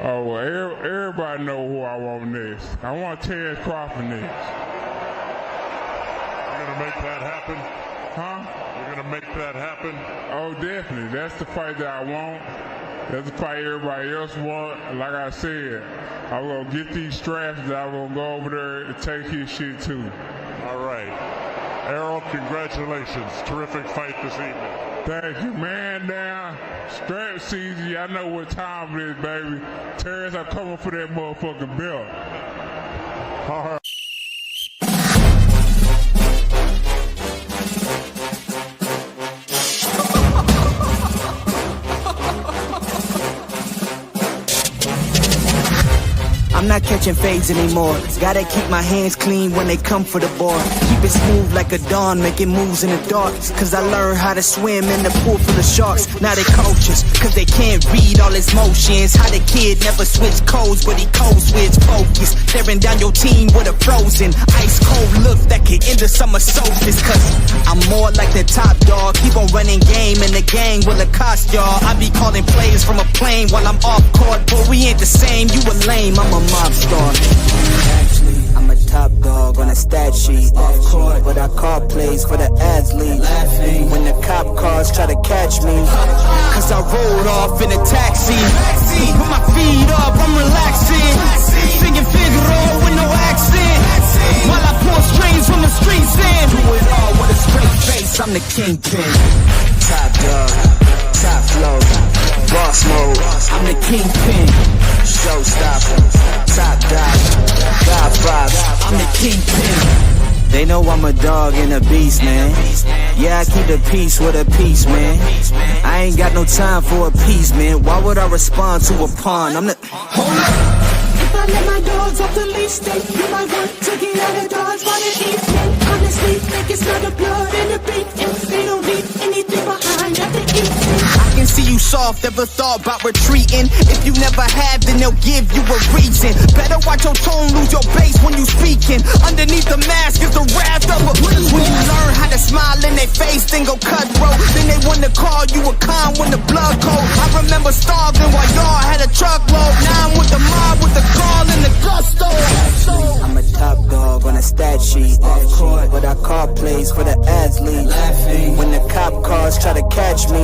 Oh, well, everybody know who I want next. I want Terrence Crawford next. You're going to make that happen? Huh? You're going to make that happen? Oh, definitely. That's the fight that I want. That's the fight everybody else want. Like I said, I'm going to get these straps that I'm going to go over there and take his shit too. All right. Errol, congratulations. Terrific fight this evening. Thank you, man. Down. Strap season. Y'all know what time it is, baby. Terrence, I'm coming for that motherfucking belt. All right. I'm not catching fades anymore. Gotta keep my hands clean when they come for the board. Keep it smooth like a dawn, making moves in the dark. Cause I learned how to swim in the pool full of sharks. Now they coaches, cause they can't read all his motions. How the kid never switch codes, but he code switch focus. Staring down your team with a frozen, ice cold look that could end the summer solstice. Cause I'm more like the top dog. Keep on running game and the gang will accost y'all. I be calling plays from a plane while I'm off court. But we ain't the same, you a lame, I'm a mob star. Actually, I'm a top dog on a stat sheet. Off court, but I call plays for the athletes. Laughing when the cop cars try to catch me. Cause I rolled off in a taxi. Put my feet up, I'm relaxing. Singing Figaro with no accent. While I pour strings from the streets in. Do it all with a straight face, I'm the kingpin. Top dog, top flow, boss mode. I'm the kingpin. Showstopper, top dog, God vibes. I'm the kingpin. They know I'm a dog and a beast, man. Yeah, I keep the peace with a piece, man. I ain't got no time for a piece, man. Why would I respond to a pawn? I'm the... Hold up. If I let my dogs off the leash, they you might want to get out of Dodge by the evening. Honestly, think it's not the blood in the beat. If they don't leave anything behind at the evening. I can see you soft, ever thought about retreating. If you never have, then they'll give you a reason. Better watch your tone, lose your bass when you speaking. Underneath the mask is the wrath of a... When you learn how to smile in their face, then go cutthroat. Then they wanna call you a con when the blood cold. I remember starving while y'all had a truckload. Now I'm with the mob with the call and the gusto. I'm a top dog on a stat sheet. Off court, but I call plays for the athletes. Laughing when the cop cars try to catch me.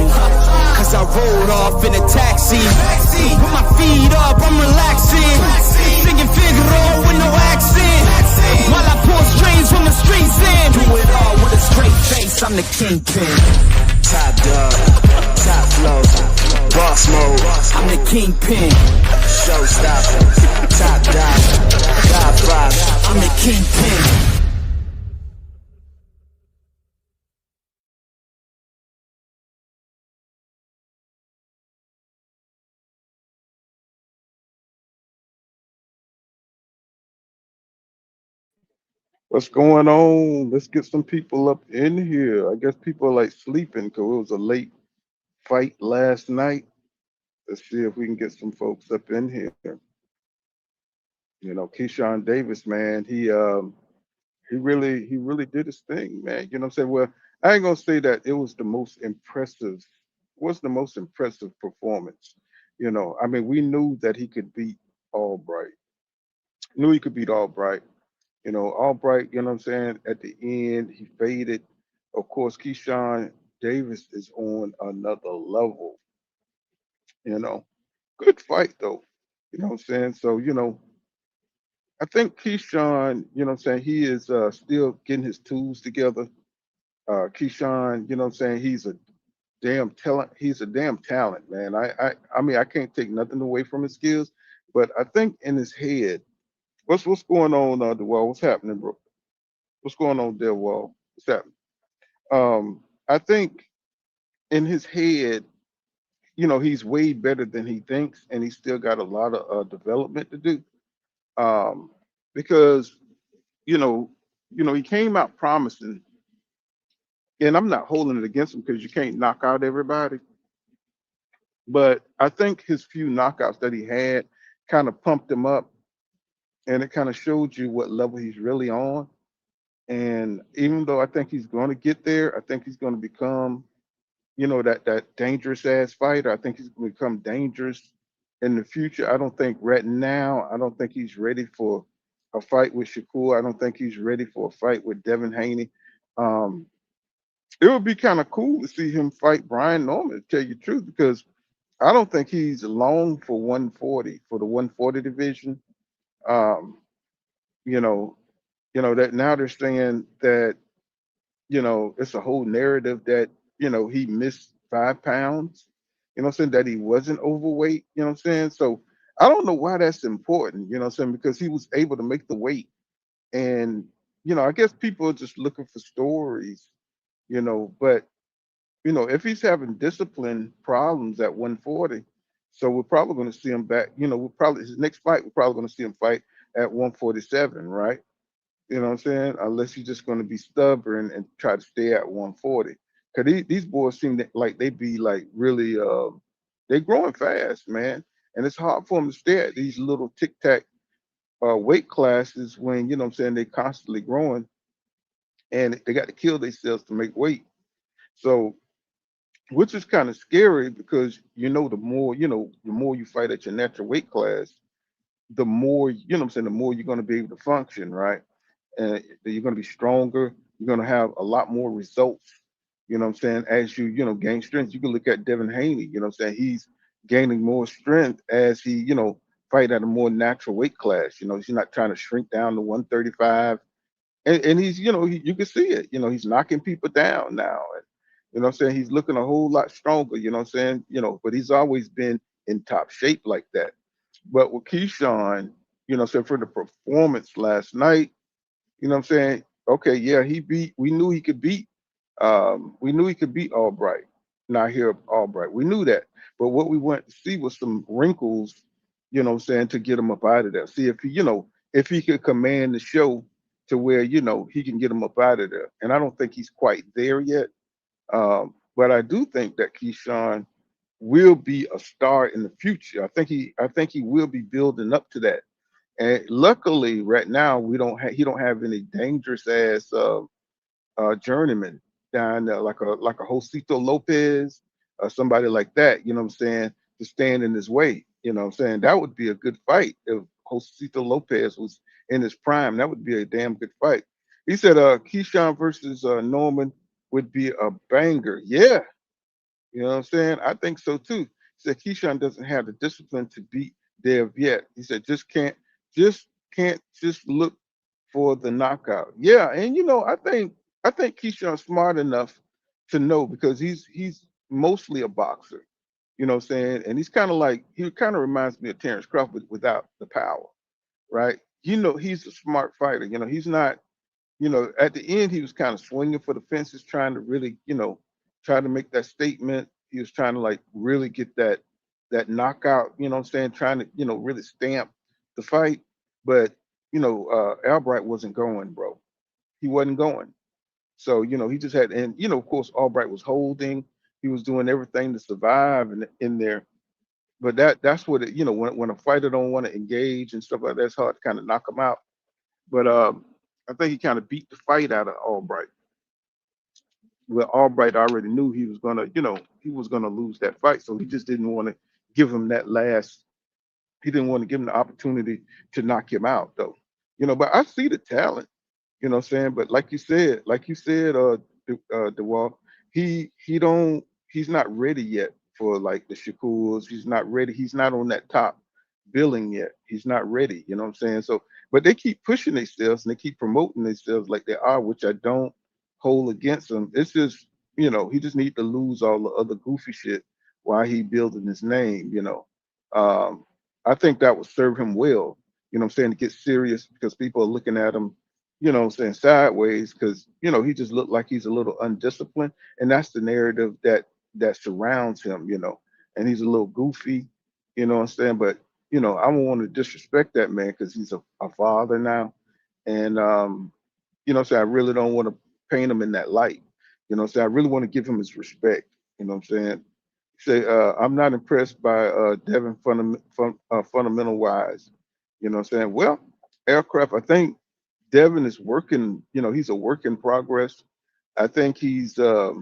Cause I rolled off in a taxi. Put my feet up, I'm relaxing. Singing Figaro with no accent. While I pour strings from the streets in. Do it all with a straight face, I'm the kingpin. Top dog, top flow, boss mode. I'm the kingpin. Showstopper, top dog, God vibes. I'm the kingpin. What's going on? Let's get some people up in here. I guess people are like sleeping because it was a late fight last night. Let's see if we can get some folks up in here. You know, Keyshawn Davis, man, he really did his thing, man. You know what I'm saying? Well, I ain't gonna say that it was the most impressive, was the most impressive performance. You know, I mean, we knew that he could beat Albright. Knew he could beat Albright. You know, Albright, you know what I'm saying? At the end, he faded. Of course, Keyshawn Davis is on another level, you know. Good fight though. You know what I'm saying? So, you know, I think Keyshawn, you know what I'm saying, he is still getting his tools together. Keyshawn, you know what I'm saying, he's a damn talent, man. I mean I can't take nothing away from his skills, but I think in his head, what's going on, DeWall? What's happening, bro? What's going on there, Wall? What's happening? I think in his head, you know, he's way better than he thinks, and he's still got a lot of development to do. Um, because you know, he came out promising, and I'm not holding it against him because you can't knock out everybody. But I think his few knockouts that he had kind of pumped him up, and it kind of showed you what level he's really on. And even though I think he's going to get there, I think he's going to become, you know, that dangerous ass fighter. I think he's going to become dangerous in the future. I don't think right now, I don't think he's ready for a fight with Shakur. I don't think he's ready for a fight with Devin Haney. Um, it would be kind of cool to see him fight Brian Norman, to tell you the truth, because I don't think he's long for 140 for the 140 division. Um, you know, that now they're saying that it's a whole narrative that he missed 5 pounds. What I'm saying, that he wasn't overweight. What I'm saying. So I don't know why that's important. What I'm saying, because he was able to make the weight, and I guess people are just looking for stories. But if he's having discipline problems at 140, so we're probably going to see him back. We're probably his next fight. We're probably going to see him fight at 147, right? You know what I'm saying? Unless he's just going to be stubborn and try to stay at 140. Because these boys seem like they be like really, they growing fast, man. And it's hard for them to stay at these little tic tac weight classes when, what I'm saying, they constantly growing and they got to kill themselves to make weight. So, which is kind of scary because, the more you fight at your natural weight class, the more, what I'm saying, the more you're going to be able to function, right? And you're going to be stronger. You're going to have a lot more results. What I'm saying? As you, gain strength, you can look at Devin Haney. What I'm saying? He's gaining more strength as he, fight at a more natural weight class. He's not trying to shrink down to 135. And he's, you can see it. He's knocking people down now. And, what I'm saying? He's looking a whole lot stronger. What I'm saying? But he's always been in top shape like that. But with Keyshawn, so for the performance last night, what I'm saying? Okay, yeah, we knew he could beat, Albright, Nahir Albright. We knew that. But what we wanted to see was some wrinkles, what I'm saying, to get him up out of there. See if he, if he could command the show to where, he can get him up out of there. And I don't think he's quite there yet. But I do think that Keyshawn will be a star in the future. I think he will be building up to that. And luckily, right now he don't have any dangerous ass journeyman down there like a Josito Lopez or somebody like that. You know what I'm saying? To stand in his way. You know what I'm saying? That would be a good fight if Josito Lopez was in his prime. That would be a damn good fight. He said Keyshawn versus Norman would be a banger. Yeah, you know what I'm saying? I think so too. He said Keyshawn doesn't have the discipline to beat Dev yet. He said just can't just look for the knockout. Yeah, and I think Keyshawn's smart enough to know because he's mostly a boxer. You know what I'm saying? And he kind of reminds me of Terrence Crawford without the power, right? He's a smart fighter. He's not, at the end, he was kind of swinging for the fences, trying to really, try to make that statement. He was trying to like really get that knockout, what I'm saying, trying to, really stamp the fight. But, Albright wasn't going, bro. He wasn't going. So, he just had, and, of course, Albright was holding. He was doing everything to survive in there. But that's what it, when a fighter don't want to engage and stuff like that, it's hard to kind of knock him out. But I think he kind of beat the fight out of Albright. Well, Albright already knew he was gonna lose that fight, so he just didn't want to give him that last. He didn't want to give him the opportunity to knock him out, though. But I see the talent. You know what I'm saying? But like you said, DeWalt, he's not ready yet for like the Shakurs. He's not ready. He's not on that top billing yet. He's not ready. You know what I'm saying? So, but they keep pushing themselves and they keep promoting themselves like they are, which I don't hold against them. It's just, he just need to lose all the other goofy shit while he building his name. I think that would serve him well. You know what I'm saying? To get serious because people are looking at him, what I'm saying, sideways because, he just looked like he's a little undisciplined. And that's the narrative that surrounds him, and he's a little goofy, you know what I'm saying? But, I don't want to disrespect that man because he's a father now. And, what I'm saying, I really don't want to paint him in that light. You know what I'm saying? I really want to give him his respect. You know what I'm saying? Say, I'm not impressed by Devin fundamental wise. You know what I'm saying? Well, aircraft, I think Devin is working, he's a work in progress. I think he's, what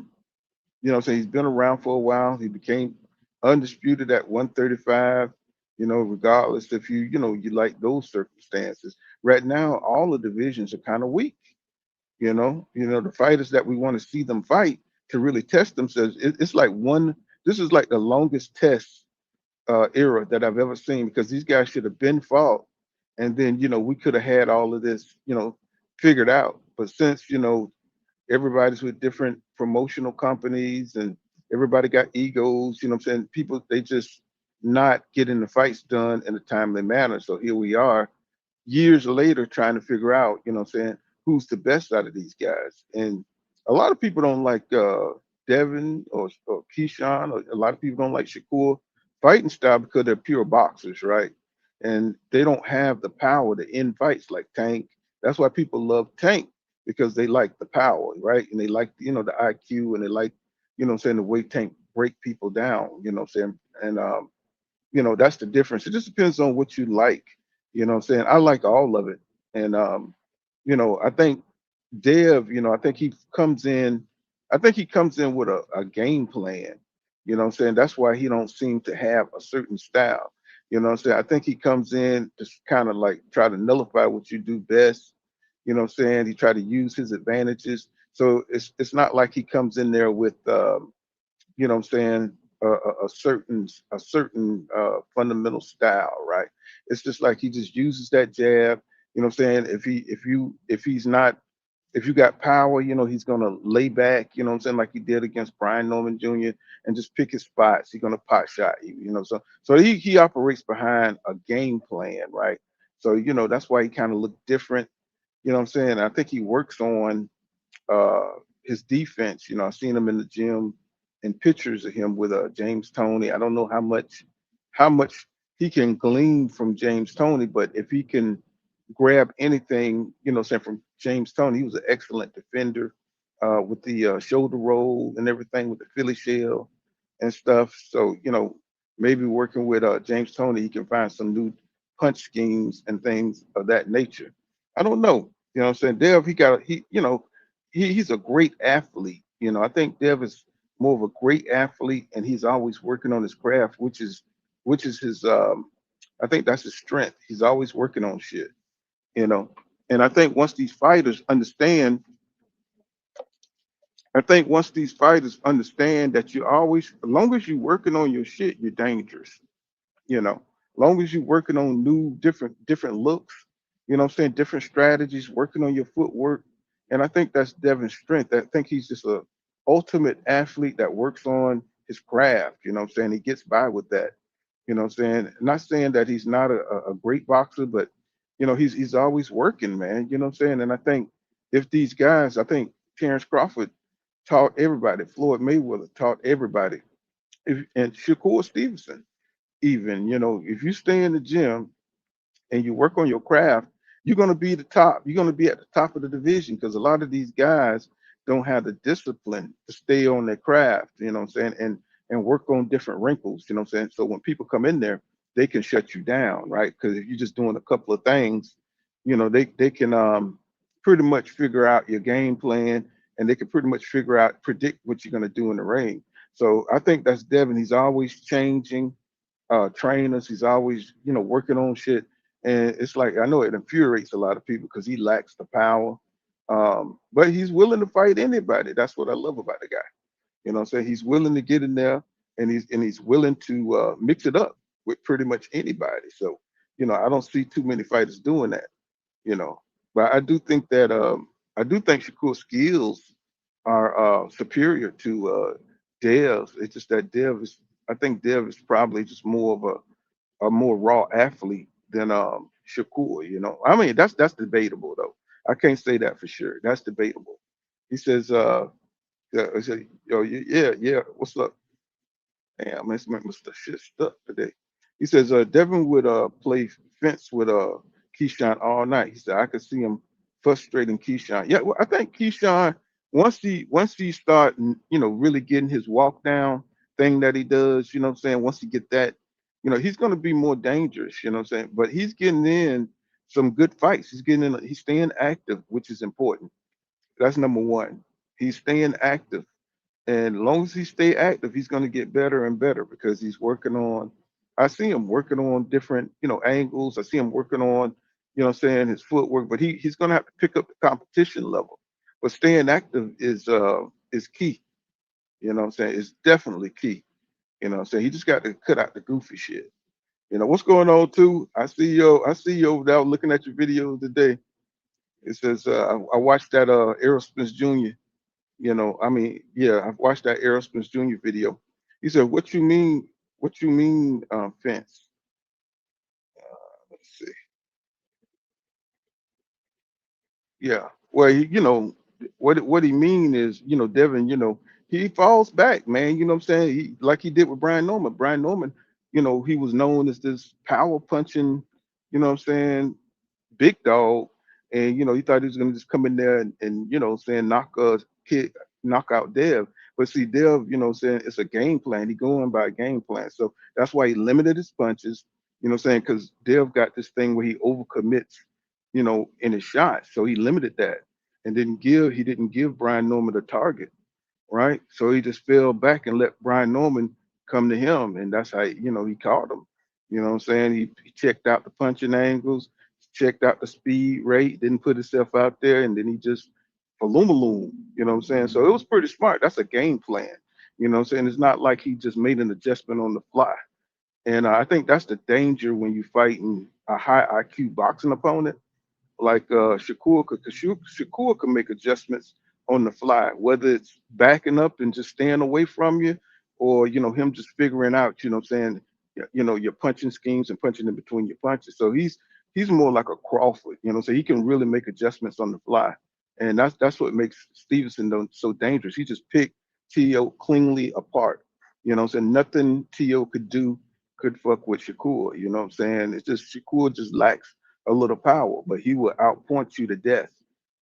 I'm saying, he's been around for a while. He became undisputed at 135. regardless if you like those circumstances. Right now, all the divisions are kind of weak. The fighters that we want to see them fight to really test themselves. It's like this is like the longest test era that I've ever seen because these guys should have been fought, and then we could have had all of this figured out. But since everybody's with different promotional companies and everybody got egos, what I'm saying? People, they just not getting the fights done in a timely manner. So here we are years later trying to figure out, who's the best out of these guys. And a lot of people don't like Devin or Keyshawn, or a lot of people don't like Shakur fighting style because they're pure boxers, right? And they don't have the power to end fights like Tank. That's why people love Tank because they like the power, right? And they like, the IQ, and they like, the way Tank break people down, And that's the difference. It just depends on what you like. I like all of it. And I think Dev, I think he comes in with a game plan. That's why he don't seem to have a certain style. I think he comes in to kind of like try to nullify what you do best. He try to use his advantages. So it's not like he comes in there with a certain fundamental style, right? It's just like he just uses that jab. If you got power, he's gonna lay back, like he did against Brian Norman Jr. and just pick his spots. He's gonna pot shot you, So he operates behind a game plan, right? So that's why he kind of looked different. I think he works on uh his defense. I've seen him in the gym and pictures of him with James Toney. I don't know how much he can glean from James Toney, but if he can grab anything, say from James Toney, he was an excellent defender with the shoulder roll and everything with the Philly shell and stuff. So, maybe working with James Toney, he can find some new punch schemes and things of that nature. I don't know. What I'm saying? Dev, he's a great athlete. I think Dev is more of a great athlete, and he's always working on his craft, which is his I think that's his strength. He's always working on shit, you know. And I think once these fighters understand that you always, as long as you're working on your shit, you're dangerous. Long as you're working on new different looks, what I'm saying, different strategies, working on your footwork. And I think that's Devin's strength. I think he's just a ultimate athlete that works on his craft, what I'm saying? He gets by with that. What I'm saying? Not saying that he's not a great boxer, but he's always working, man. What I'm saying? And I think if these guys, I think Terrence Crawford taught everybody, Floyd Mayweather taught everybody, and Shakur Stevenson even, if you stay in the gym and you work on your craft, you're going to be the top. You're going to be at the top of the division because a lot of these guys don't have the discipline to stay on their craft, what I'm saying, and work on different wrinkles, what I'm saying. So when people come in there, they can shut you down, right? Because if you're just doing a couple of things, they can pretty much figure out your game plan, and they can pretty much predict what you're going to do in the ring. So I think that's Devin. He's always changing trainers. He's always, working on shit. And it's like, I know it infuriates a lot of people because he lacks the power. But he's willing to fight anybody. That's what I love about the guy. What I'm saying? He's willing to get in there, and he's willing to mix it up with pretty much anybody. So, I don't see too many fighters doing that, you know. But I do think Shakur's skills are superior to Dev. It's just that I think Dev is probably just more of a more raw athlete than Shakur. I mean, that's debatable though. I can't say that for sure. That's debatable. He says, yeah, I said, yo, yeah, yeah, what's up? Damn, man, my stuff shit stuck today. He says, Devin would play fence with Keyshawn all night. He said I could see him frustrating Keyshawn. Yeah, well, I think Keyshawn, once he start really getting his walk down thing that he does, what I'm saying, once he get that, he's gonna be more dangerous, what I'm saying. But he's getting in some good fights. He's staying active, which is important. That's number one. He's staying active. And as long as he stay active, he's going to get better and better because he's working on I see him working on different, angles. I see him working on, his footwork, but he's gonna have to pick up the competition level. But staying active is key. You know what I'm saying? It's definitely key. You know what I'm saying? He just got to cut out the goofy shit. What's going on too? I see you over there looking at your video today. It says I watched that Aerosmith Jr. Yeah, I've watched that Aerosmith Jr. video. He said, "What you mean? What you mean, fence?" Let's see. Yeah. Well, what he mean is, Devin, he falls back, man. You know what I'm saying? Like he did with Brian Norman. Brian Norman, he was known as this power punching, what I'm saying, big dog, and he thought he was gonna just come in there and saying knock out Dev. But see, Dev, saying it's a game plan. He going by a game plan. So that's why he limited his punches, saying, because Dev got this thing where he overcommits, in his shots. So he limited that and he didn't give Brian Norman the target, right? So he just fell back and let Brian Norman come to him, and that's how he caught him. You know what I'm saying? He checked out the punching angles, checked out the speed rate, didn't put himself out there, and then he just volume. You know what I'm saying? So it was pretty smart. That's a game plan. You know what I'm saying? It's not like he just made an adjustment on the fly. And I think that's the danger when you fighting a high IQ boxing opponent like Shakur, because Shakur can make adjustments on the fly, whether it's backing up and just staying away from you, or him just figuring out, what I'm saying, your punching schemes and punching in between your punches. So he's more like a Crawford, so he can really make adjustments on the fly, and that's what makes Stevenson though so dangerous. He just picked To cleanly apart. So nothing To could do could fuck with Shakur. You know what I'm saying? It's just Shakur just lacks a little power, but he will outpoint you to death.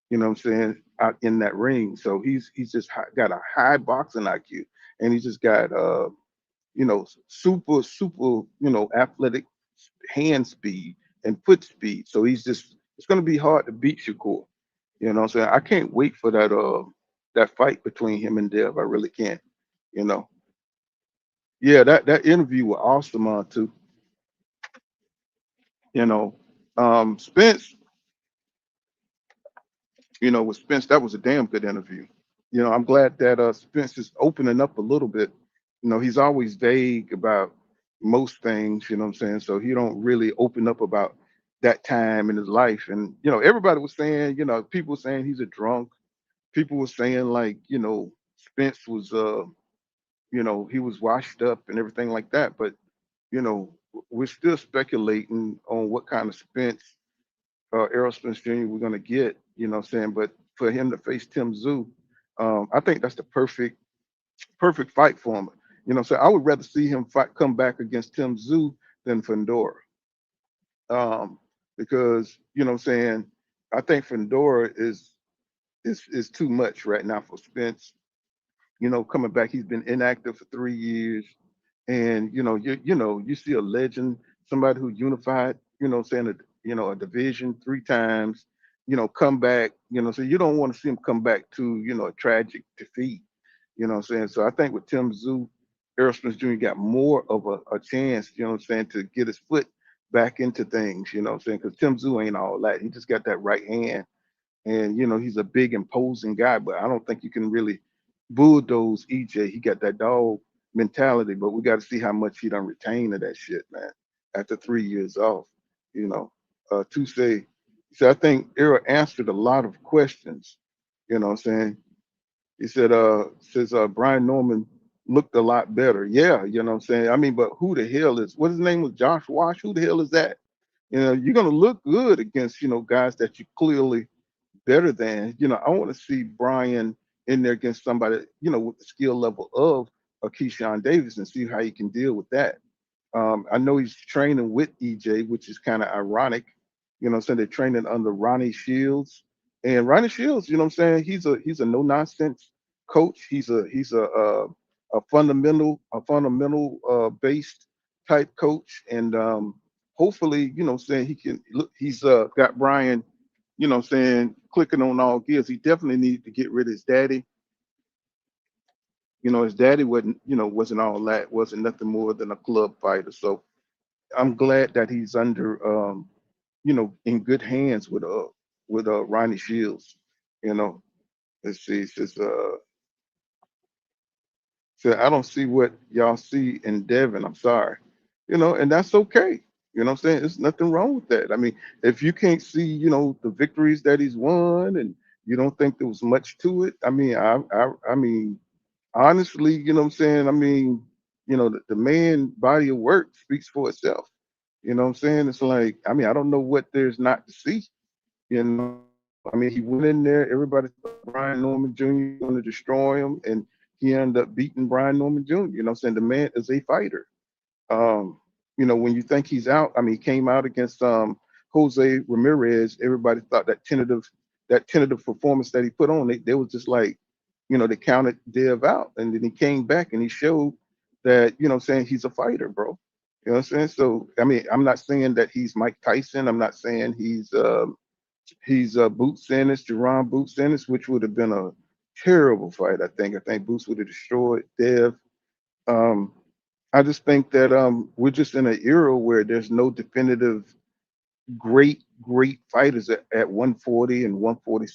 You know what I'm saying? Out in that ring. So he's just got a high boxing IQ, and he's just got super athletic hand speed and foot speed. So it's gonna be hard to beat Shakur. You know what I'm saying? I can't wait for that fight between him and Dev. I really can't. You know. Yeah, that interview was awesome too. You know. Spence, with Spence, that was a damn good interview. I'm glad that Spence is opening up a little bit. He's always vague about most things, you know what I'm saying? So he don't really open up about that time in his life. And, everybody was saying, people were saying he's a drunk. People were saying like, Spence was he was washed up and everything like that. But, you know, we're still speculating on what kind of Spence Errol Spence Jr. we're gonna get, what I'm saying? But for him to face Tim Zoo, I think that's the perfect fight for him. So I would rather see him come back against Tim Zoo than Fedora. Because, what I'm saying, I think Fedora is too much right now for Spence. Coming back, he's been inactive for 3 years. And you see a legend, somebody who unified, saying a division 3 times, come back, so you don't want to see him come back to, a tragic defeat, what I'm saying? So I think with Tim Zoo, Errol Spence Jr. got more of a chance, what I'm saying, to get his foot back into things, what I'm saying? Because Tim Zoo ain't all that. He just got that right hand. And, he's a big, imposing guy, but I don't think you can really bulldoze EJ. He got that dog mentality, but we got to see how much he done retain of that shit, man, after 3 years off, to say, so I think Errol answered a lot of questions, what I'm saying? He says Brian Norman looked a lot better. Yeah, what I'm saying? I mean, but who the hell what his name was, Josh Wash? Who the hell is that? You're gonna look good against, guys that you clearly better than. I want to see Brian in there against somebody, with the skill level of a Keyshawn Davis and see how he can deal with that. I know he's training with EJ, which is kind of ironic. So they're training under Ronnie Shields. And Ronnie Shields, what I'm saying, he's a no nonsense coach. He's a fundamental based type coach. And hopefully, saying he can look, he's got Brian, saying, clicking on all gears. He definitely needed to get rid of his daddy. His daddy wasn't all that, wasn't nothing more than a club fighter. So, I'm glad that he's under, in good hands with Ronnie Shields. You know, let's see. It says, so I don't see what y'all see in Devin. I'm sorry. And that's okay. You know what I'm saying? There's nothing wrong with that. I mean, if you can't see, the victories that he's won and you don't think there was much to it, I mean, I mean, honestly, you know what I'm saying? I mean, the man body of work speaks for itself. You know what I'm saying? It's like, I mean, I don't know what there's not to see. I mean, he went in there, everybody thought Brian Norman Jr. was going to destroy him, and he ended up beating Brian Norman Jr. You know what I'm saying? The man is a fighter. Um, when you think he's out, I mean, he came out against Jose Ramirez. Everybody thought that tentative performance that he put on, they was just like, they counted Dev out. And then he came back and he showed that, what I'm saying, he's a fighter, bro. You know what I'm saying? So, I mean, I'm not saying that he's Mike Tyson. I'm not saying he's Boots Ennis, Jerron Boots Ennis, which would have been a terrible fight. I think Boots would have destroyed Dev. Um, I just think that we're just in an era where there's no definitive great fighters at 140 and 140,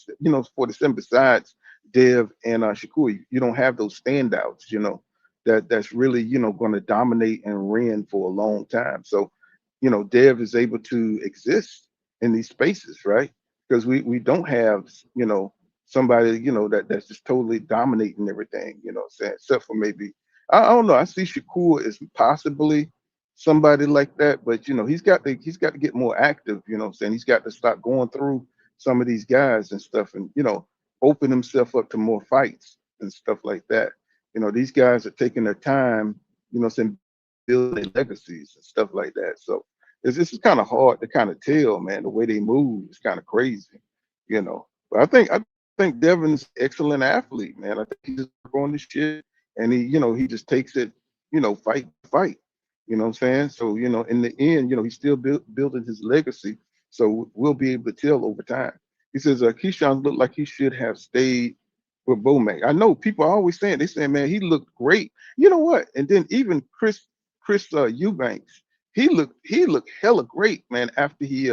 47 besides Dev and Shakur. You don't have those standouts, that's really, going to dominate and reign for a long time. So, Dev is able to exist in these spaces, right? Because we don't have, somebody, that's just totally dominating everything, saying, except for maybe, I don't know. I see Shakur as possibly somebody like that, but he's got to get more active, what I'm saying? He's got to stop going through some of these guys and stuff and, open himself up to more fights and stuff like that. These guys are taking their time, saying building their legacies and stuff like that. So this is kind of hard to kind of tell, man. The way they move is kind of crazy, But I think Devin's an excellent athlete, man. I think he just work on the shit and he just takes it, fight to fight. You know what I'm saying? So, in the end, he's still building his legacy. So we'll be able to tell over time. He says, Keyshawn looked like he should have stayed with Bomac. I know people are always saying, they saying, man, he looked great. You know what? And then even Chris Eubanks, he looked hella great, man, after he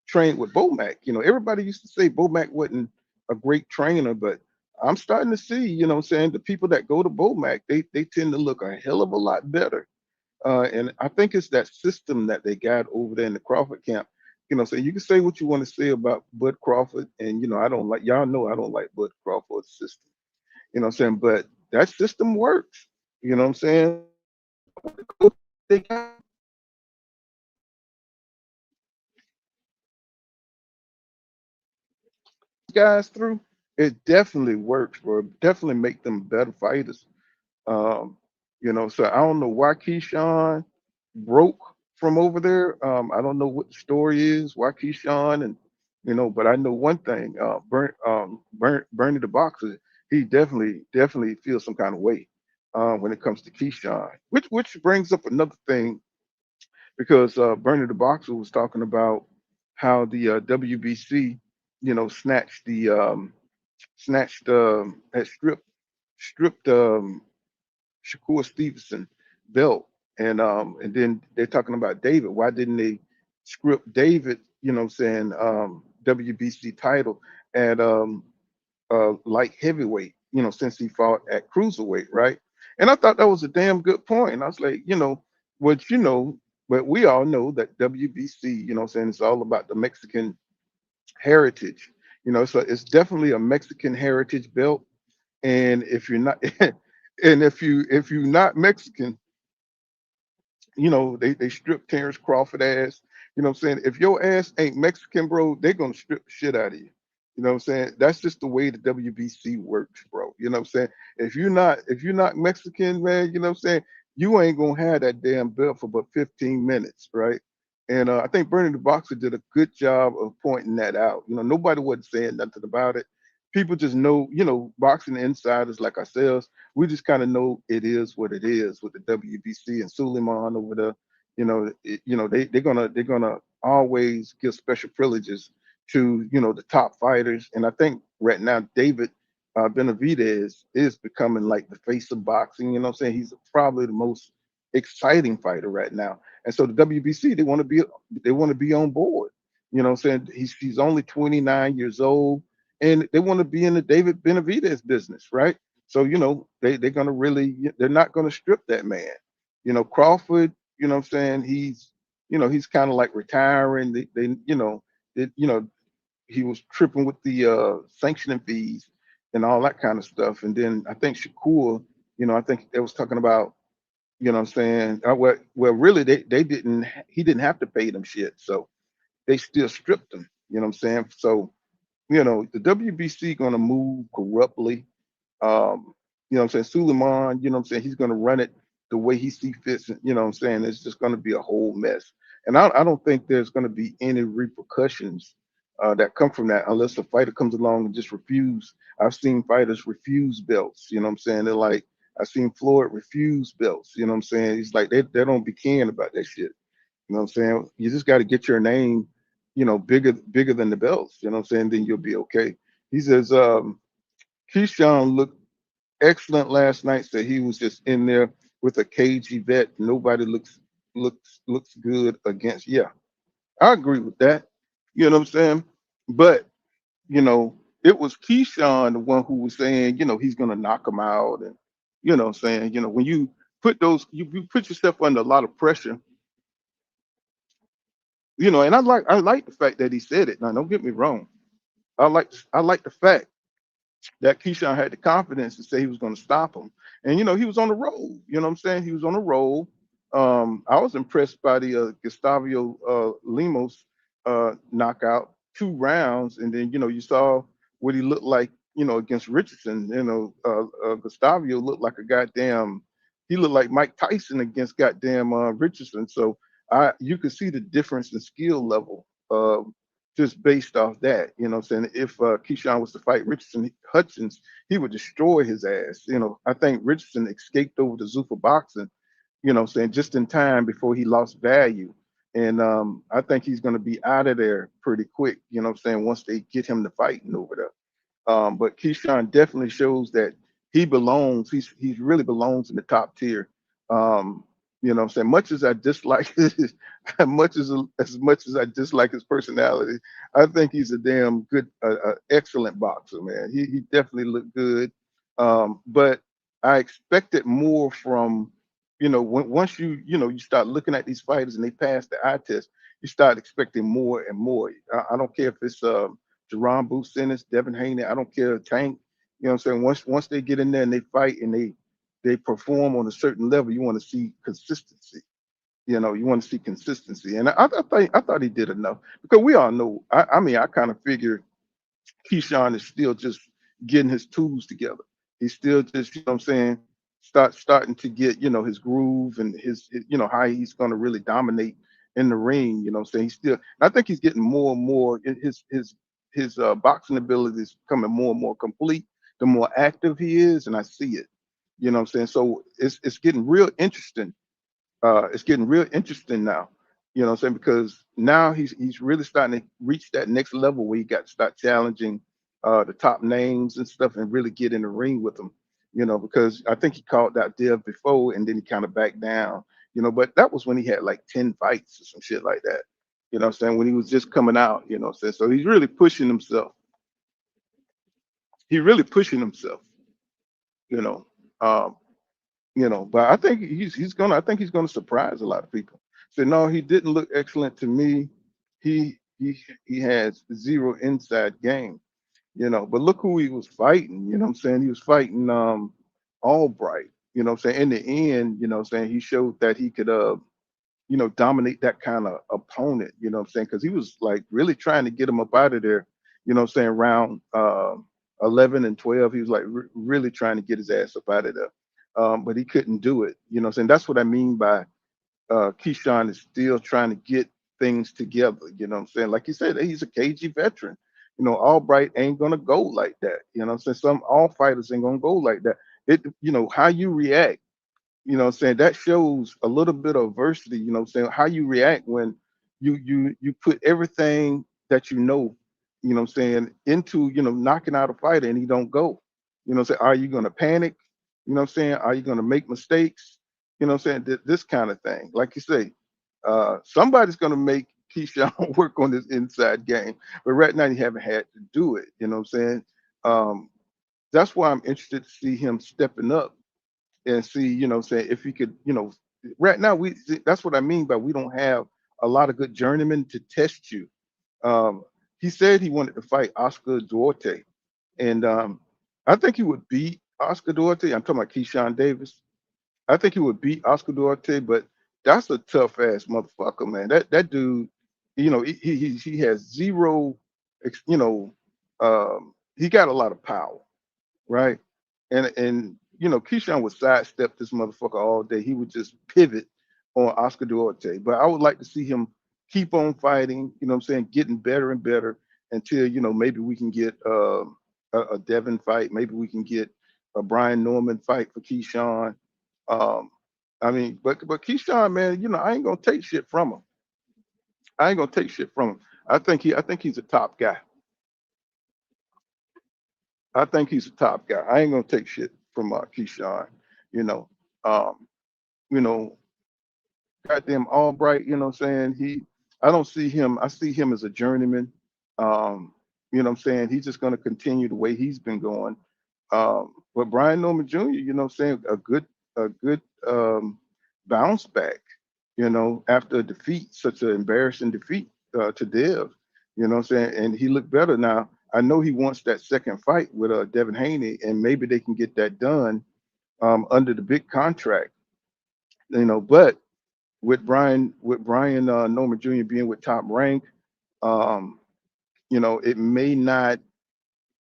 trained with Bomac. Everybody used to say Bomac wasn't a great trainer, but I'm starting to see, what I'm saying, the people that go to Bomac, they tend to look a hell of a lot better. And I think it's that system that they got over there in the Crawford camp. So you can say what you want to say about Bud Crawford, and I don't like, y'all know I don't like Bud Crawford's system. What I'm saying? But that system works. You know what I'm saying? They got guys through. It definitely works, bro. It definitely make them better fighters. Um, so I don't know why Keyshawn broke from over there. I don't know what the story is, why Keyshawn, and but I know one thing, Bernie the boxer, he definitely feels some kind of way when it comes to Keyshawn. Which brings up another thing because Bernie the boxer was talking about how the WBC, had stripped Shakur Stevenson belt. And then they're talking about David. Why didn't they script David, what I'm saying, WBC title at light heavyweight, since he fought at cruiserweight, right? And I thought that was a damn good point. And I was like, what but we all know that WBC, what I'm saying, it's all about the Mexican heritage. So it's definitely a Mexican heritage belt. And if you're not and if you're not Mexican, they strip Terrence Crawford ass. You know what I'm saying? If your ass ain't Mexican, bro, they're gonna strip the shit out of you. You know what I'm saying? That's just the way the WBC works, bro. You know what I'm saying? If you're not Mexican, man, you know what I'm saying? You ain't gonna have that damn belt for about 15 minutes, right? And I think Bernie the Boxer did a good job of pointing that out. Nobody wasn't saying nothing about it. People just know, boxing insiders like ourselves, we just kind of know it is what it is with the WBC and Suleiman over there. They're gonna always give special privileges to the top fighters, and I think right now David Benavidez is becoming like the face of boxing. You know what I'm saying? He's probably the most exciting fighter right now. And so the WBC, they want to be on board. You know what I'm saying? He's only 29 years old, and they want to be in the David Benavidez business, right? So they're gonna they're not gonna strip that man. Crawford, what I'm saying, he's kind of like retiring. They it, you know he was tripping with the sanctioning fees and all that kind of stuff. And then I think Shakur, I think they was talking about, what I'm saying, well, really they didn't he didn't have to pay them shit, so they still stripped him. You know what I'm saying? So the WBC gonna move corruptly. You know what I'm saying? Suleiman, you know what I'm saying? He's going to run it the way he sees fits. You know what I'm saying? It's just going to be a whole mess. And I don't think there's going to be any repercussions that come from that unless the fighter comes along and just refuse. I've seen fighters refuse belts. You know what I'm saying? They're like, I've seen Floyd refuse belts. You know what I'm saying? It's like they don't be caring about that shit. You know what I'm saying? You just got to get your name, bigger than the belts. You know what I'm saying? Then you'll be okay. He says, Keyshawn looked excellent last night. Said he was just in there with a cagey vet. Nobody looks good against. Yeah, I agree with that. You know what I'm saying? But it was Keyshawn the one who was saying, he's gonna knock him out, and what I'm saying, when you you put yourself under a lot of pressure, and I like the fact that he said it. Now, don't get me wrong. I like the fact that Keyshawn had the confidence to say he was going to stop him. And he was on the roll. You know what I'm saying? He was on the roll. I was impressed by the Gustavio Lemos knockout, 2 rounds, and then you saw what he looked like. Against Richardson. Gustavio looked like a goddamn. He looked like Mike Tyson against goddamn Richardson. So you could see the difference in skill level. Just based off that, what I'm saying, if Keyshawn was to fight Richardson Hutchins, he would destroy his ass. I think Richardson escaped over to Zuffa boxing, what I'm saying, just in time before he lost value. And I think he's going to be out of there pretty quick, what I'm saying, once they get him to fighting over there. But Keyshawn definitely shows that he belongs. He really belongs in the top tier. What I'm saying, much as I dislike as much as I dislike his personality, I think he's a damn good, excellent boxer, man. He definitely looked good. But I expected more from, once you start looking at these fighters and they pass the eye test, you start expecting more and more. I don't care if it's Jerron Booth Ennis, Devin Haney, I don't care, Tank. You know what I'm saying? Once they get in there and they fight and they perform on a certain level, you want to see consistency. You want to see consistency. And I thought he did enough because we all know. I mean, I kind of figured Keyshawn is still just getting his tools together. He's still just, what I'm saying, starting to get, his groove and how he's going to really dominate in the ring. You know what I'm saying? I think he's getting more and more, his boxing ability is becoming more and more complete the more active he is, and I see it. You know what I'm saying? So it's getting real interesting. It's getting real interesting now. You know what I'm saying? Because now he's really starting to reach that next level where he got to start challenging the top names and stuff and really get in the ring with them. Because I think he called out Dev before and then he kind of backed down. But that was when he had like 10 fights or some shit like that. You know what I'm saying? When he was just coming out, you know what I'm saying? So he's really pushing himself. He's really pushing himself, you know. Um, but I think he's gonna surprise a lot of people. So no, he didn't look excellent to me. He has zero inside game, but look who he was fighting, you know what I'm saying? He was fighting Albright, you know what I'm saying? In the end, you know what I'm saying, he showed that he could dominate that kind of opponent, you know what I'm saying? Because he was like really trying to get him up out of there, you know what I'm saying, round 11 and 12. He was like really trying to get his ass up out of there. But he couldn't do it, you know what I'm saying? That's what I mean by Keyshawn is still trying to get things together, you know what I'm saying? Like you said, he's a cagey veteran. Albright ain't gonna go like that, you know what I'm saying? All fighters ain't gonna go like that. How you react, you know what I'm saying, that shows a little bit of adversity, you know what I'm saying, how you react when you put everything that you know what I'm saying, into knocking out a fighter and he don't go. Are you gonna panic? You know what I'm saying? Are you gonna make mistakes? You know what I'm saying? This kind of thing. Like you say, somebody's gonna make Keyshawn work on this inside game. But right now he haven't had to do it. You know what I'm saying? Um, that's why I'm interested to see him stepping up and see, saying if he could, right now that's what I mean by we don't have a lot of good journeymen to test you. Um, he said he wanted to fight Oscar Duarte, and I think he would beat Oscar Duarte. I'm talking about Keyshawn Davis. I think he would beat Oscar Duarte, but that's a tough ass motherfucker, man. That dude, he has zero, he got a lot of power, right? And Keyshawn would sidestep this motherfucker all day. He would just pivot on Oscar Duarte. But I would like to see him keep on fighting, you know what I'm saying, getting better and better until, maybe we can get a Devin fight. Maybe we can get a Brian Norman fight for Keyshawn. Um, I mean, but Keyshawn, man, I ain't gonna take shit from him. I ain't gonna take shit from him. I think he's a top guy. I think he's a top guy. I ain't gonna take shit from Keyshawn. You know, um, you know, goddamn Albright. You know what I'm saying? I don't see him. I see him as a journeyman. You know what I'm saying? He's just gonna continue the way he's been going. But Brian Norman Jr. You know what I'm saying? A good bounce back. After a defeat, such an embarrassing defeat to Dev. You know what I'm saying? And he looked better now. I know he wants that second fight with Devin Haney, and maybe they can get that done under the big contract. But with Brian Norman Jr. being with Top Rank, um, it may not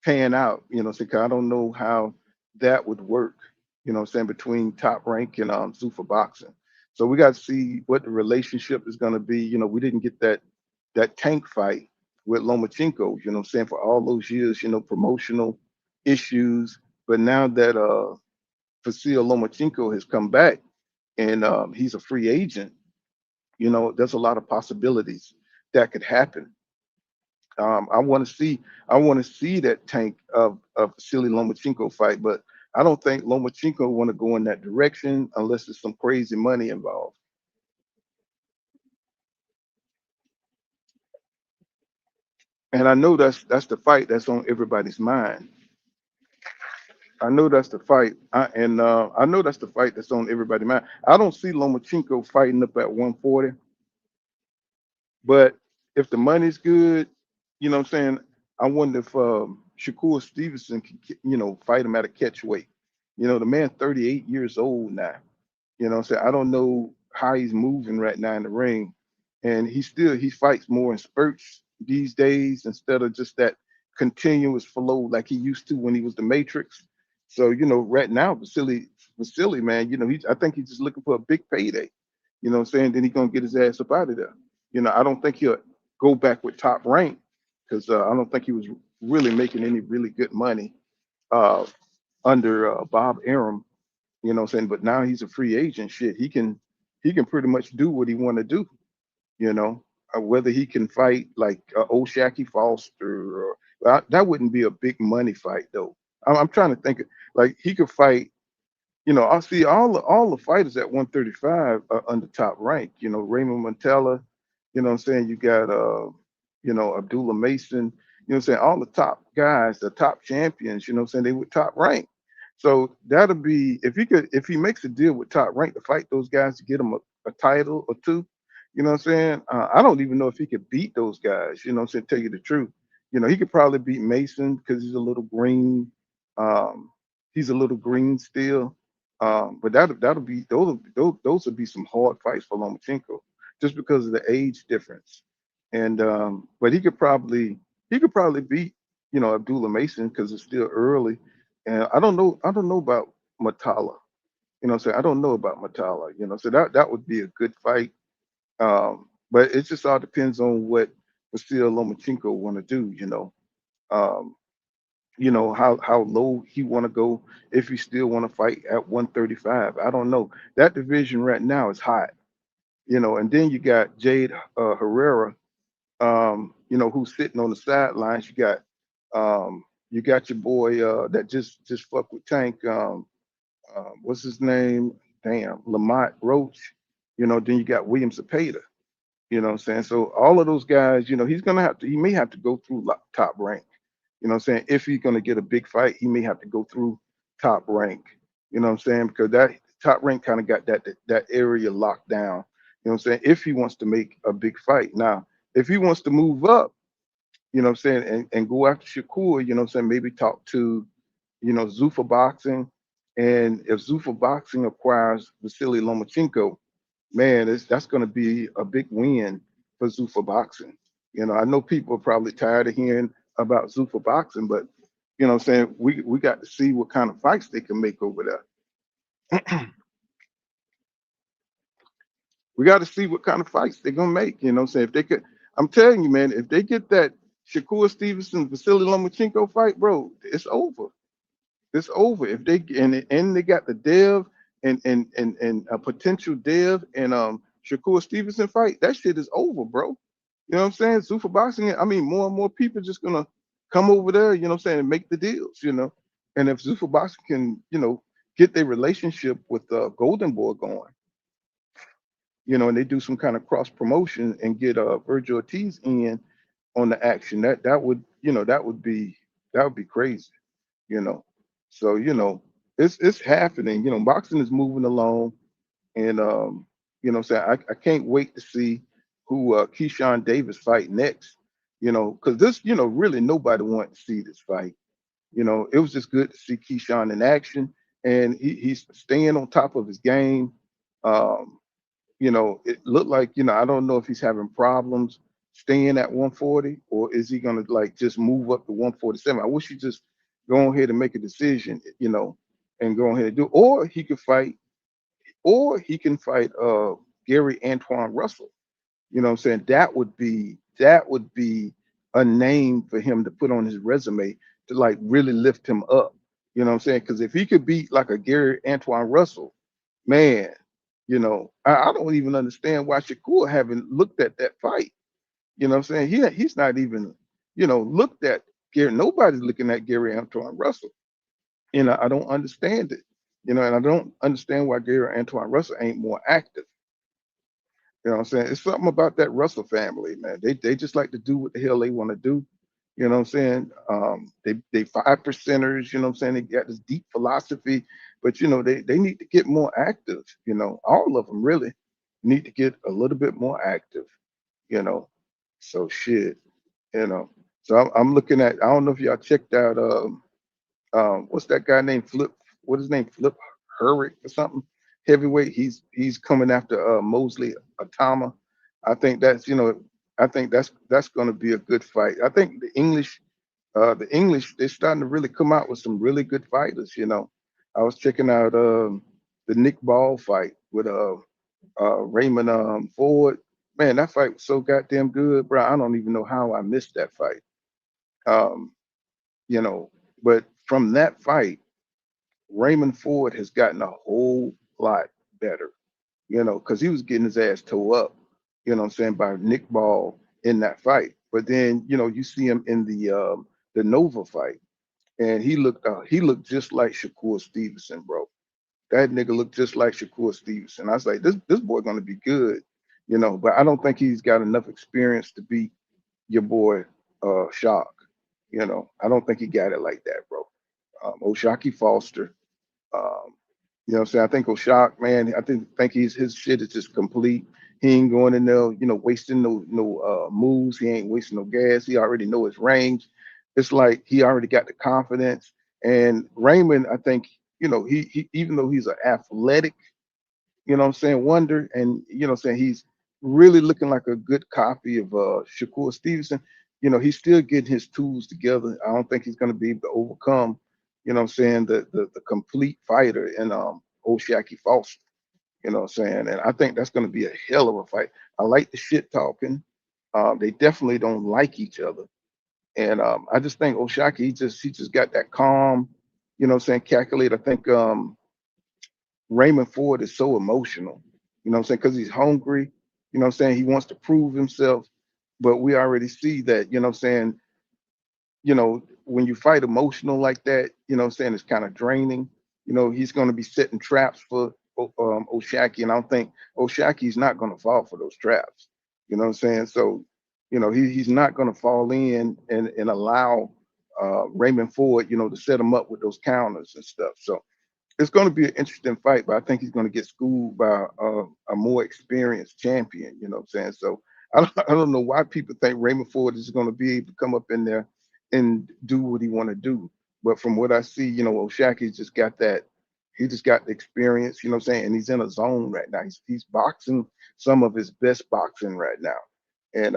pan out. So 'cause I don't know how that would work. What I'm saying, between Top Rank and Zuffa Boxing. So we got to see what the relationship is going to be. We didn't get that tank fight with Lomachenko. What I'm saying, for all those years, promotional issues. But now that Vasil Lomachenko has come back and he's a free agent, there's a lot of possibilities that could happen. I want to see that tank of Vasily Lomachenko fight, but I don't think Lomachenko want to go in that direction unless there's some crazy money involved. And I know that's the fight that's on everybody's mind. I know that's the fight, I know that's the fight that's on everybody's mind. I don't see Lomachenko fighting up at 140, but if the money's good, what I'm saying, I wonder if Shakur Stevenson can, fight him at a catch weight. The man 38 years old now. What I'm saying? I don't know how he's moving right now in the ring. And he fights more in spurts these days instead of just that continuous flow like he used to when he was the Matrix. So, right now, Vasily, man, I think he's just looking for a big payday. What I'm saying? Then he's gonna get his ass up out of there. I don't think he'll go back with Top Rank because I don't think he was really making any really good money uh, under Bob Arum. What I'm saying? But now he's a free agent. Shit, he can pretty much do what he want to do. You know, whether he can fight like O'Shaquie Foster or that wouldn't be a big money fight though. I'm trying to think like he could fight. I see all the fighters at 135 are under Top Rank. Raymond Montella. What I'm saying, you got Abdullah Mason. What I'm saying, all the top guys, the top champions. What I'm saying, they were Top Rank. So that'll be if he makes a deal with Top Rank to fight those guys to get him a title or two. What I'm saying? I don't even know if he could beat those guys. What I'm saying, tell you the truth. He could probably beat Mason because he's a little green. Um, he's a little green still. But that'll be those would be some hard fights for Lomachenko just because of the age difference. And but he could probably beat Abdullah Mason because it's still early. And I don't know about Matala. What I'm saying, I don't know about Matala. So that would be a good fight. But it just all depends on what Vasil Lomachenko want to do. Um, how low he want to go, if he still want to fight at 135. I don't know. That division right now is hot. And then you got Jade Herrera, who's sitting on the sidelines. You got your boy that just fucked with Tank. What's his name? Lamont Roach, then you got William Zepeda, you know what I'm saying? So all of those guys, he may have to go through top rank, you know what I'm saying? If he's going to get a big fight, he may have to go through top rank, you know what I'm saying? Because that top rank kind of got that area locked down, you know what I'm saying? If he wants to make a big fight. Now, if he wants to move up, you know what I'm saying, and go after Shakur, you know what I'm saying, maybe talk to, Zuffa Boxing. And if Zuffa Boxing acquires Vasily Lomachenko, man, that's going to be a big win for Zuffa Boxing. I know people are probably tired of hearing about Zuffa Boxing, but you know what I'm saying, we got to see what kind of fights they can make over there. We got to see what kind of fights they're gonna make. You know what I'm saying? If they could, I'm telling you, man, if they get that Shakur Stevenson Vasily Lomachenko fight, bro, it's over. It's over. If they and they got the Dev and a potential Dev and Shakur Stevenson fight, that shit is over, bro. You know what I'm saying? Zuffa Boxing, I mean, more and more people just gonna come over there, you know what I'm saying, and make the deals. And if Zuffa Boxing can, get their relationship with Golden Boy going, and they do some kind of cross promotion and get Virgil Ortiz in on the action, that would be crazy, you know. So it's happening. Boxing is moving along, and what I'm saying, I can't wait to see who Keyshawn Davis fight next. Because this, really nobody wanted to see this fight. It was just good to see Keyshawn in action, and he's staying on top of his game. Um, it looked like, I don't know if he's having problems staying at 140, or is he gonna like just move up to 147. I wish he just go ahead and make a decision, and go ahead and do, or he can fight Gary Antoine Russell. You know what I'm saying? That would be a name for him to put on his resume to like really lift him up. You know what I'm saying? Because if he could beat like a Gary Antoine Russell, man, I don't even understand why Shakur haven't looked at that fight. You know what I'm saying? He's not even, looked at Gary. Nobody's looking at Gary Antoine Russell. I don't understand it. And I don't understand why Gary Antoine Russell ain't more active. You know what I'm saying? It's something about that Russell family, man. They just like to do what the hell they want to do. You know what I'm saying? They 5%ers, you know what I'm saying? They got this deep philosophy, but they need to get more active, all of them really need to get a little bit more active, you know. So shit, you know. So I'm looking at, I don't know if y'all checked out what's that guy named Flip? What his name? Flip Hurrick or something? Heavyweight. He's coming after Mosley Atama. I think that's going to be a good fight. I think the English, they're starting to really come out with some really good fighters. I was checking out the Nick Ball fight with Raymond Ford. Man, that fight was so goddamn good, bro. I don't even know how I missed that fight. Um, you know, but from that fight, Raymond Ford has gotten a whole lot better, because he was getting his ass tore up, what I'm saying, by Nick Ball in that fight. But then, you see him in the Nova fight, and he looked just like Shakur Stevenson, bro. That nigga looked just like Shakur Stevenson. I was like, this boy gonna be good, but I don't think he's got enough experience to beat your boy Shock. I don't think he got it like that, bro. O'Shaquie Foster. Um, what I'm saying? I think O'Shack, man, I think his shit is just complete. He ain't going in there, wasting no moves. He ain't wasting no gas. He already know his range. It's like he already got the confidence. And Raymond, I think, he even though he's an athletic, what I'm saying, wonder, and what I'm saying, he's really looking like a good copy of Shakur Stevenson. He's still getting his tools together. I don't think he's going to be able to overcome, what I'm saying, the complete fighter in O'Shaquie Foster. You know what I'm saying? And I think that's going to be a hell of a fight. I like the shit talking. They definitely don't like each other. And I just think O'Shaquie, he just got that calm, what I'm saying, calculate. I think Raymond Ford is so emotional, what I'm saying, because he's hungry, what I'm saying, he wants to prove himself. But we already see that, what I'm saying, when you fight emotional like that, what I'm saying, it's kind of draining. He's going to be setting traps for O'Shaquie, and I don't think O'Shaquie's not going to fall for those traps. You know what I'm saying? So, he's not going to fall in and allow Raymond Ford, to set him up with those counters and stuff. So it's going to be an interesting fight, but I think he's going to get schooled by a more experienced champion. You know what I'm saying? So I don't know why people think Raymond Ford is going to be able to come up in there and do what he want to do. But from what I see, O'Shaquie's just got that. He just got the experience. You know what I'm saying? And he's in a zone right now. He's boxing some of his best boxing right now, and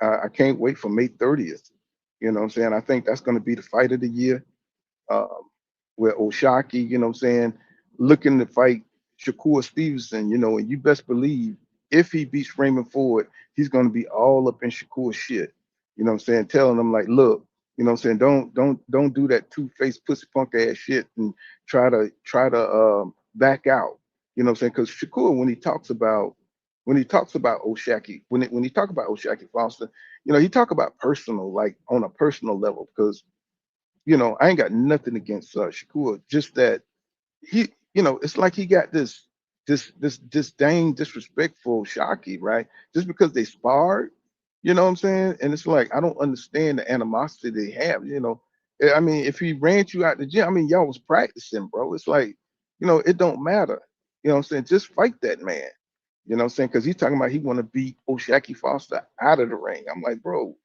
I can't wait for May 30th. You know what I'm saying? I think that's going to be the fight of the year. Um, where O'Shaquie, you know what I'm saying, looking to fight Shakur Stevenson, and you best believe if he beats Raymond Ford, he's going to be all up in Shakur's shit. You know what I'm saying? Telling him like, look, you know what I'm saying, don't do that two-faced pussy punk ass shit and try to back out. You know what I'm saying? Because Shakur, when he talks about O'Shaquie, when he talk about O'Shaquie Foster, he talk about personal, like on a personal level, because I ain't got nothing against Shakur. Just that it's like he got this dang disrespectful Shockey, right? Just because they sparred, you know what I'm saying? And it's like I don't understand the animosity they have. I mean, if he ran you out the gym, I mean, y'all was practicing, bro. It's like, it don't matter. You know what I'm saying? Just fight that man. You know what I'm saying? Because he's talking about he want to beat O'Shaquie Foster out of the ring. I'm like, bro,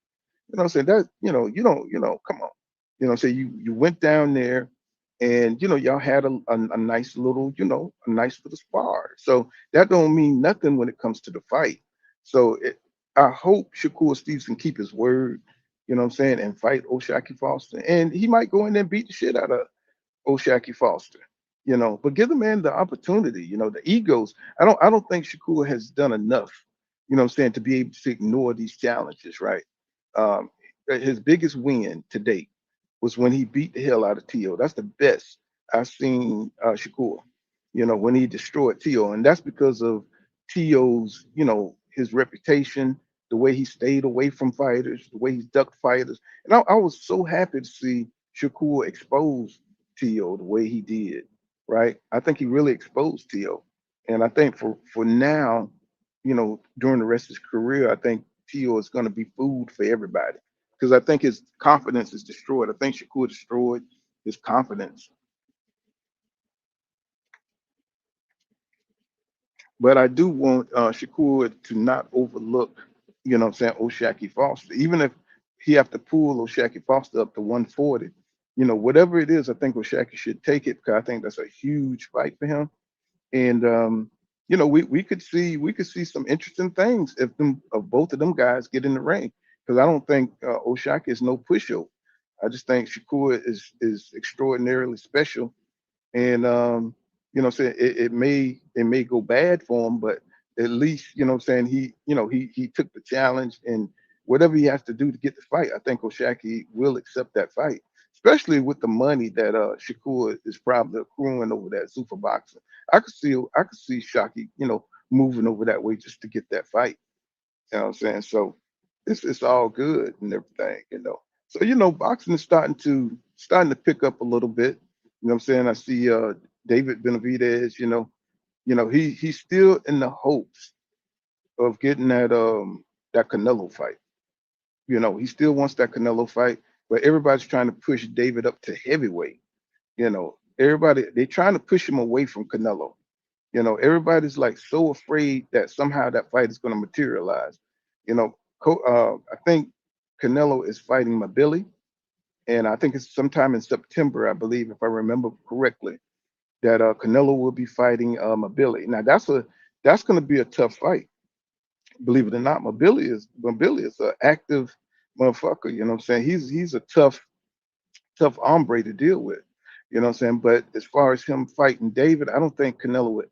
what I'm saying? That, you don't, come on. You know what I'm saying? You went down there and y'all had a nice little, a nice little spar. So that don't mean nothing when it comes to the fight. So I hope Shakur Stevenson keep his word, you know what I'm saying, and fight O'Shaquie Foster. And he might go in there and beat the shit out of O'Shaquie Foster, but give the man the opportunity, the egos. I don't think Shakur has done enough, what I'm saying, to be able to ignore these challenges, right? Um, his biggest win to date was when he beat the hell out of Tio. That's the best I've seen Shakur, when he destroyed Tio. And that's because of Tio's, his reputation, the way he stayed away from fighters, the way he ducked fighters. And I was so happy to see Shakur expose Tio the way he did, right? I think he really exposed Tio. And I think for now, during the rest of his career, I think Tio is going to be food for everybody because I think his confidence is destroyed. I think Shakur destroyed his confidence. But I do want Shakur to not overlook, what I'm saying, O'Shaquie Foster. Even if he have to pull O'Shaquie Foster up to 140, whatever it is, I think O'Shaquie should take it because I think that's a huge fight for him. And we could see some interesting things if both of them guys get in the ring. Because I don't think O'Shaquie is no pushover. I just think Shakur is extraordinarily special. And saying it may go bad for him, but at least, saying he took the challenge and whatever he has to do to get the fight, I think O'Shaquie will accept that fight, especially with the money that Shakur is probably accruing over that super boxing. I could see Shockey, moving over that way just to get that fight. You know what I'm saying? So it's all good and everything. So boxing is starting to pick up a little bit. You know what I'm saying? I see David Benavidez, he's still in the hopes of getting that Canelo fight. He still wants that Canelo fight, but everybody's trying to push David up to heavyweight. Everybody they're trying to push him away from Canelo. Everybody's like so afraid that somehow that fight is going to materialize. I think Canelo is fighting Mabili, and I think it's sometime in September, I believe, if I remember correctly, that Canelo will be fighting Mabili. Now that's going to be a tough fight, believe it or not. Mabili is an active motherfucker. You know what I'm saying? He's a tough hombre to deal with. You know what I'm saying? But as far as him fighting David, I don't think Canelo would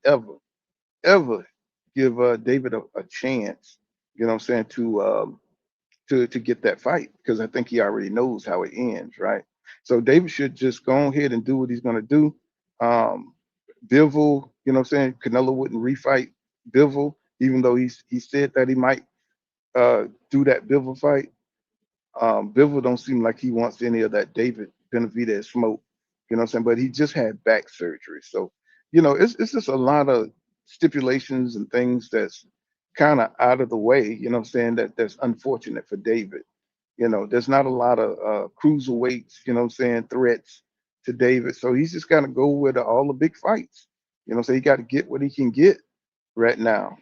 ever give David a chance. You know what I'm saying, to get that fight because I think he already knows how it ends, right? So David should just go ahead and do what he's going to do. Bivol, you know what I'm saying? Canelo wouldn't refight Bivol, even though he said that he might do that Bivol fight. Bivol don't seem like he wants any of that David Benavidez smoke, you know what I'm saying? But he just had back surgery, so it's just a lot of stipulations and things that's kind of out of the way. I'm saying that's unfortunate for David. There's not a lot of cruiserweights. I'm saying threats to David, so he's just got to go with all the big fights. So he got to get what he can get right now.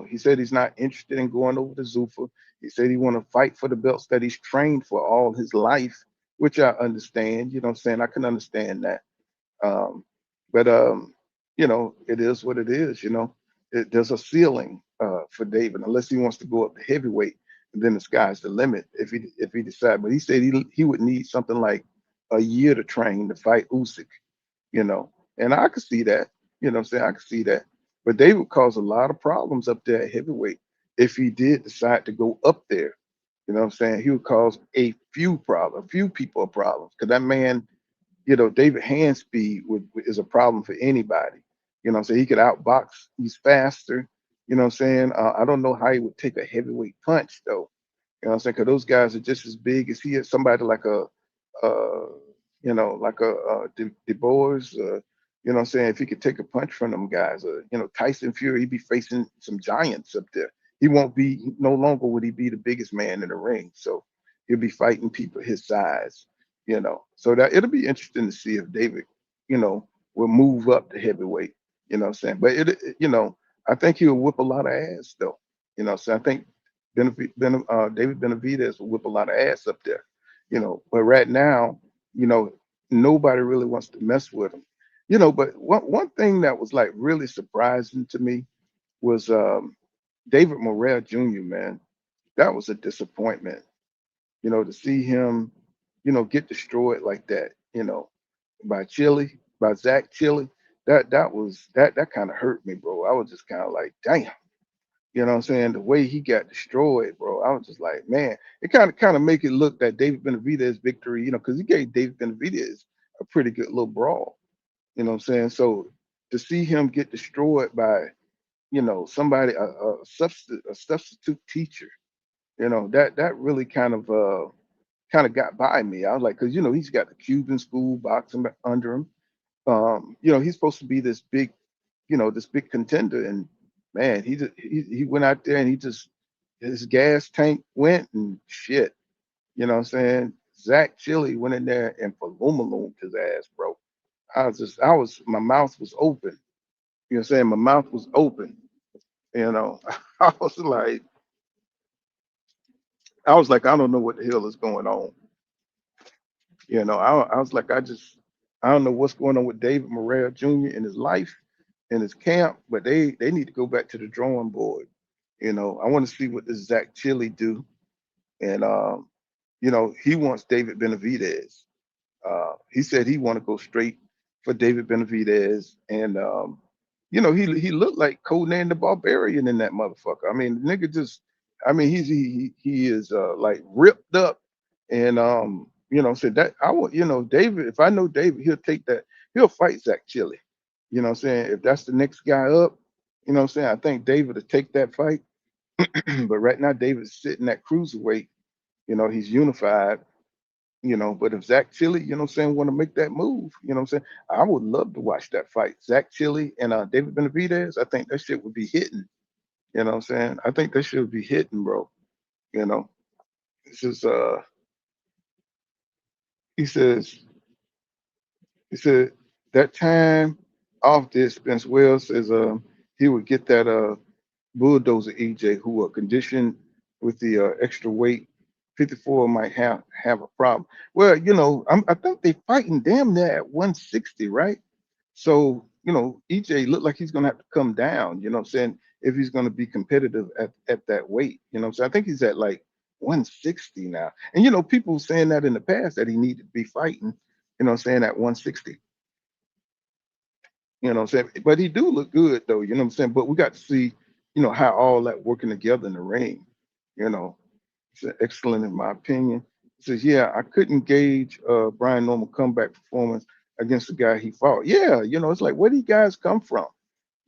He said he's not interested in going over to Zuffa. He said he want to fight for the belts that he's trained for all his life, which I understand. I'm saying I can understand that. Um, but it is what it is. There's a ceiling for David unless he wants to go up to heavyweight, and then the sky's the limit if he decides. But he said he would need something like a year to train to fight Usyk. you know. And I could see that, what I'm saying? I could see that. But they would cause a lot of problems up there at heavyweight if he did decide to go up there. You know what I'm saying? He would cause a few people a problems. Because that man, David hand speed is a problem for anybody. So he could outbox, he's faster. You know what I'm saying? I don't know how he would take a heavyweight punch though. You know what I'm saying? Because those guys are just as big as he is. Somebody like uh, De Boers, what I'm saying? If he could take a punch from them guys, Tyson Fury, he'd be facing some giants up there. He won't be, no longer would he be the biggest man in the ring. So he'll be fighting people his size. So that it'll be interesting to see if David, will move up to heavyweight. You know what I'm saying? But I think he'll whip a lot of ass though. So I think David Benavidez will whip a lot of ass up there. But right now, you know, nobody really wants to mess with him. But one thing that was like really surprising to me was David Morrell Jr., man. That was a disappointment, to see him, get destroyed like that, by Zach Chili. That kind of hurt me, bro. I was just kind of like, damn. You know what I'm saying? The way he got destroyed, bro. I was just like, man, it kind of make it look that David Benavidez victory, because he gave David Benavidez a pretty good little brawl. You know what I'm saying? So to see him get destroyed by, somebody, a substitute teacher, that really kind of got by me. I was like, because he's got the Cuban school boxing under him. He's supposed to be this big contender, and man, he went out there and his gas tank went and shit. You know what I'm saying? Zach Chili went in there and paloomaloomed his ass, bro. My mouth was open. You know what I'm saying? My mouth was open. You know, I was like, I don't know what the hell is going on. I was like, I don't know what's going on with David Morrell Jr. in his life, in his camp, but they need to go back to the drawing board. I want to see what this Zach Chili do. And he wants David Benavidez. He said he want to go straight for David Benavidez, and he looked like Conan the Barbarian in that motherfucker. I mean, the nigga just, I mean, he is like ripped up, and said that I want, David. If I know David, he'll take that. He'll fight Zach Chili. You know what I'm saying? If that's the next guy up, you know what I'm saying? I think David will take that fight. But right now, David's sitting at cruiserweight. He's unified. But if Zach Chili, want to make that move, what I'm saying? I would love to watch that fight. Zach Chili and David Benavidez, I think that shit would be hitting. You know what I'm saying? I think that shit would be hitting, bro. You know, this is he says, he said that time off this, Spence Wells says he would get that bulldozer EJ who are conditioned with the extra weight. 54 might have a problem. Well, I think they fighting damn near at 160, right? So, EJ looked like he's gonna have to come down, you know what I'm saying, if he's gonna be competitive at that weight. So I think he's at like 160 now. And people saying that in the past that he needed to be fighting, at 160. You know what I'm saying? But he do look good though, you know what I'm saying? But we got to see, how all that working together in the ring, you know. It's excellent in my opinion. He says, yeah, I couldn't gauge Brian Norman comeback performance against the guy he fought. Yeah, it's like, where do you guys come from?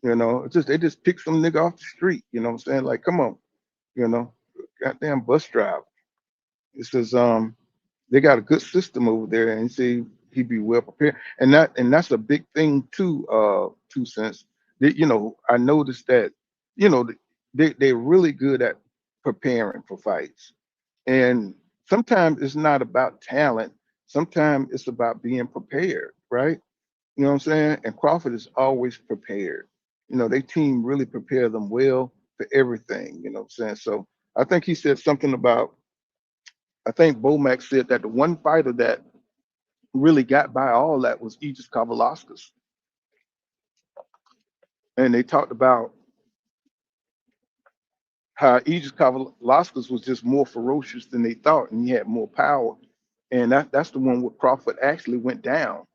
It's just they just pick some nigga off the street, you know what I'm saying? Like, come on, goddamn bus driver. It says, they got a good system over there. And see, he'd be well prepared. And that's a big thing too, 2 cents. That, I noticed that, they're really good at preparing for fights. And sometimes it's not about talent. Sometimes it's about being prepared, right? You know what I'm saying? And Crawford is always prepared. They team really prepare them well for everything, you know what I'm saying? So I think he said something about, I think Bomac said that the one fighter that really got by all that was Aegis Kavalauskas. And they talked about how Aegis Kavalauskas was just more ferocious than they thought, and he had more power. And that's the one where Crawford actually went down.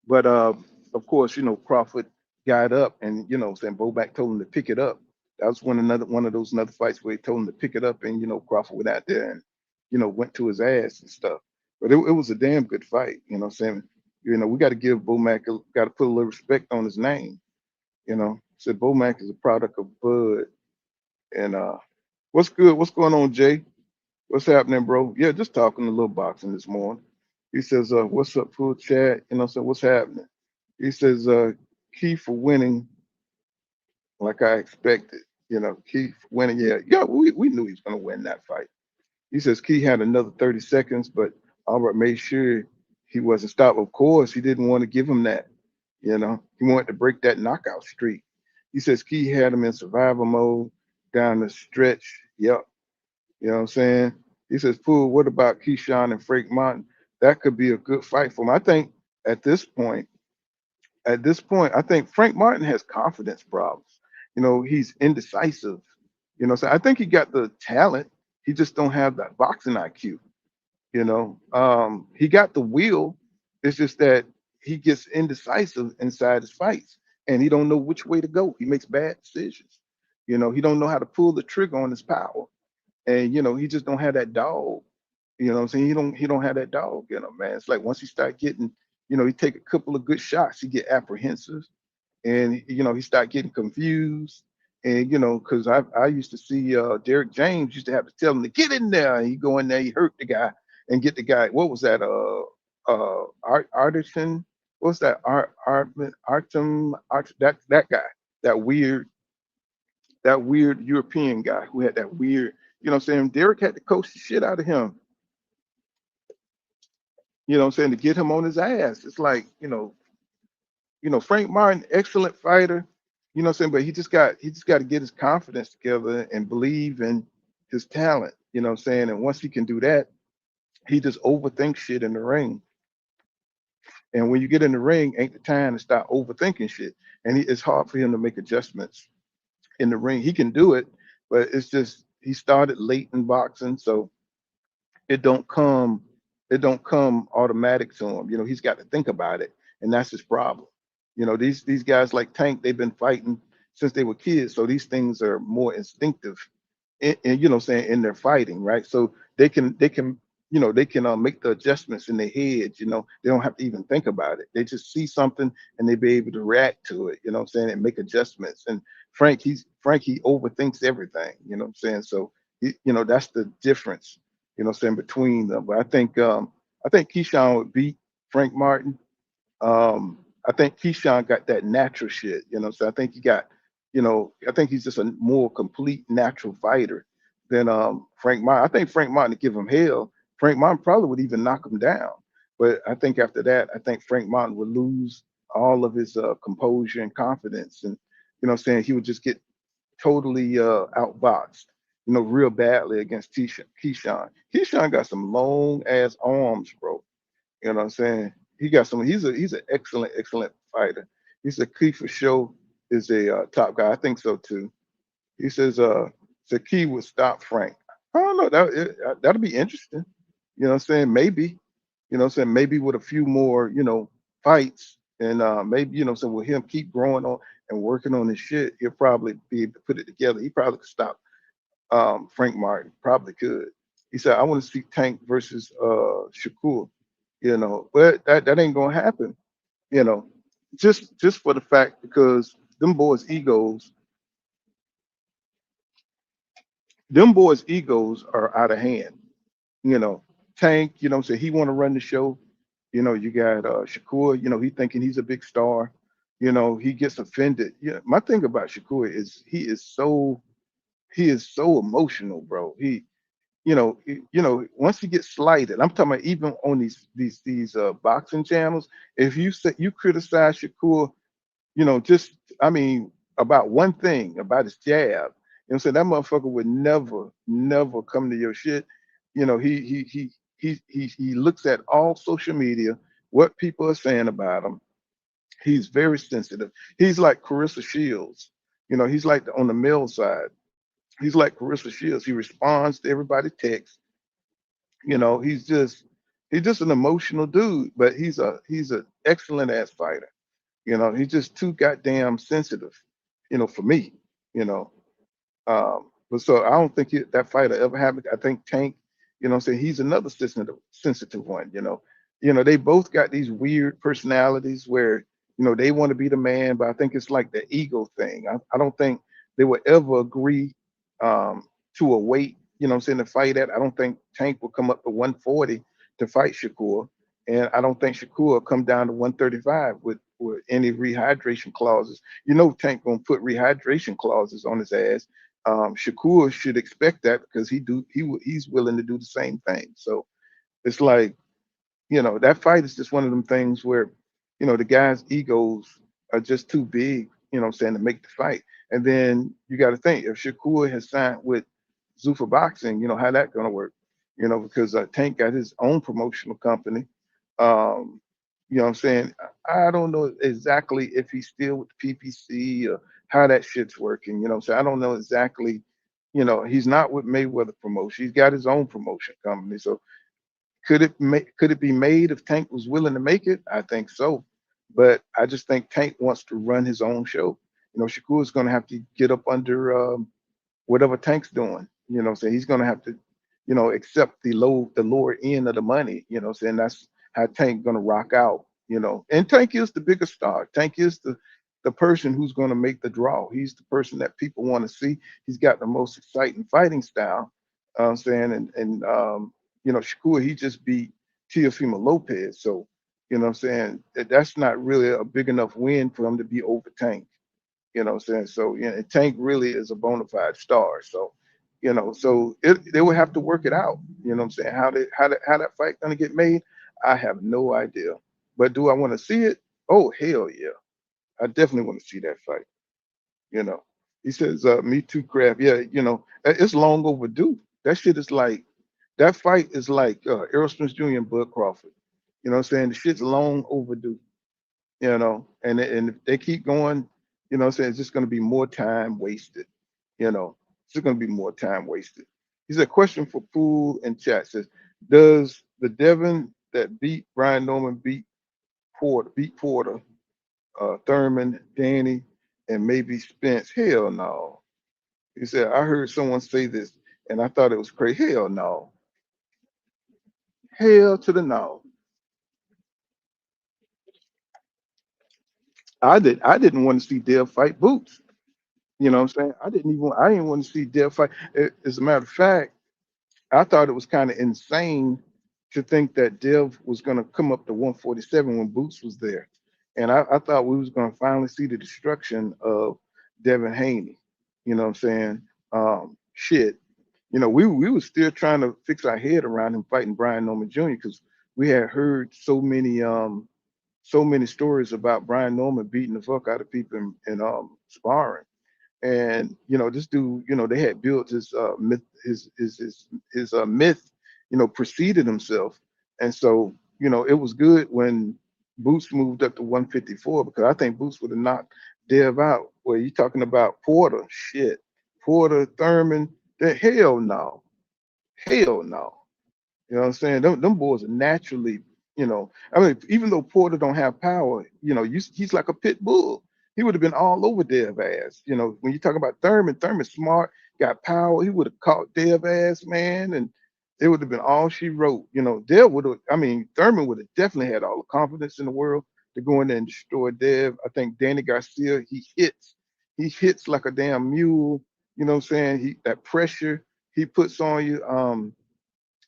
But of course, Crawford got up, and saying Boback told him to pick it up. That was one of those another fights where he told him to pick it up, and Crawford went out there and went to his ass and stuff. But it was a damn good fight. Saying we got to give Bomac, got to put a little respect on his name. Said Bomac is a product of Bud. And what's good? What's going on, Jay? What's happening, bro? Yeah, just talking a little boxing this morning. He says, what's up, full chat? So what's happening? He says, key for winning, like I expected. Key for winning. Yeah, we knew he was going to win that fight. He says Key had another 30 seconds, but Albright made sure he wasn't stopped. Of course, he didn't want to give him that. He wanted to break that knockout streak. He says Key had him in survival mode down the stretch. Yep. You know what I'm saying? He says, Poole, what about Keyshawn and Frank Martin? That could be a good fight for him. I think at this point, I think Frank Martin has confidence problems. He's indecisive. So I think he got the talent. He just don't have that boxing IQ. He got the will. It's just that he gets indecisive inside his fights, and he don't know which way to go. He makes bad decisions. He don't know how to pull the trigger on his power, and he just don't have that dog. What I'm saying? He don't have that dog, man. It's like once he start getting, he take a couple of good shots, he get apprehensive, and he start getting confused. And because I used to see Derek James used to have to tell him to get in there, and he go in there, he hurt the guy and get the guy. What was that? Artisan. What's that? Artem. That guy. That weird European guy who had that weird. What I'm saying? Derek had to coach the shit out of him. What I'm saying? To get him on his ass. It's like Frank Martin, excellent fighter. What I'm saying? But he just got to get his confidence together and believe in his talent. What I'm saying? And once he can do that, he just overthinks shit in the ring. And when you get in the ring, ain't the time to start overthinking shit. And it's hard for him to make adjustments in the ring. He can do it, but it's just he started late in boxing, so it don't come automatic to him. He's got to think about it, and that's his problem. These guys like Tank, they've been fighting since they were kids, so these things are more instinctive in in their fighting, right? So they can make the adjustments in their heads. They don't have to even think about it. They just see something and they be able to react to it, and make adjustments. And Frank, he overthinks everything, So that's the difference, between them. But I think Keyshawn would beat Frank Martin. I think Keyshawn got that natural shit, So I think he got, I think he's just a more complete natural fighter than Frank Martin. I think Frank Martin to give him hell. Frank Martin probably would even knock him down. But I think after that, I think Frank Martin would lose all of his composure and confidence. And, he would just get totally outboxed, real badly against Keyshawn. Keyshawn got some long ass arms, bro. He got some, he's an excellent fighter. He said Key for sure is a top guy. I think so too. He says the Key would stop Frank. I don't know. That'll be interesting. Maybe. Maybe with a few more, fights, and maybe, so with him keep growing on and working on his shit, he'll probably be able to put it together. He probably could stop Frank Martin. Probably could. He said, I want to see Tank versus Shakur, but that ain't gonna happen, just for the fact because them boys' egos are out of hand. Tank, you know, say he want to run the show. You know, you got Shakur, you know, he thinking he's a big star. You know, he gets offended. Yeah, my thing about Shakur is he is so emotional, bro. You know, once he gets slighted, I'm talking about even on these boxing channels. If you say you criticize Shakur, you know, just I mean about one thing about his jab, you know, so that motherfucker would never come to your shit. You know, he looks at all social media, what people are saying about him. He's very sensitive. He's like Carissa Shields. You know, he's like on the male side. He's like Carissa Shields. He responds to everybody's text. You know, he's just an emotional dude, but he's an excellent ass fighter. You know, he's just too goddamn sensitive, you know, for me, you know. But so I don't think that fight will ever happen. I think Tank, you know what I'm saying, he's another sensitive one, you know. You know, they both got these weird personalities where, you know, they want to be the man, but I think it's like the ego thing. I don't think they will ever agree to a weight, you know what I'm saying, to fight at. I don't think Tank will come up to 140 to fight Shakur. And I don't think Shakur will come down to 135 with any rehydration clauses. You know, Tank gonna put rehydration clauses on his ass. Shakur should expect that because he's willing to do the same thing. So it's like, you know, that fight is just one of them things where, you know, the guys' egos are just too big, you know what I'm saying, to make the fight. And then you got to think if Shakur has signed with Zuffa Boxing, you know, how that gonna work? You know, because Tank got his own promotional company. Um, you know what I'm saying? I don't know exactly if he's still with the PPC or how that shit's working. You know what I'm saying? I don't know exactly, you know, he's not with Mayweather Promotion. He's got his own promotion company. So could it be made if Tank was willing to make it? I think so. But I just think Tank wants to run his own show. You know, Shakur's gonna have to get up under whatever Tank's doing. You know what I'm saying? He's gonna have to, you know, accept the lower end of the money, you know what I'm saying? That's how Tank gonna rock out, you know. And Tank is the biggest star. Tank is the person who's gonna make the draw. He's the person that people want to see. He's got the most exciting fighting style. I'm saying, and you know, Shakur, he just beat Teofimo Lopez. So, you know what I'm saying? That's not really a big enough win for him to be over Tank. You know what I'm saying? So, you know, Tank really is a bona fide star. So, you know, so they will have to work it out. You know what I'm saying? How that fight gonna get made? I have no idea. But do I want to see it? Oh hell yeah! I definitely want to see that fight. You know, he says, "Me too, Kraft." Yeah, you know, it's long overdue. That shit is like that fight is like Errol Spence Jr. and Bud Crawford. You know what I'm saying? The shit's long overdue, you know, and if they keep going, you know what I'm saying, it's just going to be more time wasted, you know, it's just going to be more time wasted. He's a question for Pool and chat says, does the Devin that beat Brian Norman beat Porter, Thurman, Danny, and maybe Spence? Hell no. He said, I heard someone say this and I thought it was crazy. Hell no. Hell to the no. I didn't want to see Dev fight Boots. You know what I'm saying? I didn't want to see Dev fight. As a matter of fact, I thought it was kind of insane to think that Dev was going to come up to 147 when Boots was there. And I thought we was going to finally see the destruction of Devin Haney. You know what I'm saying? Shit. You know, we were still trying to fix our head around him fighting Brian Norman Jr. because we had heard so many stories about Brian Norman beating the fuck out of people in sparring. And you know, this dude, you know, they had built his myth, his myth, you know, preceded himself. And so, you know, it was good when Boots moved up to 154 because I think Boots would have knocked Dev out. Well, you talking about Porter? Shit, Porter, Thurman? The hell no, hell no. You know what I'm saying? Them boys are naturally, you know, I mean, even though Porter don't have power, you know, he's like a pit bull. He would have been all over Dev ass. You know, when you talk about Thurman's smart, got power. He would have caught Dev ass, man, and it would have been all she wrote. You know, Dev would have, I mean, Thurman would have definitely had all the confidence in the world to go in there and destroy Dev. I think Danny Garcia, he hits like a damn mule. You know what I'm saying? That pressure he puts on you.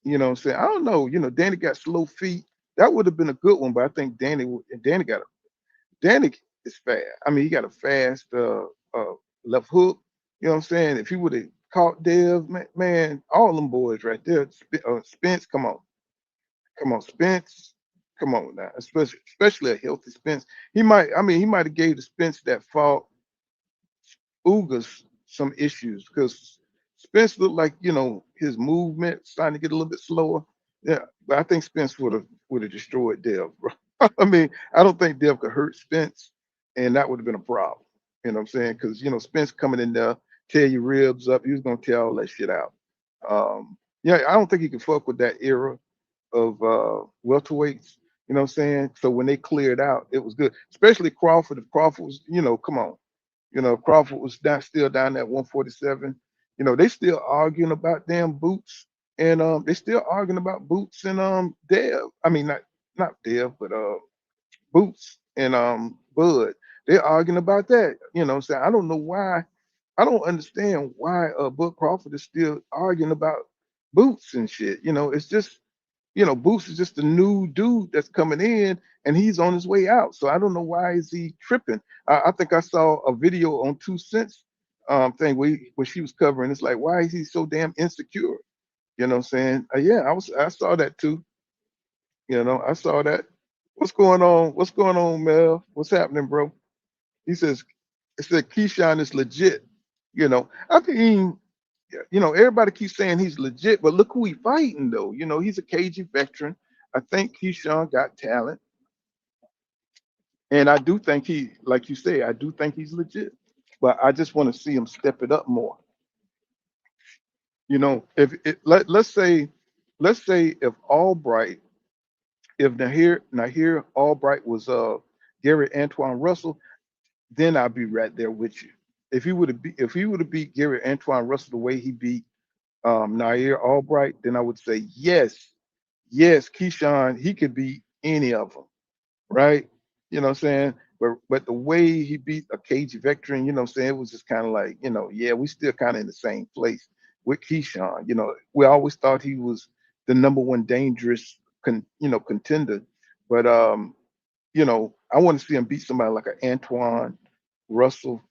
You know what I'm saying? I don't know. You know, Danny got slow feet. That would have been a good one, but I think Danny is fast. I mean, he got a fast left hook. You know what I'm saying? If he would have caught Dev, man, all them boys right there. Spence, come on, Spence, come on now. Especially a healthy Spence. He might have gave the Spence that fought Ugas some issues because Spence looked like his movement starting to get a little bit slower. Yeah, but I think Spence would have destroyed Dev, bro. I mean, I don't think Dev could hurt Spence, and that would have been a problem. You know what I'm saying? Because Spence coming in there, tear your ribs up, he was gonna tear all that shit out. Yeah, I don't think he could fuck with that era of welterweights. You know what I'm saying? So when they cleared out, it was good. Especially Crawford. If Crawford was, come on. Crawford was still down at 147. They still arguing about damn Boots, and they still arguing about Boots and Dev. I mean, not Dev, but Boots and Bud. They're arguing about that. What I'm saying, I don't know why. I don't understand why Bud Crawford is still arguing about Boots and shit. It's just Boots is just a new dude that's coming in and he's on his way out. So I don't know why is he tripping. I think I saw a video on 2 Cents thing where she was covering. It's like, why is he so damn insecure? You know what I'm saying? Yeah, I saw that too. I saw that. What's going on? What's going on, Mel? What's happening, bro? He says, it said Keyshawn is legit. I mean, everybody keeps saying he's legit, but look who he fighting though. He's a cagey veteran. I think Keyshawn got talent, and I do think like you say, I do think he's legit. But I just want to see him step it up more. If let's say if Albright, if Nahir Albright was Gary Antoine Russell, then I'd be right there with you. If he would have beat Gary Antoine Russell the way he beat Nahir Albright, then I would say yes, Keyshawn, he could beat any of them, right? You know what I'm saying? But the way he beat a cagey veteran, you know what I'm saying, it was just kind of like, yeah, we still kind of in the same place with Keyshawn. We always thought he was the number one dangerous contender, but I want to see him beat somebody like an Antoine Russell,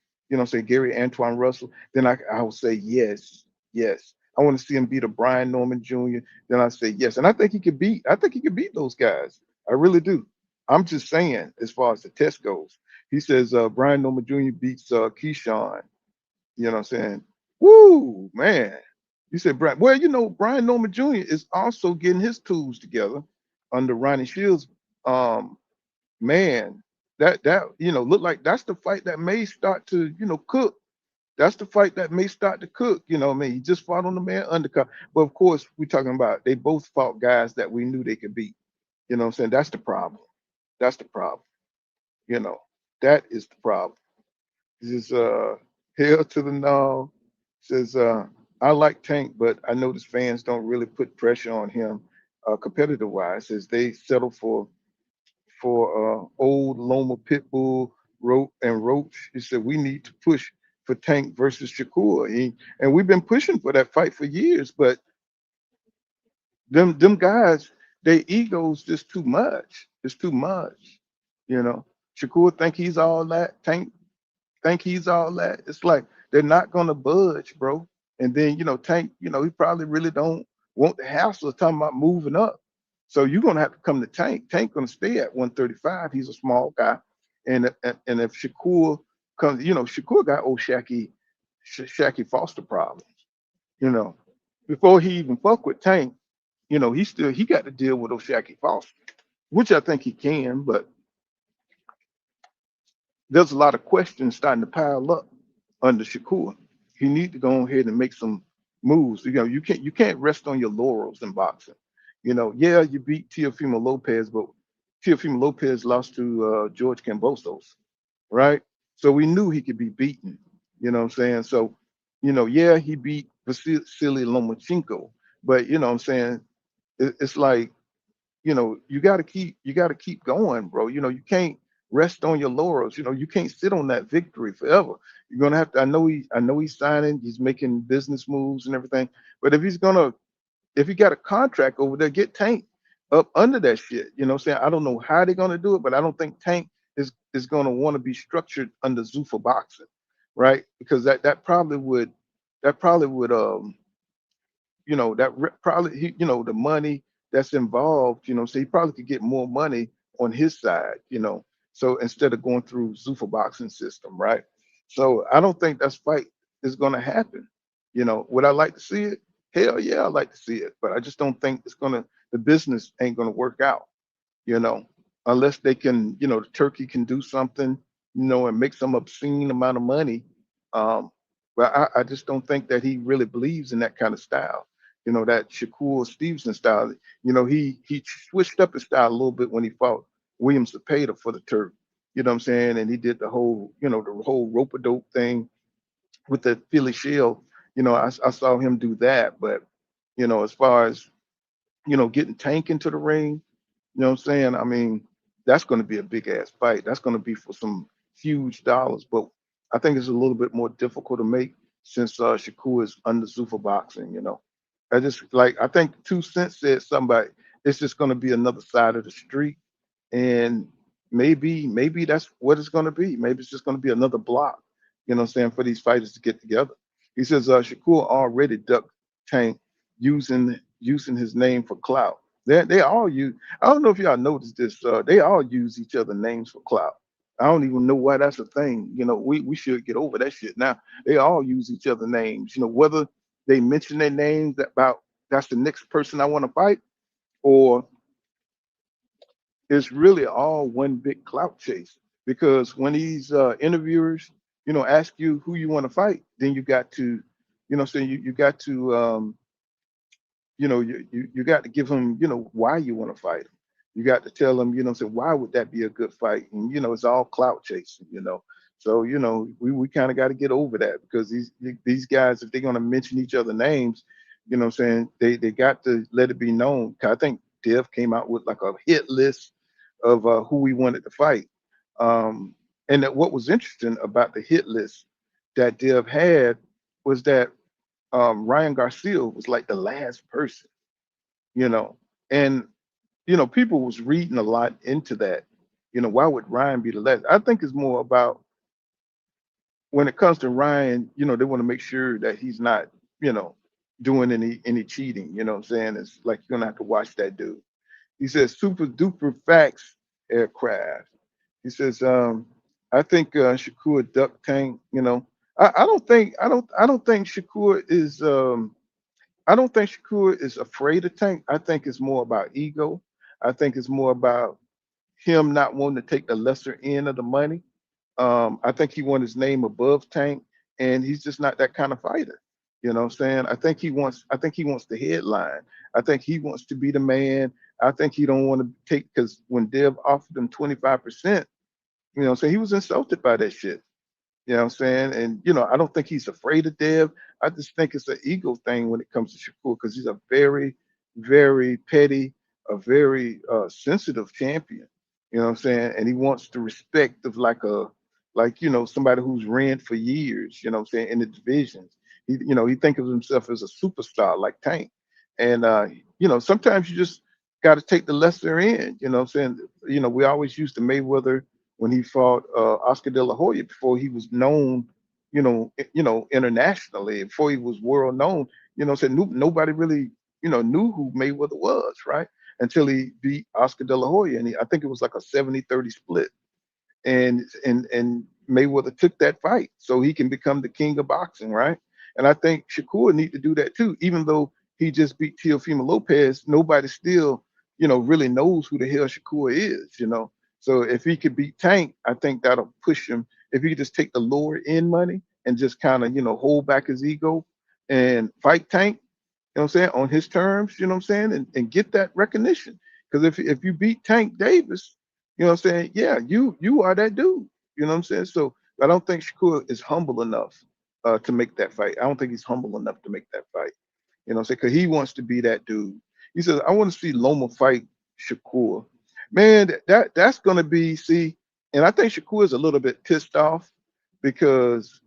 say Gary Antoine Russell, then I would say yes. I want to see him beat a Brian Norman Jr., then I say yes. And I think he could beat those guys. I really do. I'm just saying, as far as the test goes. He says Brian Norman Jr. beats Keyshawn. You know what I'm saying? Woo, man. You said Brian. Well, Brian Norman Jr. is also getting his tools together under Ronnie Shields. Man, that look like that's the fight that may start to cook. That's the fight that may start to cook. What I mean, he just fought on the man undercut, but of course we're talking about they both fought guys that we knew they could beat. What I'm saying, that's the problem. That's the problem. you know that is the problem. This is hell to the no. Says I like Tank, but I notice fans don't really put pressure on him competitive wise as they settle for old Loma Pitbull, Roach. He said we need to push for Tank versus Shakur. And we've been pushing for that fight for years, but them guys, their egos just too much. It's too much. Shakur think he's all that. Tank think he's all that. It's like they're not gonna budge, bro. And then Tank, he probably really don't want the hassle of talking about moving up. So you're gonna have to come to Tank. Tank gonna stay at 135. He's a small guy, and if Shakur comes, Shakur got old Shacky Foster problems. You know, before he even fuck with Tank, he got to deal with O'Shaquie Foster, which I think he can, but there's a lot of questions starting to pile up under Shakur. He need to go ahead and make some moves. You can't rest on your laurels in boxing. Yeah, you beat Teofimo Lopez, but Teofimo Lopez lost to George Kambosos, right? So we knew he could be beaten. You know what I'm saying? So, yeah, he beat Vasily Lomachenko, but you know what I'm saying? It's like, you got to keep going, bro. You can't rest on your laurels. You can't sit on that victory forever. You're gonna have to. I know he's signing. He's making business moves and everything. But if he's gonna if he got a contract over there, get Tank up under that shit. You know what I'm saying? I don't know how they're gonna do it, but I don't think Tank is gonna want to be structured under Zuffa boxing, right? Because that probably would probably the money that's involved, so he probably could get more money on his side, so instead of going through Zuffa boxing system, right? So I don't think that fight is going to happen. Would I like to see it? Hell yeah, I like to see it, but I just don't think the business ain't gonna work out, you know, unless they can, the turkey can do something, and make some obscene amount of money. Um, but I just don't think that he really believes in that kind of style, that Shakur Stevenson style. He switched up his style a little bit when he fought William Zepeda for the Turk. You know what I'm saying? And he did the whole rope a dope thing with the Philly Shield. I saw him do that, but as far as getting Tank into the ring, you know what I'm saying? I mean, that's going to be a big ass fight. That's going to be for some huge dollars, but I think it's a little bit more difficult to make since Shakur is under Zuffa boxing. I think 2 Cents said somebody, it's just going to be another side of the street, and maybe that's what it's going to be. Maybe it's just going to be another block. You know what I'm saying, for these fighters to get together. He says Shakur already ducked Tank using his name for clout. They all use. I don't know if y'all noticed this. They all use each other names for clout. I don't even know why that's a thing. We should get over that shit now. They all use each other names. Whether they mention their names about that's the next person I want to fight, or it's really all one big clout chase. Because when these interviewers, ask you who you want to fight, then you got to, you got to you got to give them, why you want to fight them. You got to tell them, say why would that be a good fight? And it's all clout chasing. So we kind of got to get over that, because these guys, if they're going to mention each other names, what I'm saying, they got to let it be known. 'Cause I think Dev came out with like a hit list of who we wanted to fight. And that what was interesting about the hit list that Dev had was that Ryan Garcia was like the last person, you know, and people was reading a lot into that. Why would Ryan be the last? I think it's more about when it comes to Ryan, they want to make sure that he's not, doing any cheating. You know what I'm saying? It's like you're gonna have to watch that dude. He says super duper facts aircraft. He says, I think Shakur duck tank, I don't think Shakur is I don't think Shakur is afraid of Tank. I think it's more about ego. I think it's more about him not wanting to take the lesser end of the money. I think he wants his name above Tank, and he's just not that kind of fighter. You know what I'm saying? I think he wants the headline. I think he wants to be the man. I think he don't want to take, because when Dev offered him 25%, so he was insulted by that shit. You know what I'm saying? And I don't think he's afraid of Dev. I just think it's an ego thing when it comes to Shakur, because he's a very, very petty, a very sensitive champion. You know what I'm saying? And he wants the respect of somebody who's ran for years, you know what I'm saying, in the divisions. He thinks of himself as a superstar like Tank. And sometimes you just gotta take the lesser end, you know what I'm saying? We always used to Mayweather when he fought Oscar De La Hoya before he was known, internationally, before he was world known. So nobody really, knew who Mayweather was, right? Until he beat Oscar De La Hoya, and I think it was like a 70-30 split, and Mayweather took that fight so he can become the king of boxing, right? And I think Shakur need to do that too, even though he just beat Teofimo Lopez. Nobody still, really knows who the hell Shakur is. So if he could beat Tank, I think that'll push him. If he could just take the lower end money and just kind of, hold back his ego and fight Tank, what I'm saying, on his terms, what I'm saying, and get that recognition. Because if you beat Tank Davis, what I'm saying, yeah, you are that dude. You know what I'm saying? So I don't think Shakur is humble enough to make that fight. I don't think he's humble enough to make that fight. You know what I'm saying? Because he wants to be that dude. He says, I want to see Loma fight Shakur. Man, that's gonna be, see, and I think Shakur is a little bit pissed off because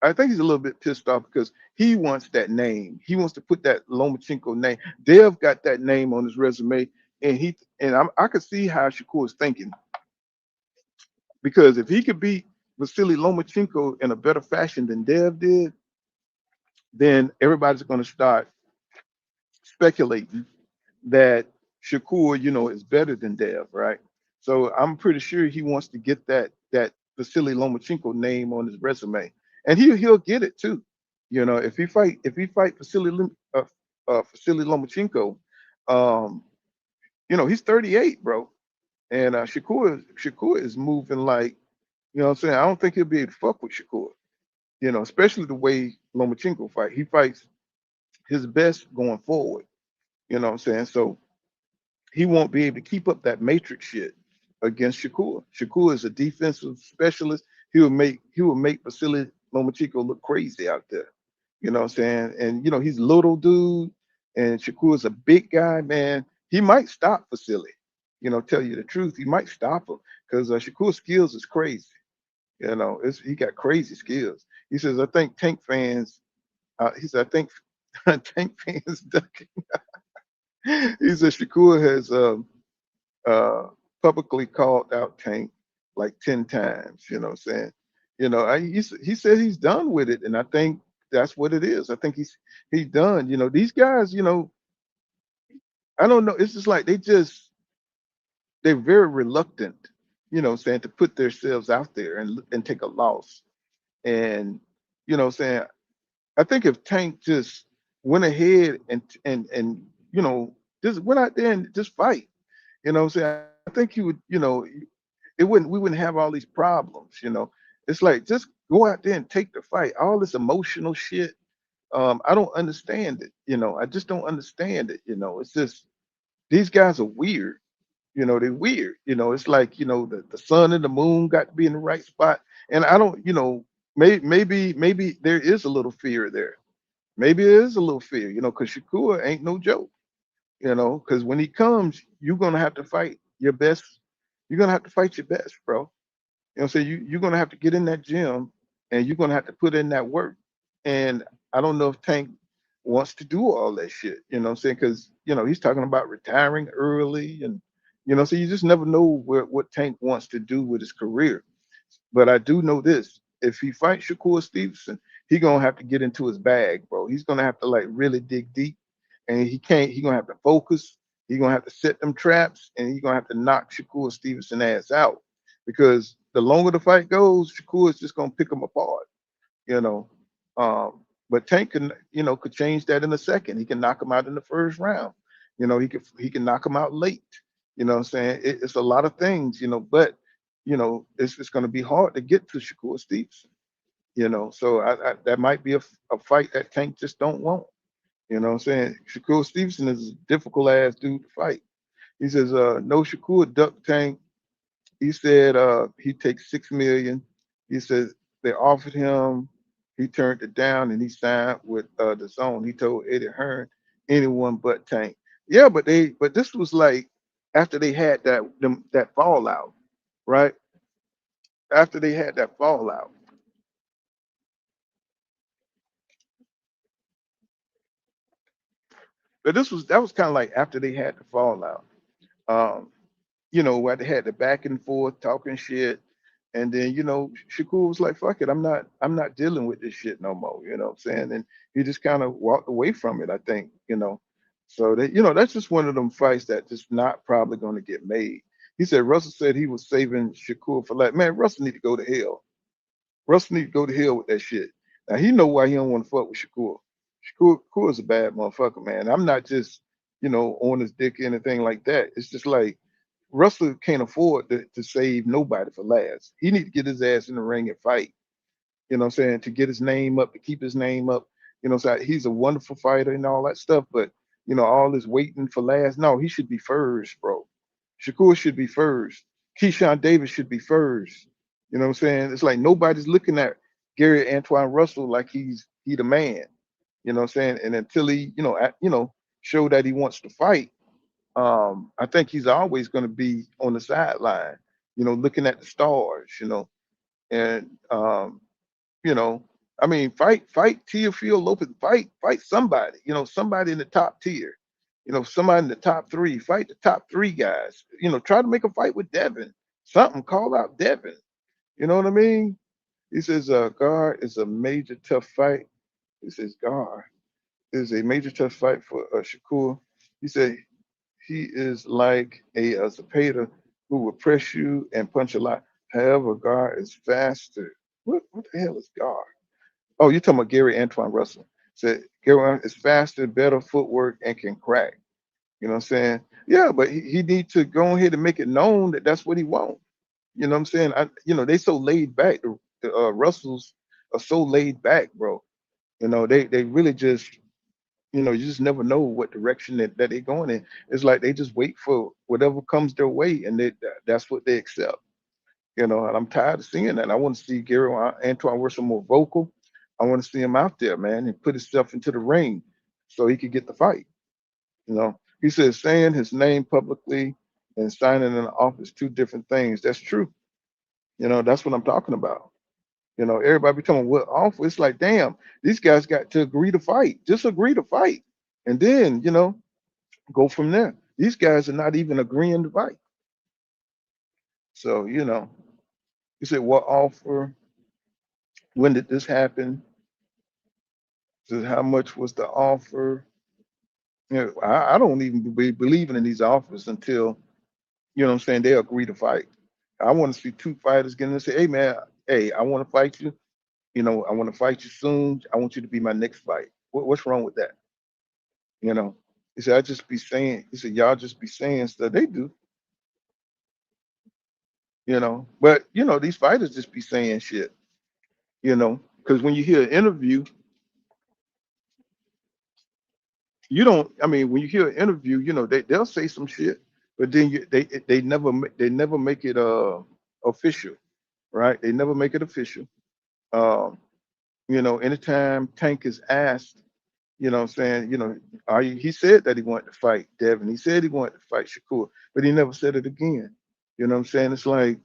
I think he's a little bit pissed off because he wants that name. He wants to put that Lomachenko name. Dev got that name on his resume, and I could see how Shakur is thinking, because if he could beat Vasily Lomachenko in a better fashion than Dev did, then everybody's going to start speculating that Shakur, is better than Dev, right? So I'm pretty sure he wants to get that Vasily Lomachenko name on his resume, and he'll get it too. If he fight Vasily Lomachenko, um, he's 38, bro, and Shakur is moving like, what I'm saying. I don't think he'll be able to fuck with Shakur, especially the way Lomachenko fight. He fights his best going forward. You know what I'm saying? So he won't be able to keep up that matrix shit against Shakur. Shakur is a defensive specialist. He will make Vasily Lomachenko look crazy out there. You know what I'm saying? And he's a little dude, and Shakur is a big guy, man. He might stop Vasily. Tell you the truth, he might stop him because Shakur's skills is crazy. He got crazy skills. He says, I think Tank fans. He said, I think Tank fans ducking. He said Shakur has uh, publicly called out Tank like 10 times. You know what I'm saying? He said he's done with it, and I think that's what it is. I think he's done. These guys. I don't know. It's just like they're very reluctant. Saying to put themselves out there and take a loss. And saying, I think if Tank just went ahead and just went out there and just fight. What I'm saying? I think he would, we wouldn't have all these problems. It's like just go out there and take the fight. All this emotional shit, I don't understand it. I just don't understand it. It's just these guys are weird. They're weird. It's like, the sun and the moon got to be in the right spot. And I don't, maybe there is a little fear there. Maybe there is a little fear, because Shakur ain't no joke. Because when he comes, you're gonna have to fight your best. You're gonna have to fight your best, bro. So you're gonna have to get in that gym, and you're gonna have to put in that work. And I don't know if Tank wants to do all that shit. What I'm saying? Because he's talking about retiring early, and so you just never know what Tank wants to do with his career. But I do know this: if he fights Shakur Stevenson, he gonna have to get into his bag, bro. He's gonna have to like really dig deep, and he can't. He gonna have to focus. He gonna have to set them traps, and he gonna have to knock Shakur Stevenson ass out. Because the longer the fight goes, Shakur is just gonna pick him apart. You know, but Tank could change that in a second. He can knock him out in the first round. He can knock him out late. What I'm saying? It's a lot of things. But it's going to be hard to get to Shakur Stevenson. So that might be a fight that Tank just don't want. What I'm saying? Shakur Stevenson is a difficult ass dude to fight. He says, no Shakur duck Tank. He said he takes 6 million. He says they offered him, he turned it down, and he signed with the Zone. He told Eddie Hearn, anyone but Tank. Yeah, but this was like after they had that fallout, right? After they had that fallout. But that was kind of like after they had the fallout. Um, where they had the back and forth talking shit. And then, Shakur was like, fuck it, I'm not dealing with this shit no more, what I'm saying? And he just kind of walked away from it, I think. So that's just one of them fights that just not probably gonna get made. He said Russell said he was saving Shakur for like, man, Russell need to go to hell. Russell need to go to hell with that shit. Now he know why he don't want to fuck with Shakur. Shakur is a bad motherfucker, man. I'm not just, on his dick or anything like that. It's just like Russell can't afford to save nobody for last. He need to get his ass in the ring and fight. What I'm saying? To get his name up, to keep his name up. So he's a wonderful fighter and all that stuff, but all this waiting for last. No, he should be first, bro. Shakur should be first. Keyshawn Davis should be first. What I'm saying? It's like nobody's looking at Gary Antoine Russell like he the man. What I'm saying? And until he, show that he wants to fight, I think he's always going to be on the sideline, looking at the stars, and you know, I mean, fight Teofilo Lopez, fight somebody, somebody in the top tier, somebody in the top three, fight the top three guys, try to make a fight with Devin, something, call out Devin. You know what I mean? He says, guard is a major tough fight. He says, guard is a major tough fight for Shakur. He said, he is like a Zapata who will press you and punch a lot. However, guard is faster. What the hell is guard? Oh, you're talking about Gary Antoine Russell. Said Gary is faster, better footwork, and can crack. You know what I'm saying? Yeah, but he needs to go ahead and make it known that that's what he wants. You know what I'm saying? They so laid back. The Russells are so laid back, bro. They really just, you just never know what direction that they're going in. It's like they just wait for whatever comes their way, and that's what they accept. And I'm tired of seeing that. I want to see Gary Antoine Russell more vocal. I want to see him out there, man, and put himself into the ring so he could get the fight. He says saying his name publicly and signing an office, two different things. That's true. That's what I'm talking about. Everybody becoming what offer. It's like, damn, these guys got to agree to fight. Just agree to fight. And then, go from there. These guys are not even agreeing to fight. So, he said, what offer? When did this happen? Says, how much was the offer? I don't even be believing in these offers until, what I'm saying, they agree to fight. I want to see two fighters get in and say, hey, man, hey, I want to fight you. I want to fight you soon. I want you to be my next fight. What's wrong with that? He said, I just be saying, he said, y'all just be saying stuff. They do, but, these fighters just be saying shit, because when you hear an interview, when you hear an interview, they'll say some shit, but then they never make it official, right? They never make it official. Um, anytime Tank is asked, what I'm saying, he said that he wanted to fight Devin. He said he wanted to fight Shakur, but he never said it again. You know what I'm saying? It's like,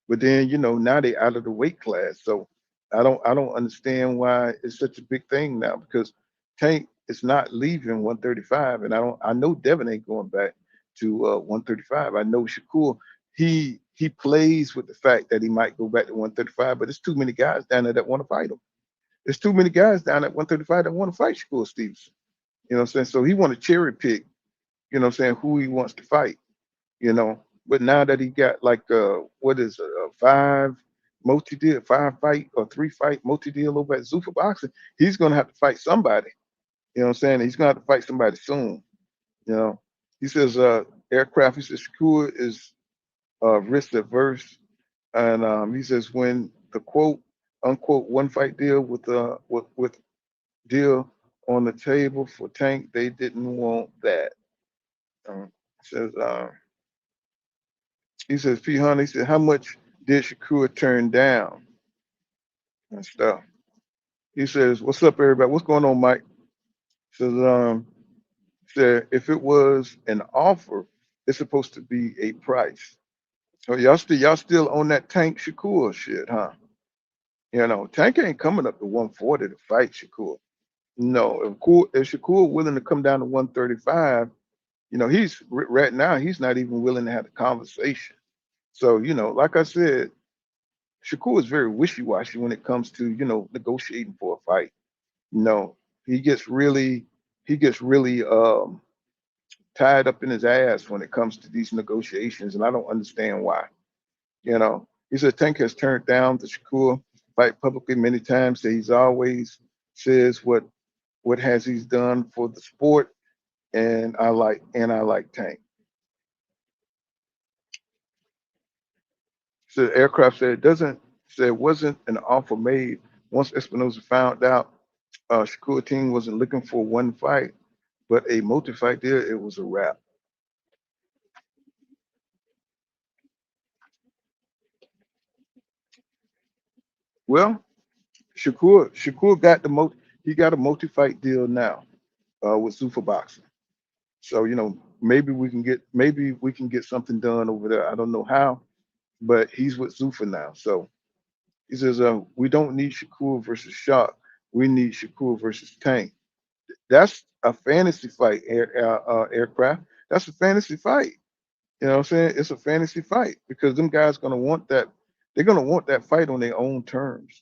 but then, now they out of the weight class. So I don't understand why it's such a big thing now, because Tank is not leaving 135. And I know Devin ain't going back to 135. I know Shakur, he plays with the fact that he might go back to 135, but there's too many guys down there that want to fight him. There's too many guys down at 135 that want to fight Shakur Stevenson. You know what I'm saying? So he want to cherry pick, who he wants to fight, But now that he got like what is it, a five fight or three fight multi deal over at Zuffa Boxing, he's gonna have to fight somebody. You know what I'm saying? He's gonna have to fight somebody soon. He says aircraft, he says Shakur is risk averse, and he says when the quote unquote one fight deal with deal on the table for Tank, they didn't want that. Says he says P. Hunter, he said, how much did Shakur turn down and stuff? He says, what's up, everybody? What's going on, Mike? Said if it was an offer, it's supposed to be a price. So y'all still on that Tank Shakur shit, huh? Tank ain't coming up to 140 to fight Shakur. No, if Shakur willing to come down to 135, he's right now, he's not even willing to have a conversation. So, like I said, Shakur is very wishy-washy when it comes to, negotiating for a fight. He gets really tied up in his ass when it comes to these negotiations, and I don't understand why. He said Tank has turned down the Shakur fight publicly many times. That he's always says what has he's done for the sport, and I like Tank. So aircraft said it wasn't an offer made. Once Espinosa found out Shakur team wasn't looking for one fight, but a multi-fight deal, it was a wrap. Well, Shakur got he got a multi-fight deal now with Zuffa Boxing. So maybe we can get something done over there. I don't know how, but he's with Zuffa now. So he says we don't need Shakur versus Shark. We need Shakur versus Tank. That's a fantasy fight, aircraft. That's a fantasy fight. You know what I'm saying? It's a fantasy fight because them guys gonna want that. They're gonna want that fight on their own terms.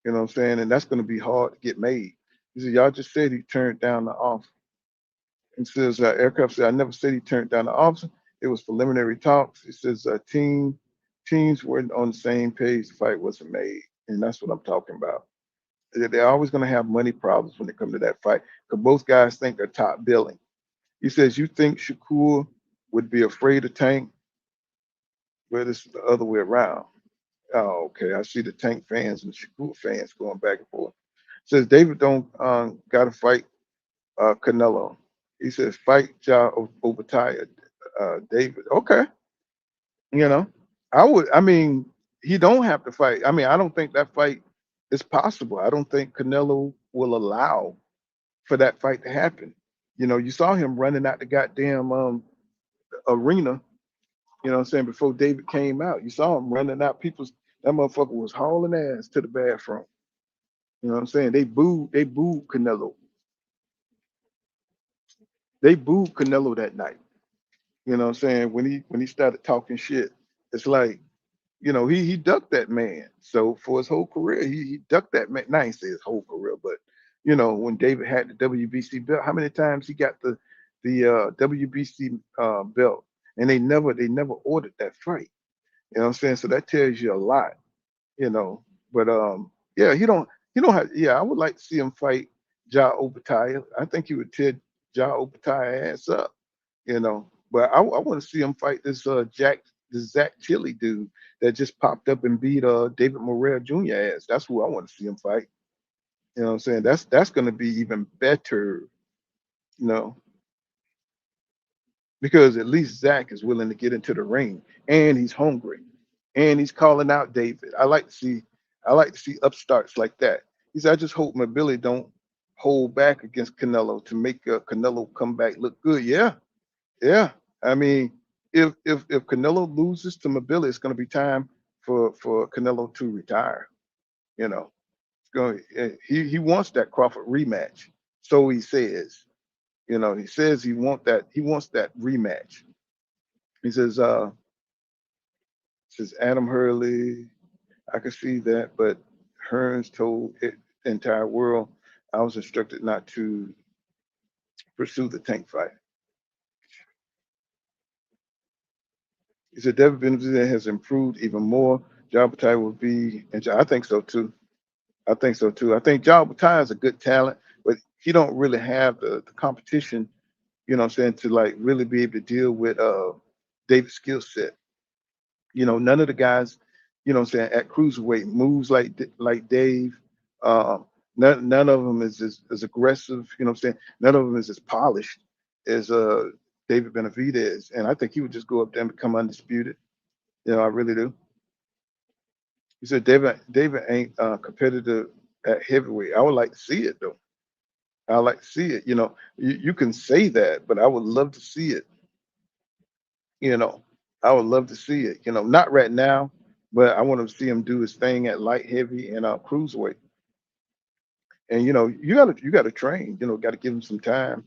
You know what I'm saying? And that's gonna be hard to get made. He said, y'all just said he turned down the offer. And says, aircraft said, I never said he turned down the offer. It was preliminary talks. It says, teams weren't on the same page. The fight wasn't made. And that's what I'm talking about. They're always going to have money problems when it comes to that fight because both guys think they're top billing. He says, you think Shakur would be afraid of Tank? Well, this is the other way around. Oh, okay. I see the Tank fans and Shakur fans going back and forth. Says David don't got to fight Canelo. He says fight Ja Obatiah, David. Okay, you know, I would. I mean, he don't have to fight. I mean, I don't think that fight is possible. I don't think Canelo will allow for that fight to happen. You know, you saw him running out the goddamn arena. You know what I'm saying? Before David came out, you saw him running out. That motherfucker was hauling ass to the bathroom. You know what I'm saying? They booed Canelo. They booed Canelo that night. You know what I'm saying? When he started talking shit, it's like, you know, he ducked that man. So for his whole career, he ducked that man. Now I ain't say his whole career, but you know, when David had the WBC belt, how many times he got the WBC belt, and they never ordered that fight. You know what I'm saying? So that tells you a lot, you know. But yeah, he don't have. Yeah, I would like to see him fight Ja Obatiah. I think he would tear Ja Obatiah ass up, you know. But I want to see him fight this Zach Tilly dude that just popped up and beat David Morrell Jr. ass. That's who I want to see him fight. You know what I'm saying? That's going to be even better, you know, because at least Zach is willing to get into the ring and he's hungry and he's calling out David. I like to see upstarts like that. He said, I just hope Mobility don't hold back against Canelo to make Canelo come back look good. Yeah, yeah. I mean, if Canelo loses to Mobility, it's going to be time for Canelo to retire. You know, it's going. He wants that Crawford rematch. So he says. You know, he says he wants that rematch. He says Adam Hurley. I can see that, but Hearns told the entire world I was instructed not to pursue the Tank fight. He said David Benavidez has improved even more. Jabatai will be, and I think so too. I think so too. I think Jabatai is a good talent, but he don't really have the competition, you know what I'm saying, to like really be able to deal with David's skill set. You know, none of the guys, you know what I'm saying, at cruiserweight moves like Dave. None of them is as aggressive, you know what I'm saying? None of them is as polished as David Benavidez. And I think he would just go up there and become undisputed. You know, I really do. He said David ain't competitive at heavyweight. I would like to see it though. I like to see it. You know, you can say that, but I would love to see it. You know, I would love to see it. You know, not right now, but I want to see him do his thing at light heavy and cruiserweight. And you know, you gotta train. You know, got to give him some time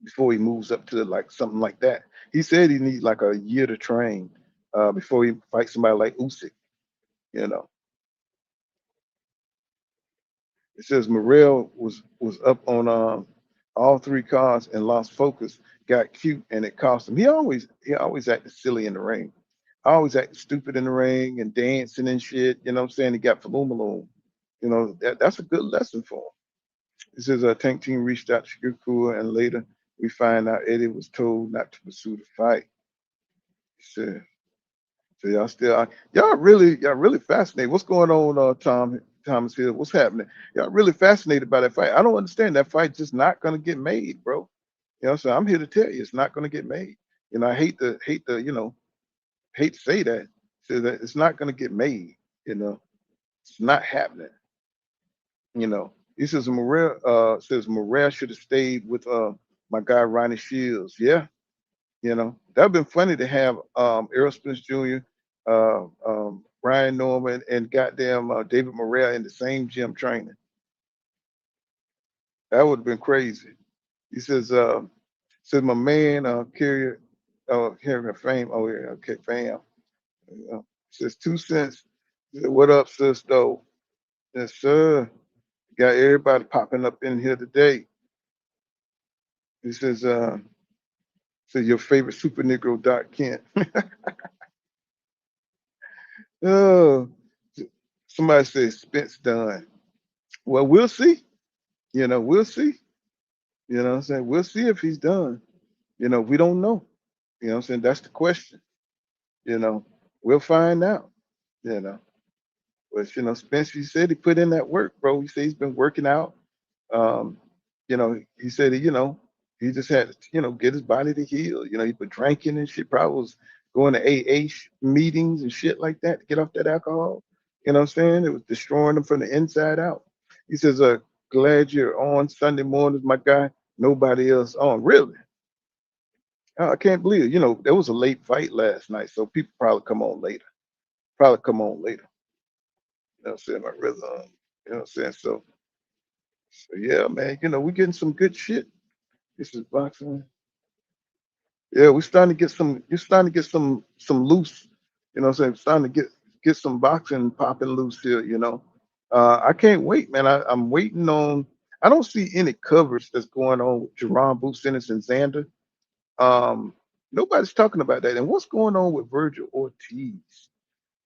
before he moves up to like something like that. He said he needs like a year to train before he fights somebody like Usyk. You know, it says Morrell was up on all three cards and lost focus, got cute, and it cost him. He always acted silly in the ring. Always acted stupid in the ring and dancing and shit. You know what I'm saying? He got Falumaloom. You know, that's a good lesson for him. It says a tank team reached out to Shakur and later we find out Eddie was told not to pursue the fight. He said, so y'all really fascinated. What's going on, Thomas Hill? What's happening? Y'all really fascinated by that fight. I don't understand. That fight's just not gonna get made, bro. You know, so I'm here to tell you it's not gonna get made. You know, I hate to, you know, hate to say that. Say that it's not gonna get made, you know. It's not happening. You know. He says Morrell should have stayed with my guy Ronnie Shields. Yeah, you know, that'd been funny to have Errol Spence Jr., Ryan Norman and goddamn David Morrell in the same gym training. That would have been crazy. He says my man, Carrier Fame. Oh yeah, okay, fam. Says 2 cents. Said, what up, sis? Though, yes, sir. Got everybody popping up in here today. He says your favorite super Negro, Doc Kent. Oh, somebody says Spence done. Well, we'll see. We'll see. What I'm saying? We'll see if he's done. We don't know. What I'm saying? That's the question. You know, we'll find out. You know, but Spence, he said he put in that work, bro. He said he's been working out. Um, he said he just had to, get his body to heal. He been drinking and shit. Probably was going to AA meetings and shit like that to get off that alcohol. You know what I'm saying? It was destroying him from the inside out. He says, glad you're on Sunday mornings, my guy. Nobody else on. Really? I can't believe it. There was a late fight last night, so people probably come on later. Probably come on later. You know what I'm saying? My rhythm. You know what I'm saying? So yeah, man, we're getting some good shit. This is boxing. Yeah, we're starting to get some. You're starting to get some loose. You know what I'm saying? Starting to get some boxing popping loose here. I can't wait, man. I'm waiting on. I don't see any coverage that's going on with Jerron Boots Ennis and Xander. Nobody's talking about that. And what's going on with Virgil Ortiz?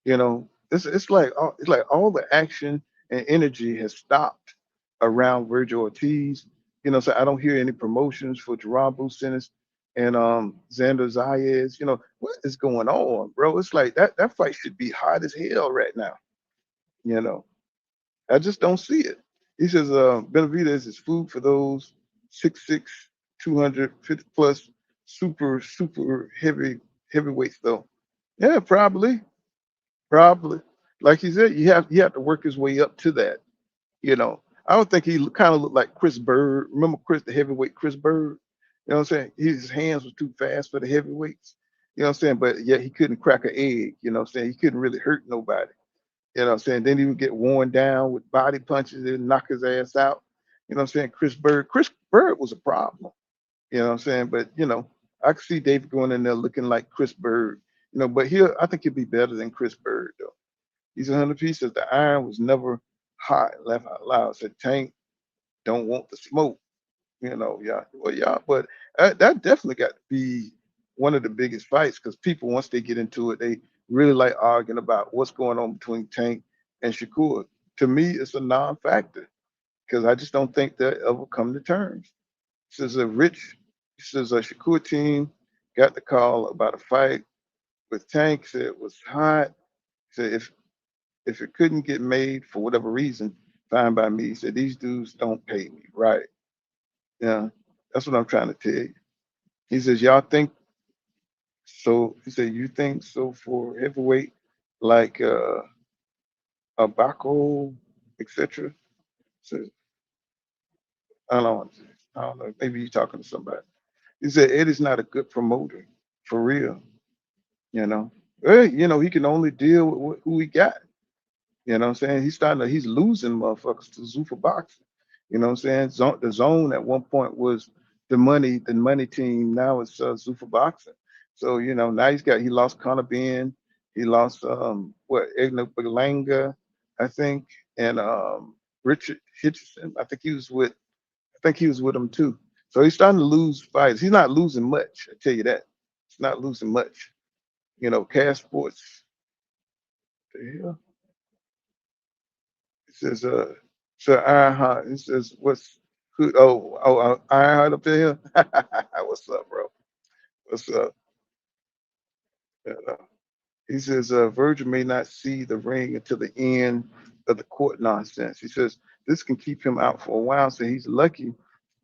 It's like all the action and energy has stopped around Virgil Ortiz. So I don't hear any promotions for Jerron Boots Ennis and Xander Zayas. What is going on, bro? It's like that fight should be hot as hell right now. You know, I just don't see it. He says Benavidez is food for those 6'6", 250 plus super heavyweights though. Yeah, probably. Like he said, you have to work his way up to that. I don't think he kind of looked like Chris Bird. Remember the heavyweight Chris Bird? You know what I'm saying? His hands were too fast for the heavyweights. You know what I'm saying? But yet he couldn't crack an egg. You know what I'm saying? He couldn't really hurt nobody. You know what I'm saying? Then he would get worn down with body punches and knock his ass out. You know what I'm saying? Chris Bird was a problem. You know what I'm saying? But I could see David going in there looking like Chris Bird. But I think he'll be better than Chris Bird though. He's 100 pieces. The iron was never hot. Laugh out loud. Said Tank don't want the smoke. Yeah. Well, yeah, but that definitely got to be one of the biggest fights because people, once they get into it, they really like arguing about what's going on between Tank and Shakur. To me, it's a non-factor because I just don't think they'll ever come to terms. Says a Shakur team got the call about a fight with Tank. Said it was hot. Said if it couldn't get made for whatever reason, fine by me. He said these dudes don't pay me, right? Yeah, that's what I'm trying to tell you. He says y'all think so. He said you think so for heavyweight like Abaco, etc. So I don't know. I don't know. Maybe you're talking to somebody. He said Eddie's not a good promoter for real. You know, he can only deal with who he got. You know what I'm saying? He's losing motherfuckers to Zuffa Boxing. You know what I'm saying? The zone at one point was the money team. Now it's Zuffa Boxing. So, now he lost Connor Ben. He lost Egna Balanga, I think, and Richard Hitchison. I think he was with him too. So he's starting to lose fights. He's not losing much, I tell you that. He's not losing much. Cash Sports. The hell? It says, so Ironheart. It says, Ironheart up there? What's up, bro? What's up? Uh, he says, Virgil may not see the ring until the end of the court nonsense. He says, this can keep him out for a while. So he's lucky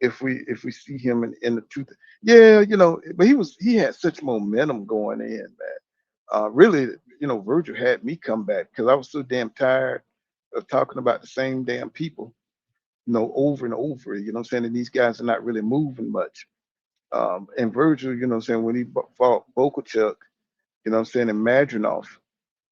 if we see him in the truth. Yeah, but he had such momentum going in, man. Really, Virgil had me come back because I was so damn tired of talking about the same damn people, over and over. You know what I'm saying? And these guys are not really moving much. And Virgil, when he fought Bokochuk, and Madronov,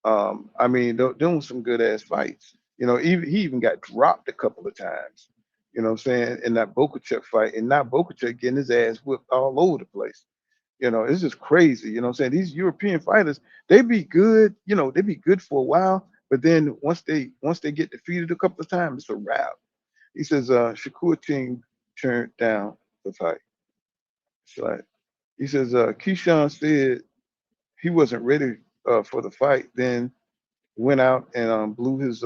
I mean, doing some good ass fights. You know, even he even got dropped a couple of times. You know what I'm saying? In that Bokuchuk fight, and not Bokuchuk getting his ass whipped all over the place. You know, it's just crazy. You know what I'm saying? These European fighters, they be good, you know, they be good for a while, but then once they get defeated a couple of times, it's a wrap. He says Shakur team turned down the fight. It's like he says Keyshawn said he wasn't ready for the fight, then went out and blew his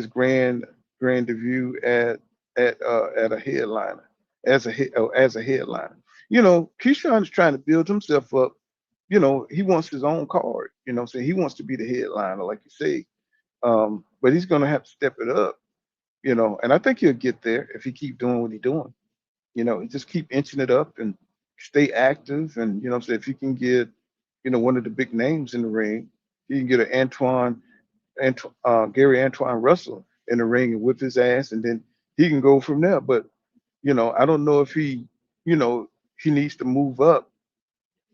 grand debut at a headliner as a headliner. You know, Keyshawn is trying to build himself up. You know, he wants his own card. You know, what I'm saying he wants to be the headliner, like you say. But he's gonna have to step it up. You know, and I think he'll get there if he keep doing what he's doing. You know, just keep inching it up and stay active. And you know, what I'm saying if he can get, you know, one of the big names in the ring, he can get an Gary Antoine Russell in the ring and whip his ass, and then he can go from there. But you know, I don't know if you know, he needs to move up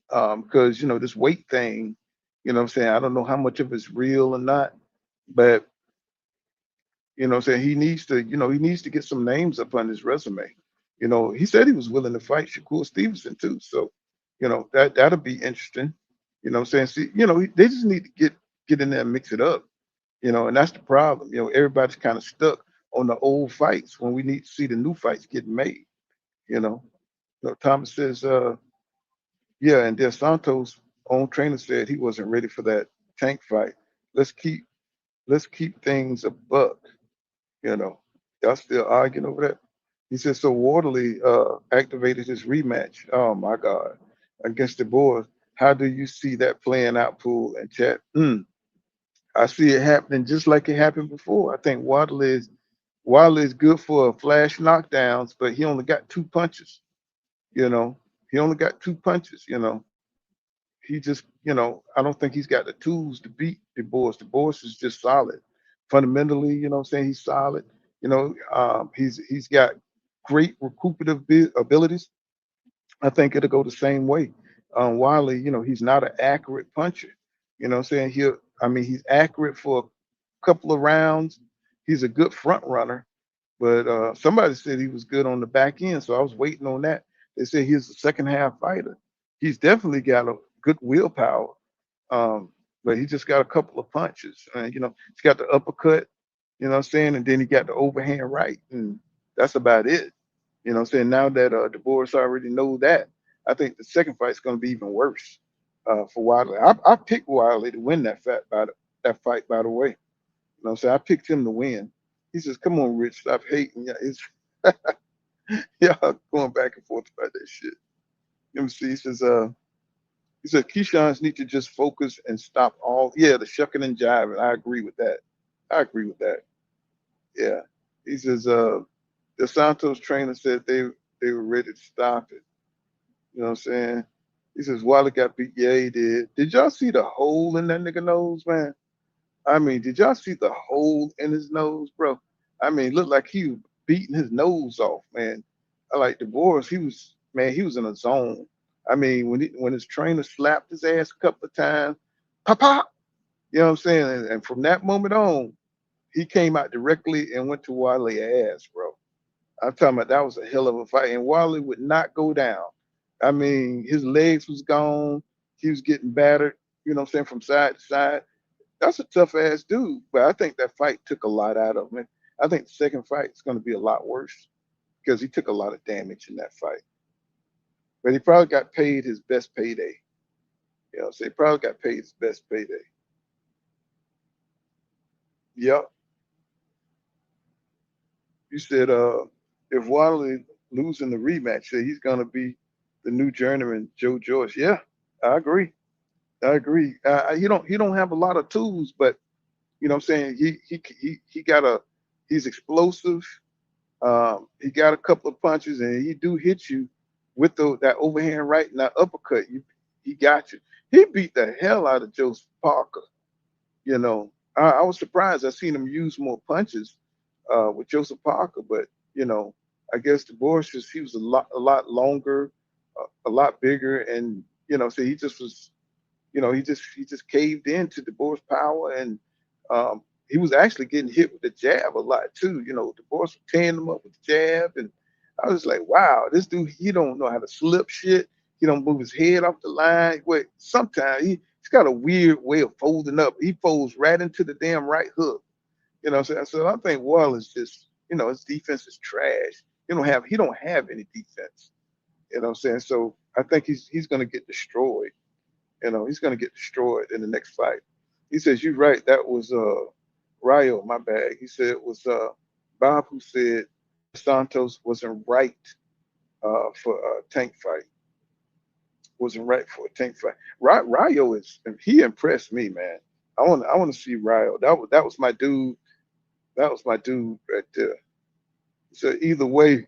because you know this weight thing. You know, what I'm saying I don't know how much of it's real or not, but you know, what I'm saying he needs to get some names up on his resume. You know, he said he was willing to fight Shakur Stevenson too, so you know that'll be interesting. You know, what I'm saying see, you know, they just need to get in there and mix it up. You know, and that's the problem. You know, everybody's kind of stuck on the old fights when we need to see the new fights getting made. You know, Thomas says, yeah, and Des Santos' own trainer said he wasn't ready for that tank fight. Let's keep let's keep things a buck. You know, y'all still arguing over that. He said so. Waterley activated his rematch. Oh my God, against the Boers. How do you see that playing out, Pool and Chat? I see it happening just like it happened before. I think Waddle is good for flash knockdowns, but he only got two punches. You know, he only got two punches. You know, he just, you know, I don't think he's got the tools to beat the Boys. The Boys is just solid. Fundamentally, you know what I'm saying? He's solid. You know, he's got great recuperative abilities. I think it'll go the same way. Wiley, you know, he's not an accurate puncher. You know what I'm saying? I mean, he's accurate for a couple of rounds. He's a good front runner, but somebody said he was good on the back end, so I was waiting on that. They said he's a second half fighter. He's definitely got a good willpower, but he just got a couple of punches. You know, he's got the uppercut, you know what I'm saying, and then he got the overhand right, and that's about it. You know what I'm saying? Now that the Boris already know that, I think the second fight's going to be even worse for Wiley. I picked Wiley to win that fight, by the way. You know what I'm saying? I picked him to win. He says, come on, Rich, stop hating. Yeah, it's y'all going back and forth about that shit. Let me see. He says Keyshawn's need to just focus and stop all the shucking and jiving. I agree with that. I agree with that. Yeah. He says the Santos trainer said they were ready to stop it. You know what I'm saying? He says Wilder got beat. Yeah, he did. Did y'all see the hole in that nigga nose, man? I mean, did y'all see the hole in his nose, bro? I mean, looked like he was beating his nose off, man. I like DeBoris. He was in a zone. I mean, when his trainer slapped his ass a couple of times, pop pop. You know what I'm saying? And from that moment on, he came out directly and went to Wiley's ass, bro. I'm talking about that was a hell of a fight, and Wiley would not go down. I mean, his legs was gone. He was getting battered. You know what I'm saying, from side to side. That's a tough ass dude, but I think that fight took a lot out of him. I think the second fight is going to be a lot worse because he took a lot of damage in that fight. But he probably got paid his best payday. You know, so he probably got paid his best payday. Yep. You said if Wadley losing the rematch, that he's going to be the new journeyman Joe Joyce. Yeah, I agree. I agree. He don't have a lot of tools, but you know what I'm saying, he's explosive. He got a couple of punches, and he do hit you with that overhand right and that uppercut. He got you. He beat the hell out of Joseph Parker. You know, I was surprised. I seen him use more punches with Joseph Parker, but you know, I guess the Boris he was a lot longer, a lot bigger, and you know, so he just was he just caved into the Boer's power, and he was actually getting hit with the jab a lot too. The Boers were tearing him up with the jab, and I was like, wow, this dude, he don't know how to slip shit. He don't move his head off the line. Wait, sometimes he's got a weird way of folding up. He folds right into the damn right hook. So I think Wall is just, his defense is trash. He don't have any defense. You know what I'm saying? So I think he's gonna get destroyed. He's gonna get destroyed in the next fight. He says, you're right, that was Rayo, my bad. He said it was Bob who said Santos wasn't right for a tank fight. Wasn't right for a tank fight. Rayo he impressed me, man. I want to see Rayo. That was my dude. That was my dude right there. So either way,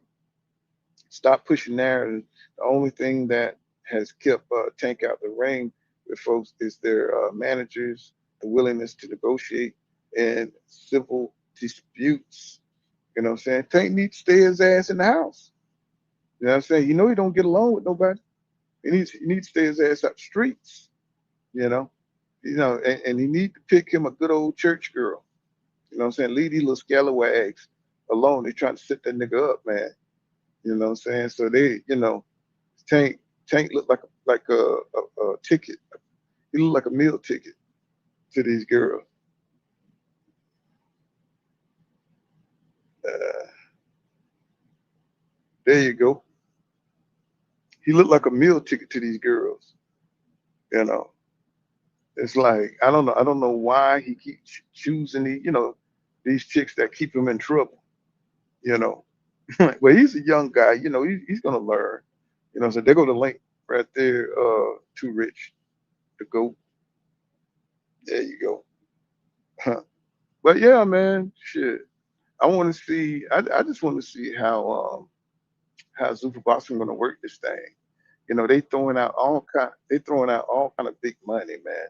stop pushing narrative. The only thing that has kept Tank out the ring with folks is their managers, the willingness to negotiate, and civil disputes. You know what I'm saying? Tank needs to stay his ass in the house. You know what I'm saying? He don't get along with nobody. He needs to stay his ass out the streets. And he needs to pick him a good old church girl. You know what I'm saying? Leave these little scalawags alone. They're trying to set that nigga up, man. You know what I'm saying? So Tank looked like a ticket. He looked like a meal ticket to these girls. There you go. He looked like a meal ticket to these girls. It's like I don't know why he keeps choosing these chicks that keep him in trouble. Well, he's a young guy. He's gonna learn. So they go to link right there. Too rich to go. There you go. But yeah, man, shit. I want to see. I just want to see how Super Boxing gonna work this thing. They throwing out all kind of big money, man.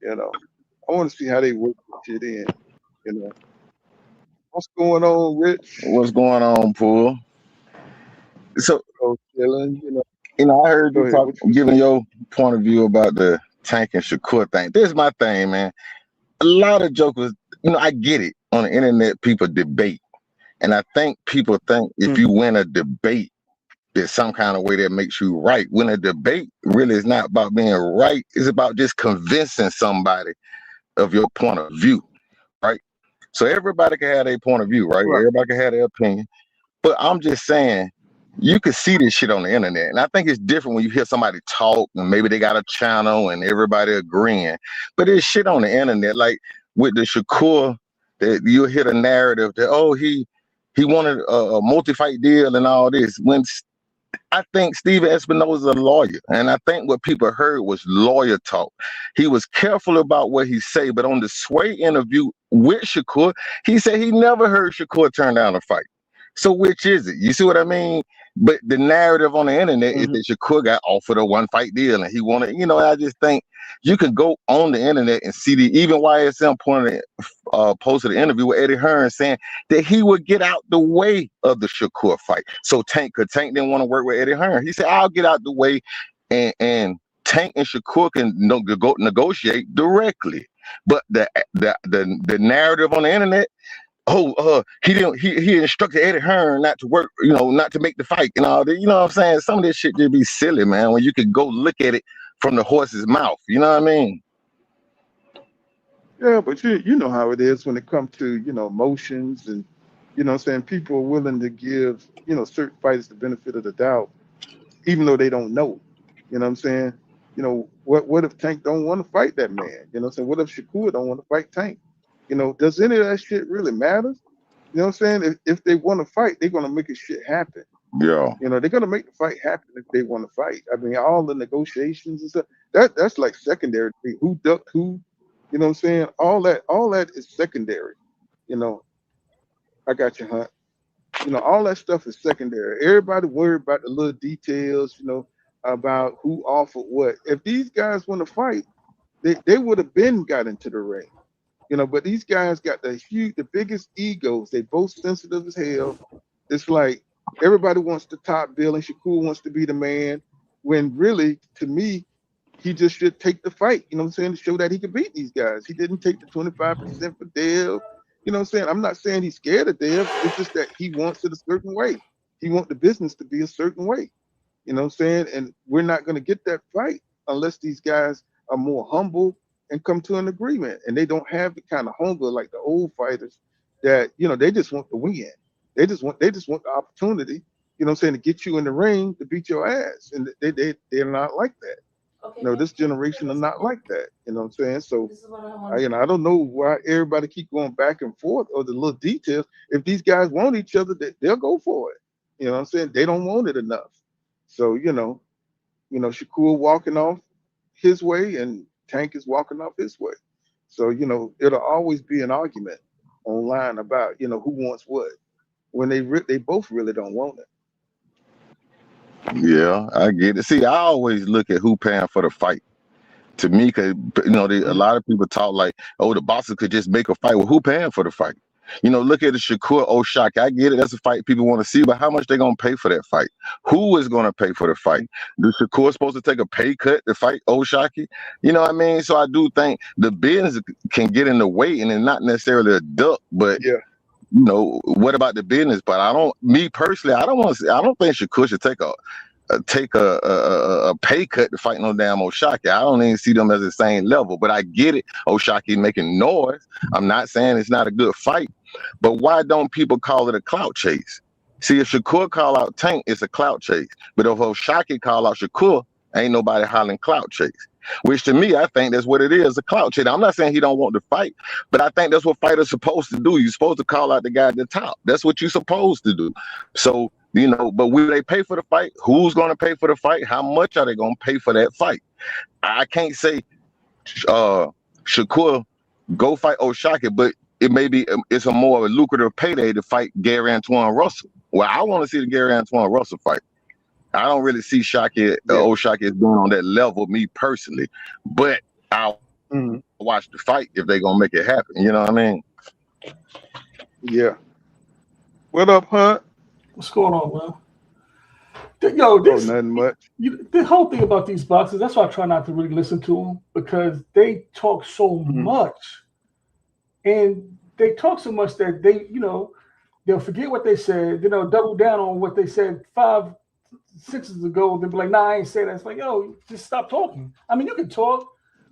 I want to see how they work this shit in. What's going on, Rich? What's going on, Pool? So, Chilling, I heard Go you ahead. What you giving say? your point of view about the Tank and Shakur thing. This is my thing, man. A lot of jokers, I get it. On the internet, people debate. And I think people think if you win a debate, there's some kind of way that makes you right. When a debate really is not about being right, it's about just convincing somebody of your point of view, right? So everybody can have their point of view, right? Right. Everybody can have their opinion. But I'm just saying, you can see this shit on the internet. And I think it's different when you hear somebody talk and maybe they got a channel and everybody agreeing. But there's shit on the internet, like with the Shakur, that you'll hear the narrative that, he wanted a multi-fight deal and all this. When I think Steven Espinosa is a lawyer, and I think what people heard was lawyer talk. He was careful about what he said, but on the Sway interview with Shakur, he said he never heard Shakur turn down a fight. So which is it? You see what I mean? But the narrative on the internet is that Shakur got offered a one-fight deal, and he wanted, I just think you can go on the internet and see even YSM posted an interview with Eddie Hearn saying that he would get out the way of the Shakur fight. So Tank didn't want to work with Eddie Hearn. He said, I'll get out the way, and Tank and Shakur can negotiate directly. But the narrative on the internet, he instructed Eddie Hearn not to work, not to make the fight and all that. You know what I'm saying? Some of this shit just be silly, man, when you could go look at it from the horse's mouth. You know what I mean? Yeah, but you know how it is when it comes to, emotions and, what I'm saying, people are willing to give, certain fighters the benefit of the doubt, even though they don't know. You know what I'm saying? What if Tank don't want to fight that man? You know what I'm saying? What if Shakur don't want to fight Tank? Does any of that shit really matter? You know what I'm saying? If they want to fight, they're going to make a shit happen. Yeah. They're going to make the fight happen if they want to fight. I mean, all the negotiations and stuff, that's like secondary. Who ducked who? You know what I'm saying? All that is secondary. I got you, Hunt. All that stuff is secondary. Everybody worried about the little details, about who offered what. If these guys want to fight, they would have been got into the ring. But these guys got the biggest egos. They both sensitive as hell. It's like everybody wants the top bill and Shakur wants to be the man. When really, to me, he just should take the fight, you know what I'm saying, to show that he can beat these guys. He didn't take the 25% for Dev. You know what I'm saying? I'm not saying he's scared of Dev. It's just that he wants it a certain way. He wants the business to be a certain way. You know what I'm saying? And we're not going to get that fight unless these guys are more humble and come to an agreement. And they don't have the kind of hunger like the old fighters that, you know, they just want the win. They just want the opportunity, you know what I'm saying, to get you in the ring to beat your ass. And they're not like that. Okay, You know, this generation are not like that. You know what I'm saying? So, you know, I don't know why everybody keep going back and forth or the little details. If these guys want each other, they'll go for it. You know what I'm saying? They don't want it enough. So, you know, Shakur walking off his way and Tank is walking off his way. So, you know, it'll always be an argument online about, you know, who wants what when they both really don't want it. Yeah, I get it. See, I always look at who paying for the fight. To me, because you know, a lot of people talk like, oh, the boxer could just make a fight. Well, who paying for the fight? You know, look at the Shakur O'Shaki. I get it. That's a fight people want to see, but how much they gonna pay for that fight? Who is gonna pay for the fight? Do Shakur supposed to take a pay cut to fight O'Shaki? You know what I mean? So I do think the business can get in the way, and it's not necessarily a duck, but yeah. You know, what about the business? But me personally, I don't think Shakur should take a pay cut to fight no damn O'Shaki. I don't even see them as the same level, but I get it. O'Shaki making noise. I'm not saying it's not a good fight, but why don't people call it a clout chase? See, if Shakur call out Tank, it's a clout chase. But if O'Shaki call out Shakur, ain't nobody hollering clout chase. Which to me, I think that's what it is, a clout chase. I'm not saying he don't want to fight, but I think that's what fighters supposed to do. You're supposed to call out the guy at the top. That's what you're supposed to do. So, you know, but will they pay for the fight? Who's going to pay for the fight? How much are they going to pay for that fight? I can't say Shakur go fight O'Shaki, but it's a more lucrative payday to fight Gary Antoine Russell. Well, I want to see the Gary Antoine Russell fight. I don't really see O'Shaki as being on that level, me personally, but I'll watch the fight if they're going to make it happen. You know what I mean? Yeah. What up, Hunt? What's going on, man? Yo, nothing much. The whole thing about these boxers, that's why I try not to really listen to them, because they talk so much. And they talk so much that they, you know, they'll forget what they said, you know, double down on what they said 5 6 ago. They'll be like, nah, I ain't saying that. It's like, yo, just stop talking. I mean, you can talk,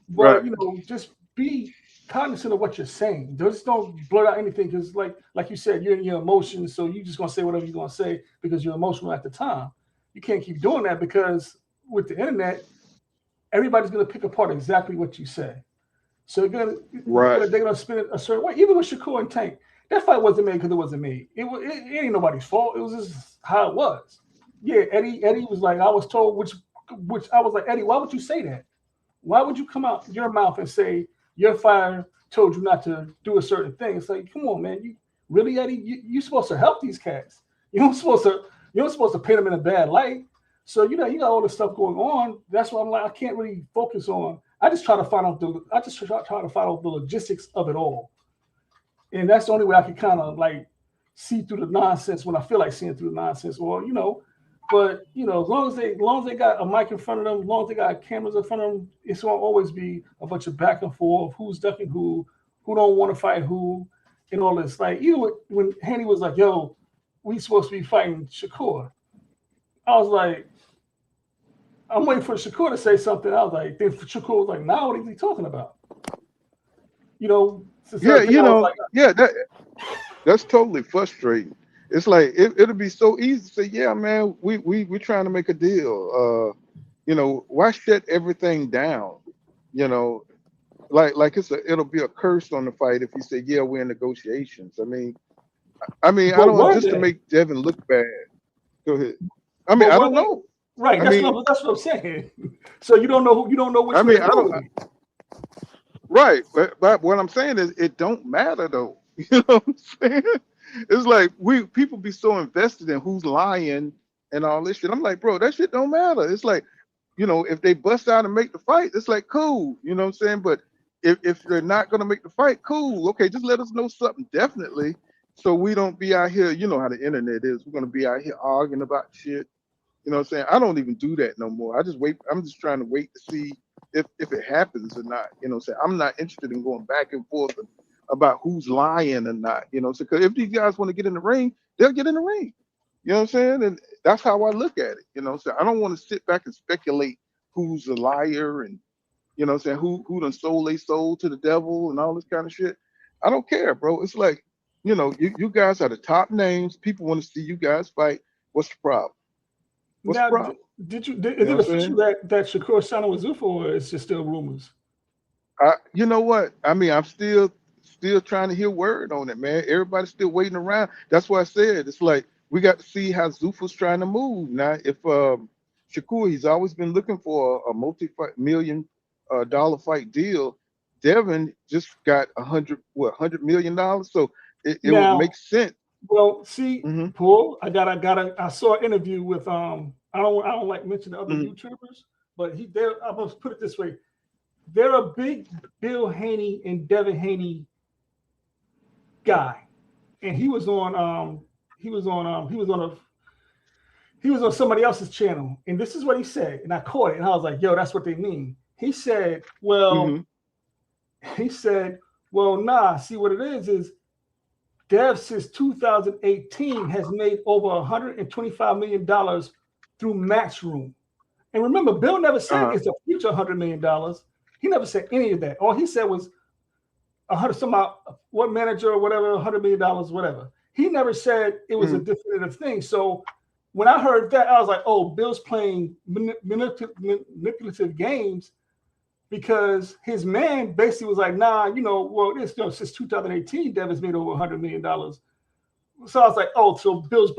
but, you know, just be cognizant of what you're saying. Just don't blurt out anything, because like you said, you're in your emotions, so you're just going to say whatever you're going to say because you're emotional at the time. You can't keep doing that, because with the internet, everybody's going to pick apart exactly what you say. So they're going to spin it a certain way. Even with Shakur and Tank, that fight wasn't made because it wasn't made. It ain't nobody's fault. It was just how it was. Yeah, Eddie was like, I was told, which I was like, Eddie, why would you say that? Why would you come out your mouth and say your fighter told you not to do a certain thing? It's like, come on, man. You really, Eddie? You're supposed to help these cats. You're not supposed to paint them in a bad light. So you got all this stuff going on. That's why I'm like, I can't really focus on. I just try to find out the logistics of it all, and that's the only way I can kind of like see through the nonsense when I feel like seeing through the nonsense. Or but as long as they got a mic in front of them, as long as they got cameras in front of them, it's gonna always be a bunch of back and forth, who's ducking who don't want to fight who, and all this. Like even when Haney was like, "Yo, we supposed to be fighting Shakur," I was like, I'm waiting for Shakur to say something. I was like, then Shakur was like, "Now what is he talking about?" That's totally frustrating. It's like it'll be so easy to say, yeah, man, we're trying to make a deal. Why shut everything down? Like it'll be a curse on the fight if you say, yeah, we're in negotiations. I mean, I don't want just to make Devin look bad. Go ahead. I mean, I don't know. Right. That's what I'm saying. So you don't know which. I mean, I don't. Right, but what I'm saying is, it don't matter though. You know what I'm saying? It's like people be so invested in who's lying and all this shit. I'm like, bro, that shit don't matter. It's like, if they bust out and make the fight, it's like cool. You know what I'm saying? But if they're not gonna make the fight, cool. Okay, just let us know something definitely, so we don't be out here. You know how the internet is. We're gonna be out here arguing about shit. You know what I'm saying? I don't even do that no more. I just wait. I'm just trying to wait to see if it happens or not. You know, what I'm saying, I'm not interested in going back and forth about who's lying or not. You know, so because if these guys want to get in the ring, they'll get in the ring. You know what I'm saying? And that's how I look at it. You know, so I don't want to sit back and speculate who's a liar and you know what I'm saying, who done sold they soul to the devil and all this kind of shit. I don't care, bro. It's like, you know, you guys are the top names. People want to see you guys fight. What's the problem? What's the problem? Is You know it what I'm saying? official that Shakur signing with Zuffa, or it's just still rumors? You know what? I mean, I'm still trying to hear word on it, man. Everybody's still waiting around. That's why I said it's like we got to see how Zuffa's trying to move. Now, if Shakur, he's always been looking for a multi-million dollar fight deal. Devin just got $100 million. So it would make sense. Well, see, Mm-hmm. Paul, I saw an interview with I don't like mentioning other YouTubers, but I'm gonna put it this way. They're a big Bill Haney and Devin Haney guy. And he was on somebody else's channel. And this is what he said. And I caught it and I was like, yo, that's what they mean. He said, well, nah, see what it is Dev since 2018 has made over $125 million through Matchroom. And remember, Bill never said it's a future $100 million. He never said any of that. All he said was what manager or whatever, $100 million, whatever. He never said it was a definitive thing. So when I heard that, I was like, oh, Bill's playing manipulative games because his man basically was like, nah, since 2018, Devin's made over $100 million. So I was like, oh, so Bill's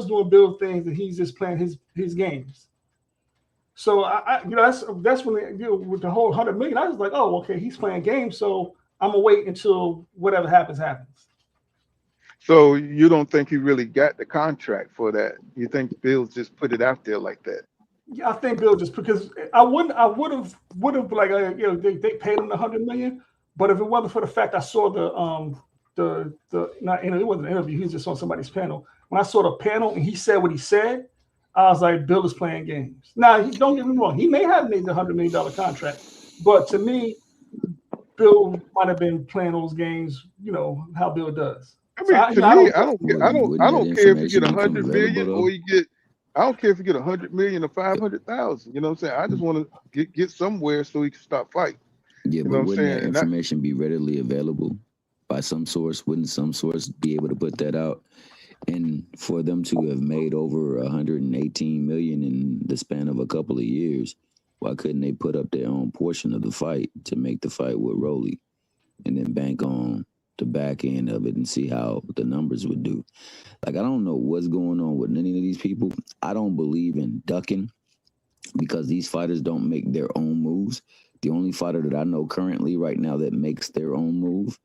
doing Bill things and he's just playing his games. So that's when with the whole $100 million, I was like, oh, okay, he's playing games. So I'm gonna wait until whatever happens. So you don't think he really got the contract for that? You think Bill just put it out there like that? Yeah, I think Bill just because I would have like they paid him the $100 million, but if it wasn't for the fact I saw it wasn't an interview, he was just on somebody's panel. When I saw the panel and he said what he said, I was like, Bill is playing games. Now, don't get me wrong, he may have made the $100 million contract, but to me, Bill might have been playing those games, how Bill does. I mean, I don't care if you get 100 million or you get. I don't care if you get 100 million or 500,000. You know what I'm saying? I just want to get somewhere so he can stop fighting. Yeah, but wouldn't that information be readily available by some source? Wouldn't some source be able to put that out? And for them to have made over 118 million in the span of a couple of years, why couldn't they put up their own portion of the fight to make the fight with Rolly and then bank on the back end of it and see how the numbers would do? Like, I don't know what's going on with any of these people. I don't believe in ducking because these fighters don't make their own moves. The only fighter that I know currently right now that makes their own move,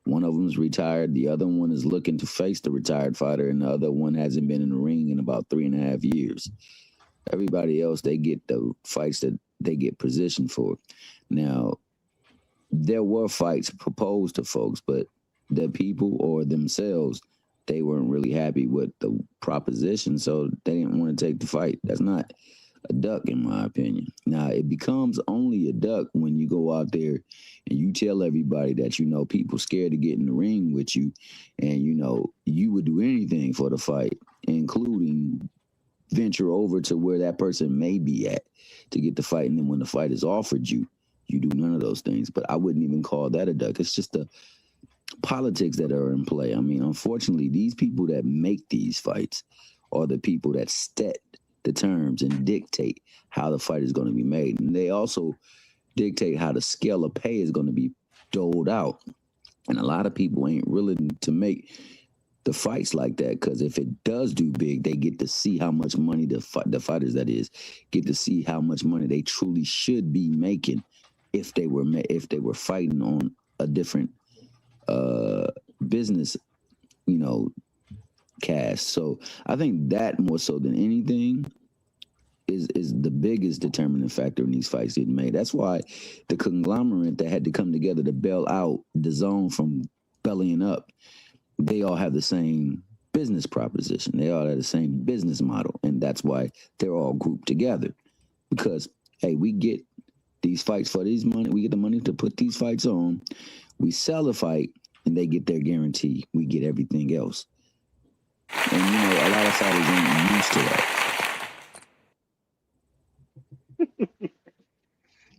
one of them is retired. The other one is looking to face the retired fighter, and the other one hasn't been in the ring in about 3.5 years. Everybody else, they get the fights that they get positioned for. Now, there were fights proposed to folks, but the people or themselves, they weren't really happy with the proposition, so they didn't want to take the fight. That's not a duck, in my opinion. Now, it becomes only a duck when you go out there and you tell everybody that, people scared to get in the ring with you, and, you would do anything for the fight, including venture over to where that person may be at to get the fight, and then when the fight is offered you, you do none of those things. But I wouldn't even call that a duck. It's just the politics that are in play. I mean, unfortunately, these people that make these fights are the people that set the terms and dictate how the fight is going to be made. And they also dictate how the scale of pay is going to be doled out. And a lot of people ain't willing to make the fights like that, because if it does do big, they get to see how much money the fighters, that is, get to see how much money they truly should be making if they were fighting on a different business, cast. So I think that more so than anything is the biggest determining factor in these fights getting made. That's why the conglomerate that had to come together to bail out the zone from bellying up, they all have the same business proposition. They all have the same business model. And that's why they're all grouped together. Because, hey, we get these fights for these money. We get the money to put these fights on. We sell a fight, and they get their guarantee. We get everything else. And, you know, a lot of fighters ain't used to that.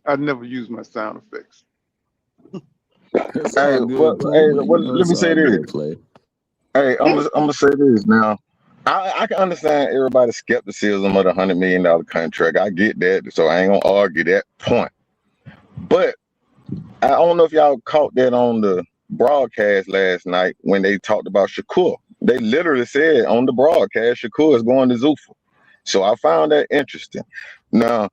I never use my sound effects. Hey, let me say this. Hey, I'm gonna say this now. I can understand everybody's skepticism of the $100 million contract. I get that, so I ain't gonna argue that point. But I don't know if y'all caught that on the broadcast last night when they talked about Shakur. They literally said on the broadcast, Shakur is going to Zuffa. So I found that interesting. Now,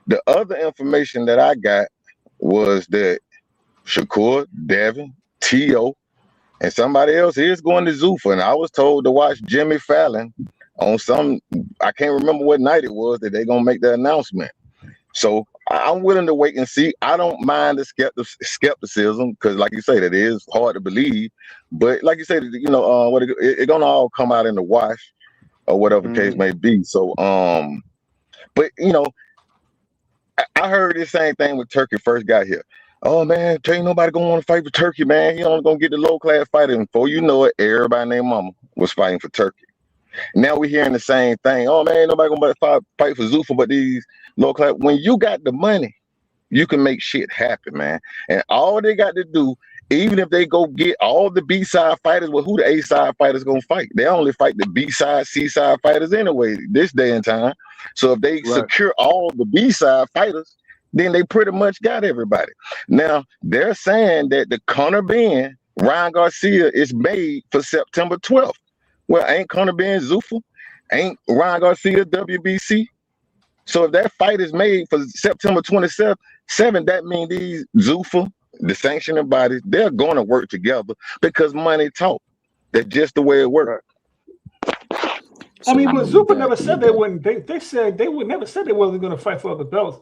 the other information that I got was that Shakur, Devin, T.O., and somebody else is going to Zuffa. And I was told to watch Jimmy Fallon on some, I can't remember what night it was, that they're going to make the announcement. So I'm willing to wait and see. I don't mind the skepticism because, like you say, that is hard to believe. But like you said, you know, it's going to all come out in the wash or whatever case may be. So, but, you know, I heard this same thing when Turkey first got here. Oh man, ain't nobody gonna want to fight for Turkey, man. He only gonna get the low class fighter. And before you know it, everybody named Mama was fighting for Turkey. Now we're hearing the same thing. Oh man, ain't nobody gonna fight for Zuffa, but these low class. When you got the money, you can make shit happen, man. And all they got to do, even if they go get all the B-side fighters, well, who the A-side fighters gonna fight? They only fight the B-side, C-side fighters anyway this day and time. So if they secure all the B-side fighters, then they pretty much got everybody. Now, they're saying that the Conor Benn, Ryan Garcia is made for September 12th. Well, ain't Conor Benn Zuffa? Ain't Ryan Garcia WBC? So if that fight is made for September 27th, that means these Zuffa, the sanctioning bodies, they're going to work together because money talk. That's just the way it works. I mean, but Zuffa never said they wouldn't. They said they would never said they wasn't going to fight for other belts.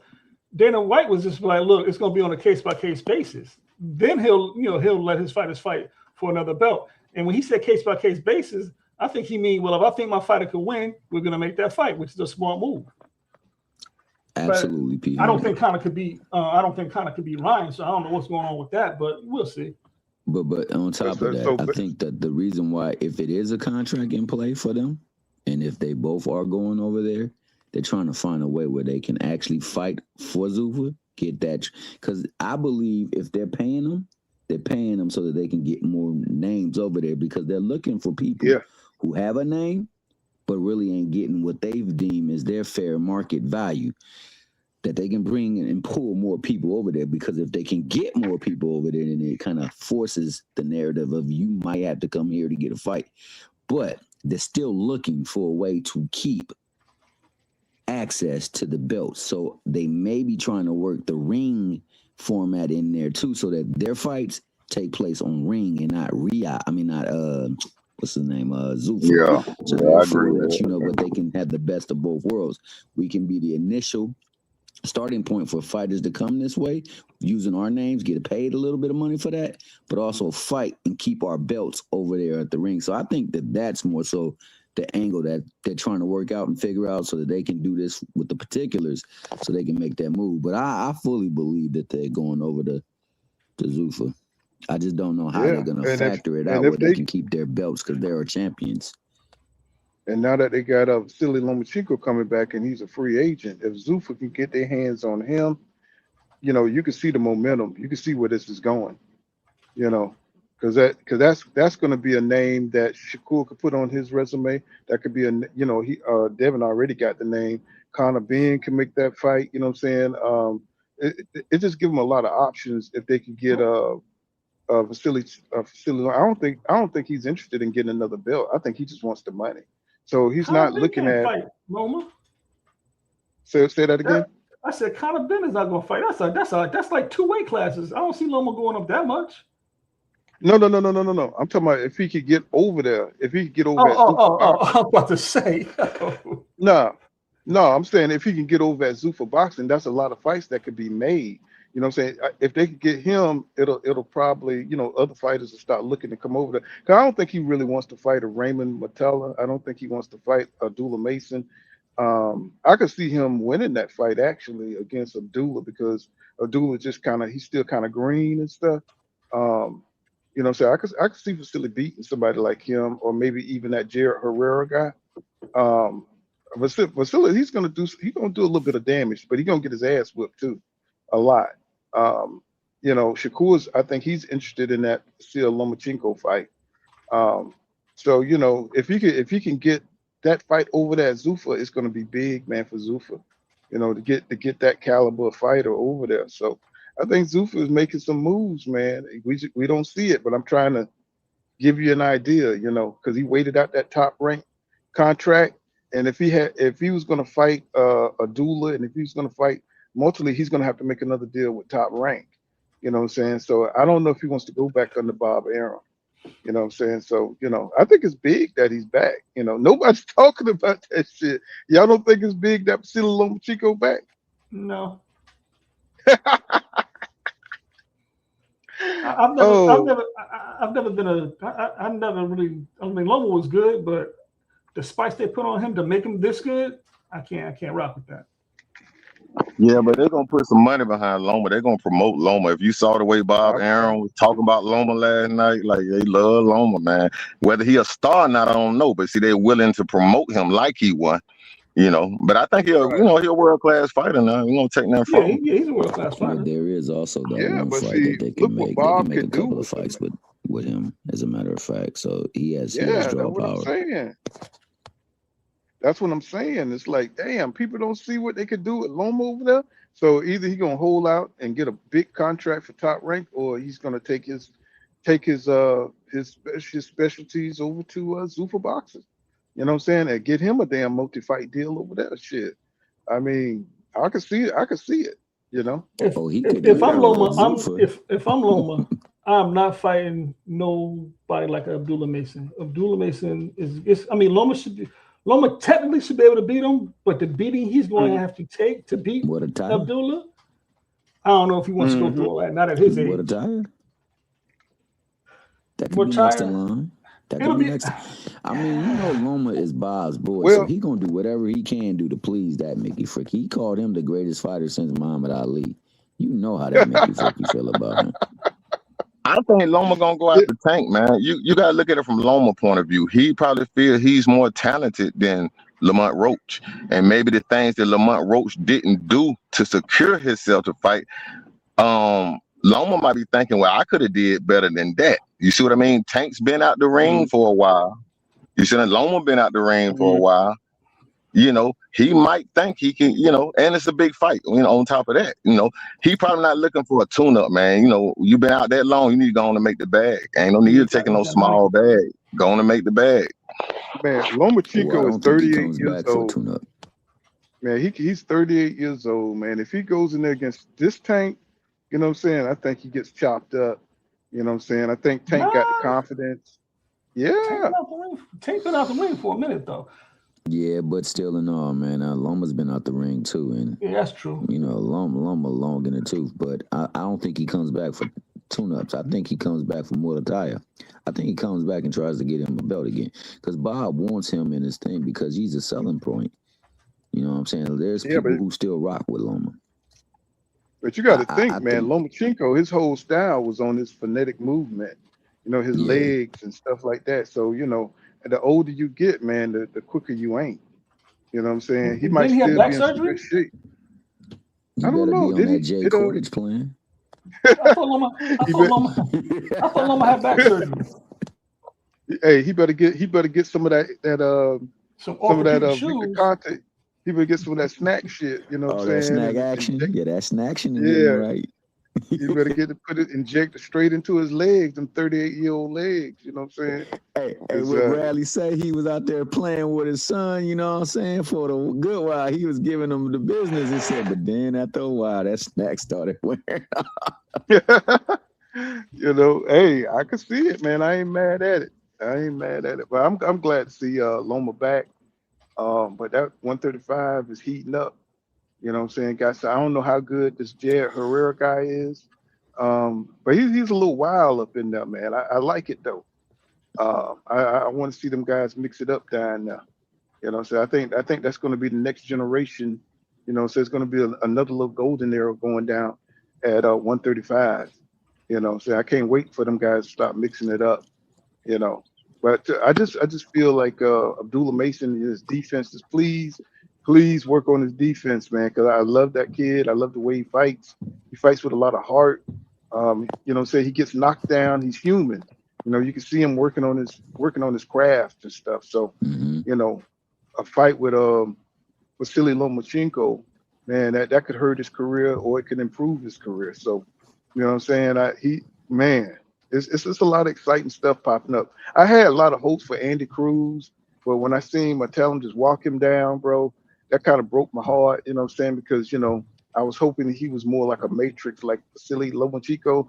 Dana White was just like, look, it's going to be on a case-by-case basis. Then he'll let his fighters fight for another belt. And when he said case-by-case basis, I think he mean, well, if I think my fighter could win, we're going to make that fight, which is a smart move. Absolutely, Peter. I don't think Conor could be. I don't think Conor could be lying. So I don't know what's going on with that, but we'll see. But on top of that, I think that the reason why, if it is a contract in play for them, and if they both are going over there, they're trying to find a way where they can actually fight for Zuffa, get that. Because I believe if they're paying them so that they can get more names over there because they're looking for people who have a name but really ain't getting what they've deemed as their fair market value, that they can bring and pull more people over there. Because if they can get more people over there, then it kind of forces the narrative of you might have to come here to get a fight. But they're still looking for a way to keep access to the belt. So they may be trying to work the ring format in there too, so that their fights take place on ring and not what's his name? Zuffa. Yeah. So therefore, that you know, but they can have the best of both worlds. We can be the initial starting point for fighters to come this way, using our names, get paid a little bit of money for that, but also fight and keep our belts over there at the ring. So I think that that's more so the angle that they're trying to work out and figure out so that they can do this with the particulars so they can make that move. But I fully believe that they're going over to Zuffa. I just don't know how they're going to factor it out where they can keep their belts because they are champions. And now that they got Vasily Lomachenko coming back and he's a free agent, if Zuffa can get their hands on him, you know, you can see the momentum. You can see where this is going, you know. Because that's going to be a name that Shakur could put on his resume. That could be Devin already got the name. Conor Benn can make that fight. You know what I'm saying? It just give them a lot of options if they can get Vasily. I don't think he's interested in getting another belt. I think he just wants the money. So he's not looking at. Fight, Roma. Say that again. I said Conor Benn is not going to fight. That's like 2 weight classes. I don't see Loma going up that much. No. I'm talking about if he could get over there. If he could get over. I'm about to say. No. I'm saying if he can get over at Zuffa boxing, that's a lot of fights that could be made. You know what I'm saying? If they could get him, it'll probably, you know, other fighters will start looking to come over there. Because I don't think he really wants to fight a Raymond Matella. I don't think he wants to fight a Abdullah Mason. I could see him winning that fight actually against Abdullah because Abdullah just he's still kind of green and stuff. Um, so I could see Vasily beating somebody like him or maybe even that Jared Herrera guy. Um, Vasily, he's gonna do a little bit of damage, but he's gonna get his ass whipped too, a lot. Um, Shakur's I think he's interested in that Sil Lomachenko fight. Um, so if he can get that fight over that Zuffa, it's going to be big, man, for Zuffa. To get that caliber of fighter over there. So I think Zuffa is making some moves, man. We don't see it, but I'm trying to give you an idea, because he waited out that top rank contract, and if he was going to fight a doula, and if he was going to fight multiply, he's going to have to make another deal with top rank. You know what I'm saying? So I don't know if he wants to go back under Bob Arum. You know what I'm saying? So, I think it's big that he's back. Nobody's talking about that shit. Y'all don't think it's big that Vasily Lomachenko back? No. I've never been I never really. I mean, Loma was good, but the spice they put on him to make him this good, I can't rock with that. Yeah, but they're gonna put some money behind Loma. They're gonna promote Loma. If you saw the way Bob Arum was talking about Loma last night, like they love Loma, man. Whether he a star or not, I don't know. But see, they're willing to promote him like he won. But I think he's a world class fighter now. You're gonna take that from him. Yeah, he's a world class fighter. But there is also that one fight that they can make. They can make a couple of fights with him, as a matter of fact. So he has draw power. That's what I'm saying. It's like, damn, people don't see what they could do with Loma over there. So either he's gonna hold out and get a big contract for top rank, or he's gonna take his specialties over to Zuffa Boxing. You know what I'm saying? And get him a damn multi-fight deal over there. Shit. I mean, I could see it. If I'm Loma, I'm not fighting nobody like Abdullah Mason. Abdullah Mason Loma technically should be able to beat him, but the beating he's going to have to take to beat Abdullah, I don't know if he wants to go through all that. Not at his age. That could be next in line. That could be next. I mean, Loma is Bob's boy, so he gonna do whatever he can do to please that Mickey Frick. He called him the greatest fighter since Muhammad Ali. You know how that Mickey Frick feel about him. I think Loma gonna go after Tank, man. You gotta look at it from Loma point of view. He probably feels he's more talented than Lamont Roach, and maybe the things that Lamont Roach didn't do to secure himself to fight, Loma might be thinking, well, I could have did better than that. You see what I mean? Tank's been out the ring for a while. You see that Loma been out the ring for a while. He might think he can, and it's a big fight, on top of that, he probably not looking for a tune-up, man. You've been out that long, you need to go on and make the bag. Ain't no need to taking no small bag. Go on and make the bag. Man, Lomachenko is 38 years old. Man, he's 38 years old, man. If he goes in there against this Tank, you know what I'm saying? I think he gets chopped up. You know what I'm saying? I think Tank got the confidence. Yeah. Tank been out the ring for a minute, though. Yeah, but still in all, man, Loma's been out the ring too, and that's true. Loma long in the tooth, but I don't think he comes back for tune-ups. I think he comes back for Muay Thai. I think he comes back and tries to get him a belt again, because Bob wants him in his thing because he's a selling point. You know what I'm saying? There's people who still rock with Loma. But you got to think, man, Lomachenko, his whole style was on his phonetic movement, his legs and stuff like that. So, and the older you get, man, the quicker you ain't. You know what I'm saying? He might still be in some good shape. I don't know. Did he? Jay Cordage plan? I thought Loma had back surgery. Hey, he better get some of that some of that content. He better get some of that snack shit. You know what I'm saying? Snack action. That snack action. Yeah, right. You better inject it straight into his legs, them 38-year-old legs. You know what I'm saying? Hey, what Bradley say? He was out there playing with his son. You know what I'm saying? For the good while, he was giving him the business. He said, but then after a while, that snack started wearing off. Hey, I can see it, man. I ain't mad at it. But I'm glad to see Loma back. But that 135 is heating up. You know what I'm saying, guys? I don't know how good this Jared Herrera guy is, but he's a little wild up in there, man. I like it though. I want to see them guys mix it up down there. You know, so I think that's going to be the next generation. You know, so it's going to be another little golden era going down at 135. You know, so I can't wait for them guys to stop mixing it up. You know, but I just feel like Abdullah Mason, his defense is please work on his defense, man, because I love that kid. I love the way he fights. He fights with a lot of heart. You know, say he gets knocked down, he's human. You know, you can see him working on his craft and stuff. So, you know, a fight with Vasily Lomachenko, man, that could hurt his career or it could improve his career. So, you know what I'm saying? Man, it's just a lot of exciting stuff popping up. I had a lot of hopes for Andy Cruz, but when I seen Mattel just walk him down, bro, that kind of broke my heart. You know what I'm saying? Because I was hoping that he was more like a matrix, like Vasily Lomachenko,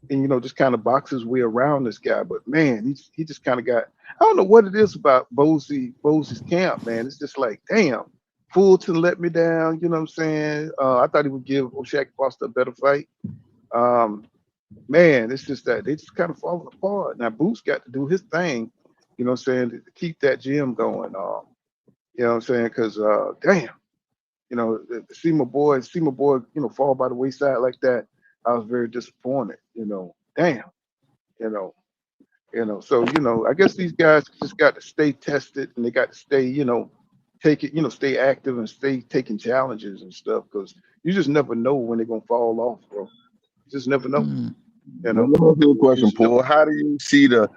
and just kind of box his way around this guy. But man, he just kind of got. I don't know what it is about Bosey's camp, man. It's just like, damn, Fulton let me down. You know what I'm saying? I thought he would give O'Shaq Foster a better fight. Man, it's just that they just kind of falling apart. Now Boots got to do his thing. You know what I'm saying? To keep that gym going. You know what I'm saying? Because damn, to see my boy, fall by the wayside like that. I was very disappointed. Damn. So I guess these guys just got to stay tested and they got to stay, stay active and stay taking challenges and stuff because you just never know when they're gonna fall off, bro. You just never know. Let me ask you a question, Paul. How do you see the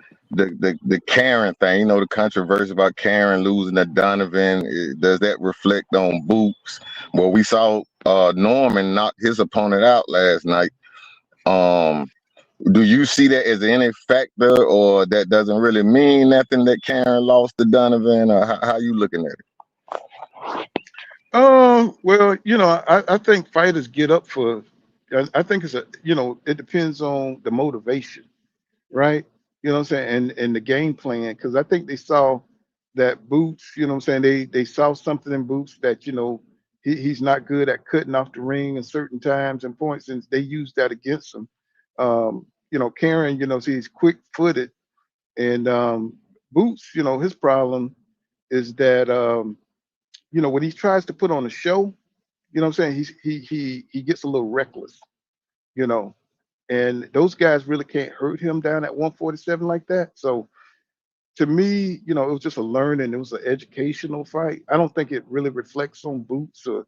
Karen thing? The controversy about Karen losing to Donovan. Does that reflect on Boots? Well, we saw Norman knock his opponent out last night. Do you see that as any factor, or that doesn't really mean nothing that Karen lost to Donovan, or how you looking at it? Well, I think fighters get up for. I think it's it depends on the motivation, right? You know what I'm saying, and the game plan, because I think they saw that Boots, you know what I'm saying, they saw something in Boots that he's not good at cutting off the ring at certain times and points, and they used that against him. Karen, he's quick-footed, and Boots, his problem is that when he tries to put on a show, you know what I'm saying, he gets a little reckless, and those guys really can't hurt him down at 147 like that. So to me, it was just a learning, it was an educational fight. I don't think it really reflects on Boots or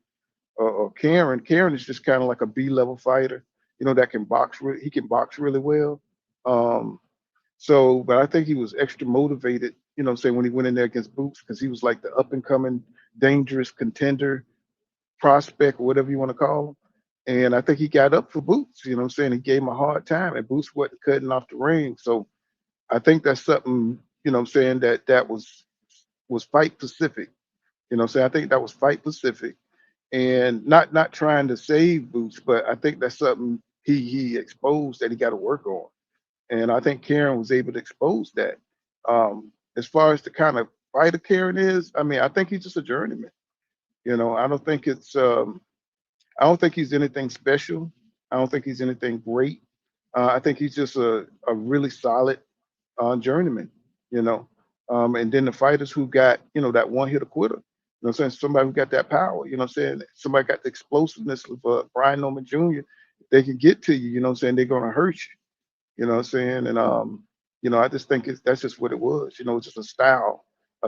Karen. Karen is just kind of like a B-level fighter, that can box. He can box really well. But I think he was extra motivated, when he went in there against Boots, because he was like the up and coming dangerous contender prospect, or whatever you want to call him. And I think he got up for Boots, he gave him a hard time, and Boots wasn't cutting off the ring. So I think that's something, that was fight Pacific. I think that was fight Pacific, and not trying to save Boots, but I think that's something he exposed that he got to work on. And I think Karen was able to expose that. As far as the kind of fighter Karen is, I mean, I think he's just a journeyman. I don't think I don't think he's anything special. I don't think he's anything great. I think he's just a really solid journeyman. And then the fighters who got that one hit quitter. I'm saying, somebody who got that power. I'm saying, somebody got the explosiveness of Brian Norman Jr. They can get to you. I'm saying, they're gonna hurt you. I'm saying, and I just think that's just what it was. It's just a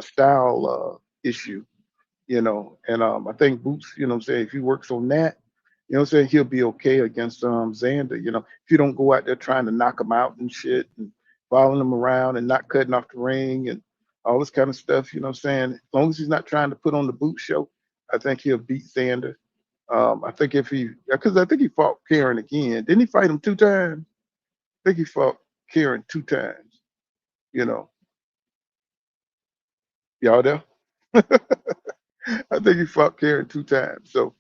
style issue. And I think Boots, I'm saying, if he works on that, I'm saying, he'll be okay against Xander. If you don't go out there trying to knock him out and shit and following him around and not cutting off the ring and all this kind of stuff, I'm saying, as long as he's not trying to put on the Boot show, I think he'll beat Xander. I think because I think he fought Karen again. Didn't he fight him 2 times? I think he fought Karen 2 times. Y'all there? I think he fought Karen 2 times. So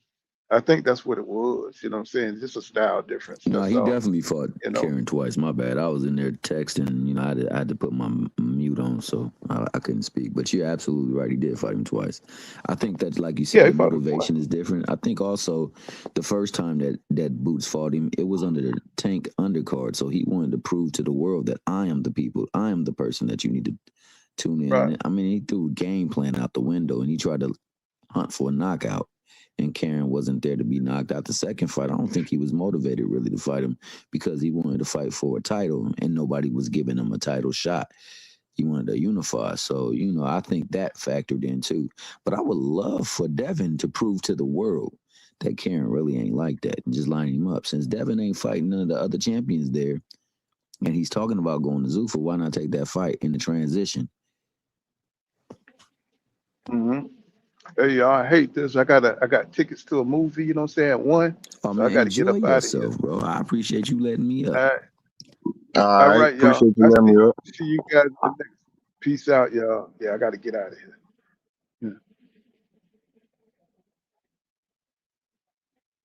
I think that's what it was. You know what I'm saying? Just a style difference. No, he definitely fought Karen twice. My bad. I was in there texting. I had to put my mute on, so I couldn't speak. But you're absolutely right. He did fight him twice. I think that, like you said, the motivation is different. I think also the first time that Boots fought him, it was under the Tank undercard. So he wanted to prove to the world that I am the people. I am the person that you need tune in. Right. I mean, he threw game plan out the window and he tried to hunt for a knockout. And Karen wasn't there to be knocked out the second fight. I don't think he was motivated really to fight him because he wanted to fight for a title and nobody was giving him a title shot. He wanted to unify. So, you know, I think that factored in too. But I would love for Devin to prove to the world that Karen really ain't like that and just line him up. Since Devin ain't fighting none of the other champions there and he's talking about going to Zuffa, why not take that fight in the transition? Mm-hmm. Hey, y'all, I hate this. I got tickets to a movie, you know what I'm saying, at 1. Oh, So man, I got to get up enjoy out of here. yourself, bro. I appreciate you letting me up. All right, y'all. Appreciate you letting me up. See you guys in the next. Peace out, y'all. Yeah, I got to get out of here.